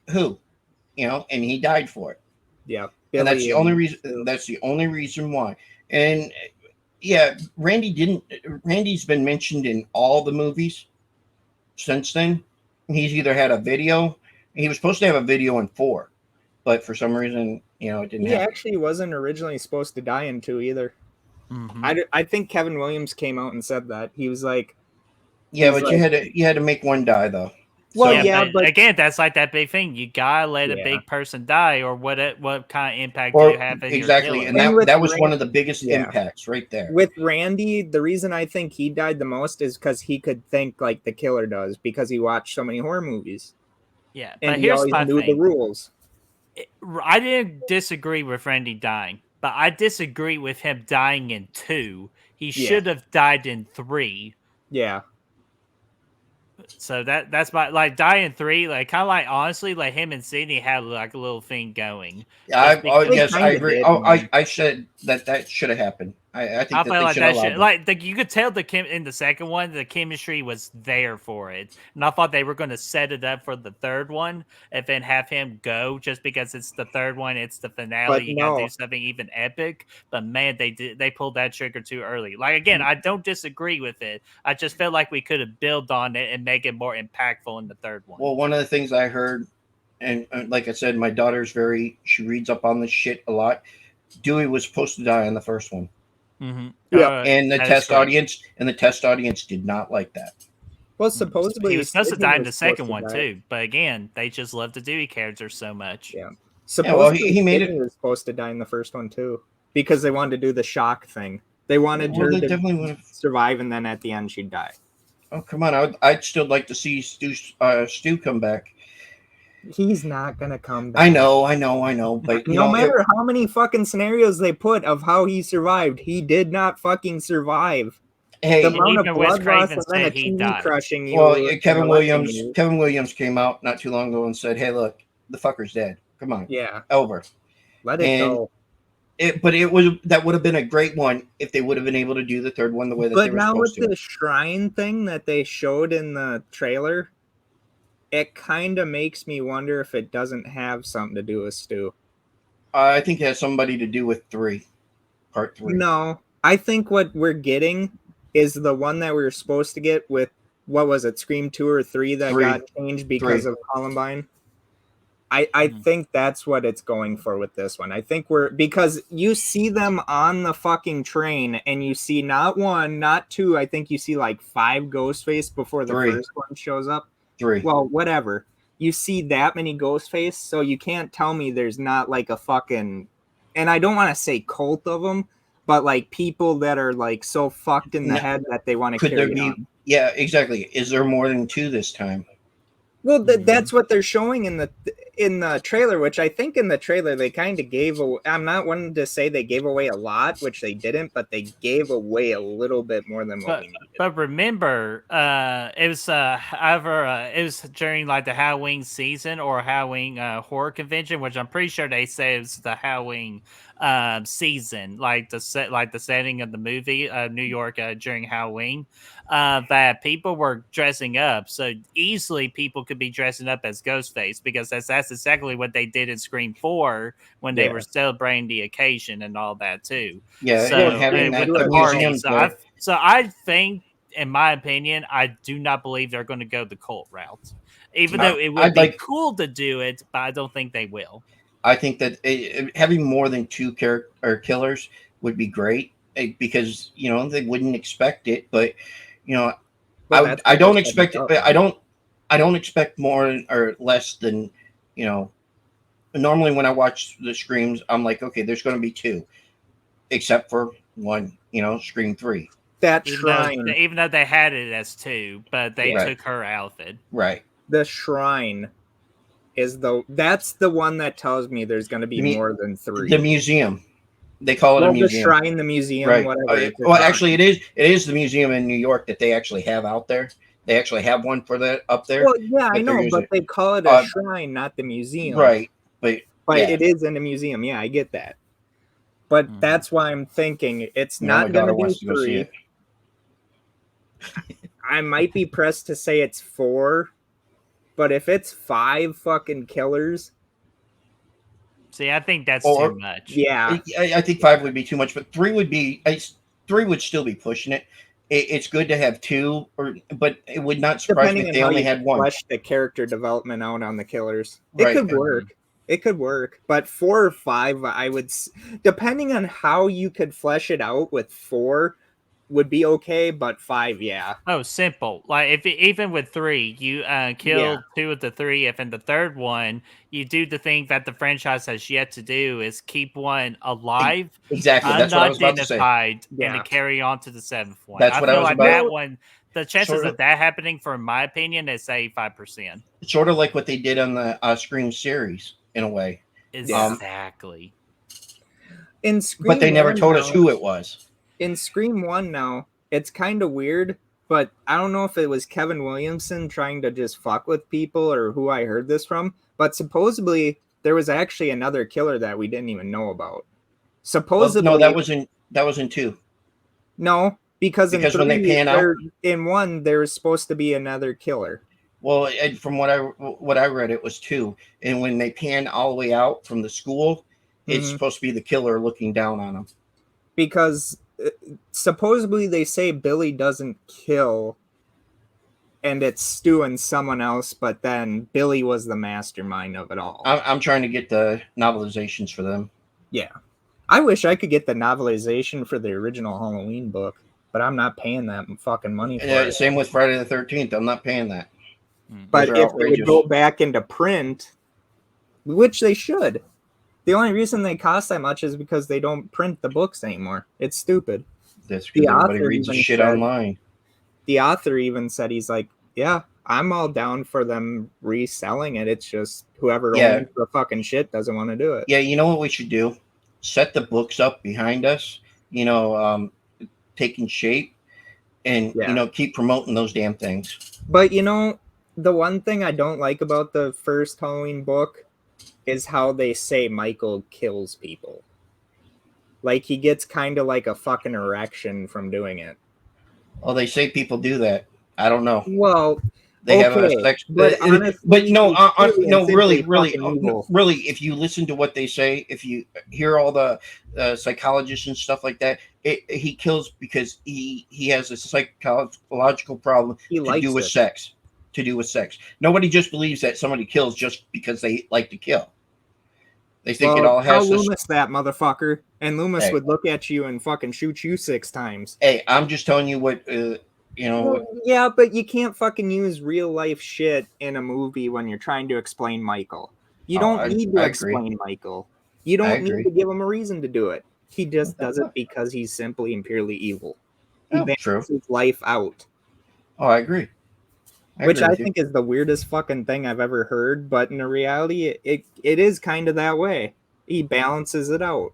Speaker 3: who, and he died for it.
Speaker 2: Yeah.
Speaker 3: And that's the only reason. That's the only reason why. And yeah, Randy's been mentioned in all the movies since then. He's either had a video. He was supposed to have a video in 4, but for some reason, it didn't.
Speaker 2: He actually wasn't originally supposed to die in 2 either. Mm-hmm. I think Kevin Williams came out and said that. He was like,
Speaker 3: "Yeah, but you had to make one die though."
Speaker 4: Well, but again, that's like that big thing. You gotta let a big person die, or what kind of impact do you have?
Speaker 3: Exactly, and that was one of the biggest impacts right there.
Speaker 2: With Randy, the reason I think he died the most is because he could think like the killer does, because he watched so many horror movies.
Speaker 4: Yeah,
Speaker 2: and
Speaker 4: but
Speaker 2: he always knew the rules.
Speaker 4: I didn't disagree with Randy dying, but I disagree with him dying in 2. He should have died in 3.
Speaker 2: Yeah.
Speaker 4: So that's my die in 3, kind of honestly, him and Sydney had a little thing going.
Speaker 3: Yes, I agree. I said that should have happened. I think
Speaker 4: I
Speaker 3: that
Speaker 4: felt
Speaker 3: they
Speaker 4: like
Speaker 3: should
Speaker 4: that
Speaker 3: allow
Speaker 4: shit.
Speaker 3: them.
Speaker 4: Like you could tell in the second one, the chemistry was there for it, and I thought they were going to set it up for the third one, and then have him go just because it's the third one, it's the finale.
Speaker 2: But
Speaker 4: You got to do
Speaker 2: no.
Speaker 4: something even epic. But man, they pulled that trigger too early. Like again, I don't disagree with it. I just felt like we could have built on it and make it more impactful in the third one.
Speaker 3: Well, one of the things I heard, and like I said, my daughter's she reads up on this shit a lot. Dewey was supposed to die in the first one.
Speaker 4: Mm-hmm.
Speaker 2: Yeah.
Speaker 3: And the
Speaker 4: that is
Speaker 3: test
Speaker 4: correct.
Speaker 3: audience did not like that.
Speaker 2: Well, supposedly
Speaker 4: he was supposed to
Speaker 2: Sydney
Speaker 4: die in
Speaker 2: was
Speaker 4: the
Speaker 2: supposed
Speaker 4: second
Speaker 2: to
Speaker 4: one
Speaker 2: die.
Speaker 4: too, but again, they just love the Dewey character so much.
Speaker 2: Yeah.
Speaker 3: Yeah, well,
Speaker 2: Supposedly
Speaker 3: he made
Speaker 2: Sydney
Speaker 3: it.
Speaker 2: was supposed to die in the first one too, because they wanted to do the shock thing. They wanted
Speaker 3: Well,
Speaker 2: her
Speaker 3: they
Speaker 2: to
Speaker 3: definitely would have.
Speaker 2: survive, and then at the end she'd die.
Speaker 3: Oh, come on! I'd still like to see Stu come back.
Speaker 2: He's not gonna come back.
Speaker 3: I know, but
Speaker 2: No matter how many fucking scenarios they put of how he survived, he did not fucking survive.
Speaker 3: hey,
Speaker 2: The amount of
Speaker 4: even Wes
Speaker 2: blood loss
Speaker 4: Craven
Speaker 2: and then a
Speaker 4: said he
Speaker 2: TV
Speaker 4: died.
Speaker 2: crushing you.
Speaker 3: well,
Speaker 2: and
Speaker 3: Kevin
Speaker 2: electing you.
Speaker 3: Williams came out not too long ago and said, "Hey, look, the fucker's dead. Come on,
Speaker 2: Yeah,
Speaker 3: over."
Speaker 2: let it
Speaker 3: And
Speaker 2: go.
Speaker 3: that would have been a great one if they would have been able to do the third one the way that they
Speaker 2: But
Speaker 3: were
Speaker 2: now with
Speaker 3: supposed to.
Speaker 2: the shrine thing that they showed in the trailer, it kind of makes me wonder if it doesn't have something to do with Stu.
Speaker 3: I think it has somebody to do with part 3.
Speaker 2: No, I think what we're getting is the one that we were supposed to get with, what was it, Scream 2 or 3 that
Speaker 3: 3.
Speaker 2: got changed because
Speaker 3: 3.
Speaker 2: of Columbine? I think that's what it's going for with this one. I think because you see them on the fucking train and you see not one, not two, I think you see like 5 Ghostface before the
Speaker 3: 3.
Speaker 2: first one shows up.
Speaker 3: 3.
Speaker 2: Well, whatever. You see that many Ghostface, so you can't tell me there's not like a fucking, and I don't want to say cult of them, but like people that are like so fucked in the head that they want to
Speaker 3: Could there
Speaker 2: carry
Speaker 3: be?
Speaker 2: on.
Speaker 3: Yeah, exactly. Is there more than 2 this time?
Speaker 2: Well, that's what they're showing in the trailer, which I think in the trailer they kind of gave away. I'm not wanting to say they gave away a lot, which they didn't, but they gave away a little bit more than what we needed.
Speaker 4: But remember, it was it was during like the Halloween season or Halloween horror convention, which I'm pretty sure they say it was the Halloween season, like the setting of the movie New York during Halloween. That people were dressing up, so easily people could be dressing up as Ghostface because that's exactly what they did in Scream 4 when they were celebrating the occasion and all that too.
Speaker 3: Yeah,
Speaker 4: so
Speaker 3: and having
Speaker 4: with
Speaker 3: that
Speaker 4: the party.
Speaker 3: museum.
Speaker 4: So I think, in my opinion, I do not believe they're going to go the cult route, even though it would be cool to do it, but I don't think they will.
Speaker 3: I think that having more than 2 killers would be great because they wouldn't expect it, but I don't expect it. I don't expect more or less than Normally, when I watch the Screams, I'm like, okay, there's going to be 2, except for one. Scream 3.
Speaker 2: That shrine,
Speaker 4: even though they had it as 2, but they took her out of it.
Speaker 3: Right.
Speaker 2: The shrine is that's the one that tells me there's going to be more than 3.
Speaker 3: The museum. They call it a museum.
Speaker 2: The shrine, the museum,
Speaker 3: right.
Speaker 2: whatever.
Speaker 3: Well, actually, it is the museum in New York that they actually have out there. They actually have one for that up there.
Speaker 2: Well, yeah, I know, but they call it a shrine, not the museum.
Speaker 3: Right. But
Speaker 2: it is in a museum. Yeah, I get that. But that's why I'm thinking it's not going to be 3. I might be pressed to say it's 4, but if it's 5 fucking killers,
Speaker 4: see, I think that's too much.
Speaker 2: Yeah,
Speaker 3: I think 5 would be too much, but 3 would still be pushing it. It's good to have 2, but it would not surprise me if they only had 1.
Speaker 2: Flesh the character development out on the killers.
Speaker 3: Right.
Speaker 2: It could work. It could work, but 4 or 5, I would, depending on how you could flesh it out with 4, would be okay, but 5, yeah.
Speaker 4: Oh, simple. Like even with 3, you kill 2 of the 3. If in the third one, you do the thing that the franchise has yet to do is keep one alive,
Speaker 3: exactly. That's what I was about to say.
Speaker 4: And to carry on to the 7th one.
Speaker 3: That's what I was
Speaker 4: like
Speaker 3: about.
Speaker 4: That one, the chances of that happening, for my opinion, is 85%.
Speaker 3: Sort of like what they did on the Scream series, in a way.
Speaker 4: Exactly.
Speaker 2: In Scream,
Speaker 3: but they never told us who it was.
Speaker 2: In Scream 1 now, it's kind of weird, but I don't know if it was Kevin Williamson trying to just fuck with people or who I heard this from, but supposedly there was actually another killer that we didn't even know about. Supposedly,
Speaker 3: no, that was in 2.
Speaker 2: No, because in
Speaker 3: Because when they pan out,
Speaker 2: in 1 there was supposed to be another killer.
Speaker 3: well, and from what I read, it was 2. And when they pan all the way out from the school, it's supposed to be the killer looking down on them.
Speaker 2: Because supposedly they say Billy doesn't kill, and it's Stu and someone else, but then Billy was the mastermind of it all.
Speaker 3: I'm trying to get the novelizations for them.
Speaker 2: Yeah. I wish I could get the novelization for the original Halloween book, but I'm not paying that fucking money for it.
Speaker 3: Same with Friday the 13th. I'm not paying that.
Speaker 2: But if they would go back into print, which they should, the only reason they cost that much is because they don't print the books anymore. It's stupid.
Speaker 3: That's because everybody reads the shit online.
Speaker 2: The author even said, he's like, yeah, I'm all down for them reselling it. It's just whoever owns the fucking shit doesn't want to do it.
Speaker 3: Yeah, you know what we should do? Set the books up behind us, taking shape, and keep promoting those damn things.
Speaker 2: But the one thing I don't like about the first Halloween book is how they say Michael kills people. Like, he gets kind of like a fucking erection from doing it.
Speaker 3: Oh, they say people do that. I don't know.
Speaker 2: Well,
Speaker 3: they have a sex,
Speaker 2: but honestly,
Speaker 3: really, if you listen to what they say, if you hear all the psychologists and stuff like that, he kills because he has a psychological problem to do with sex. Nobody just believes that somebody kills just because they like to kill. They think it all has
Speaker 2: to... Loomis that motherfucker, and Loomis would look at you and fucking shoot you 6 times.
Speaker 3: Hey, I'm just telling you what,
Speaker 2: yeah, but you can't fucking use real life shit in a movie when you're trying to explain Michael. You don't need to explain Michael. You don't need to give him a reason to do it. He just does it because he's simply and purely evil. He balances his life out.
Speaker 3: Oh, I agree.
Speaker 2: Which I think is the weirdest fucking thing I've ever heard, but in reality, it is kind of that way. He balances it out.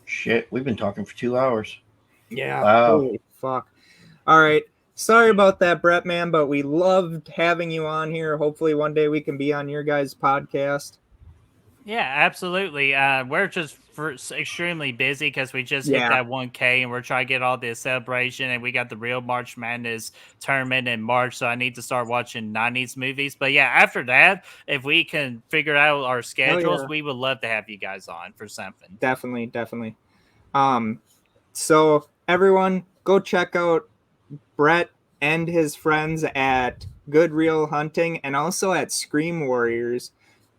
Speaker 3: Shit, we've been talking for 2 hours.
Speaker 2: Yeah. Wow. Holy fuck. All right. Sorry about that, Brett Man, but we loved having you on here. Hopefully one day we can be on your guys' podcast.
Speaker 4: Yeah, absolutely. We're just extremely busy because we just hit that 1K and we're trying to get all this celebration, and we got the real March Madness tournament in March, so I need to start watching 90s movies. But yeah, after that, if we can figure out our schedules, we would love to have you guys on for something.
Speaker 2: Definitely. So everyone, go check out Brett and his friends at Good Real Hunting and also at Scream Warriors.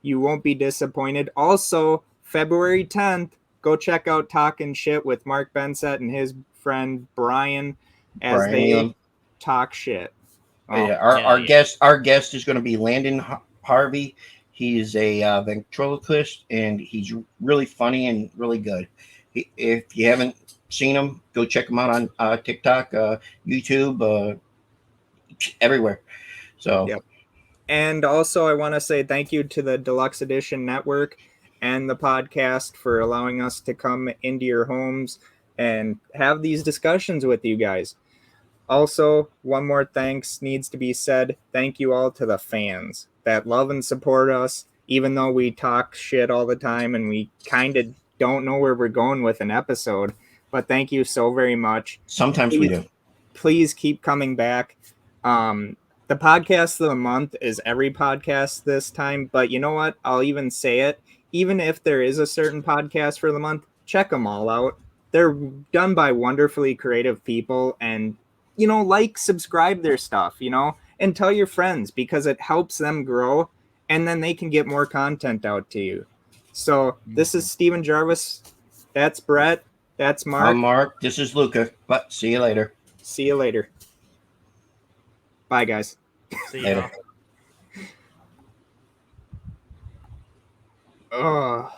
Speaker 2: You won't be disappointed. Also, February 10th, go check out Talking Shit with Mark Bensett and his friend Brian as they talk shit.
Speaker 3: Our guest is going to be Landon Harvey. He's a ventriloquist, and he's really funny and really good. If you haven't seen him, go check him out on TikTok, YouTube, everywhere. So.
Speaker 2: Yep. And also, I want to say thank you to the Deluxe Edition Network and the podcast for allowing us to come into your homes and have these discussions with you guys. Also, one more thanks needs to be said. Thank you all to the fans that love and support us, even though we talk shit all the time and we kind of don't know where we're going with an episode. But thank you so very much.
Speaker 3: Sometimes we do.
Speaker 2: Please keep coming back. The podcast of the month is every podcast this time, but you know what? I'll even say it. Even if there is a certain podcast for the month, check them all out. They're done by wonderfully creative people, and, subscribe their stuff, and tell your friends because it helps them grow, and then they can get more content out to you. So this is Steven Jarvis. That's Brett. That's Mark.
Speaker 3: I'm Mark. This is Luca. But see you later.
Speaker 2: Bye, guys.
Speaker 4: See you later.
Speaker 2: Oh.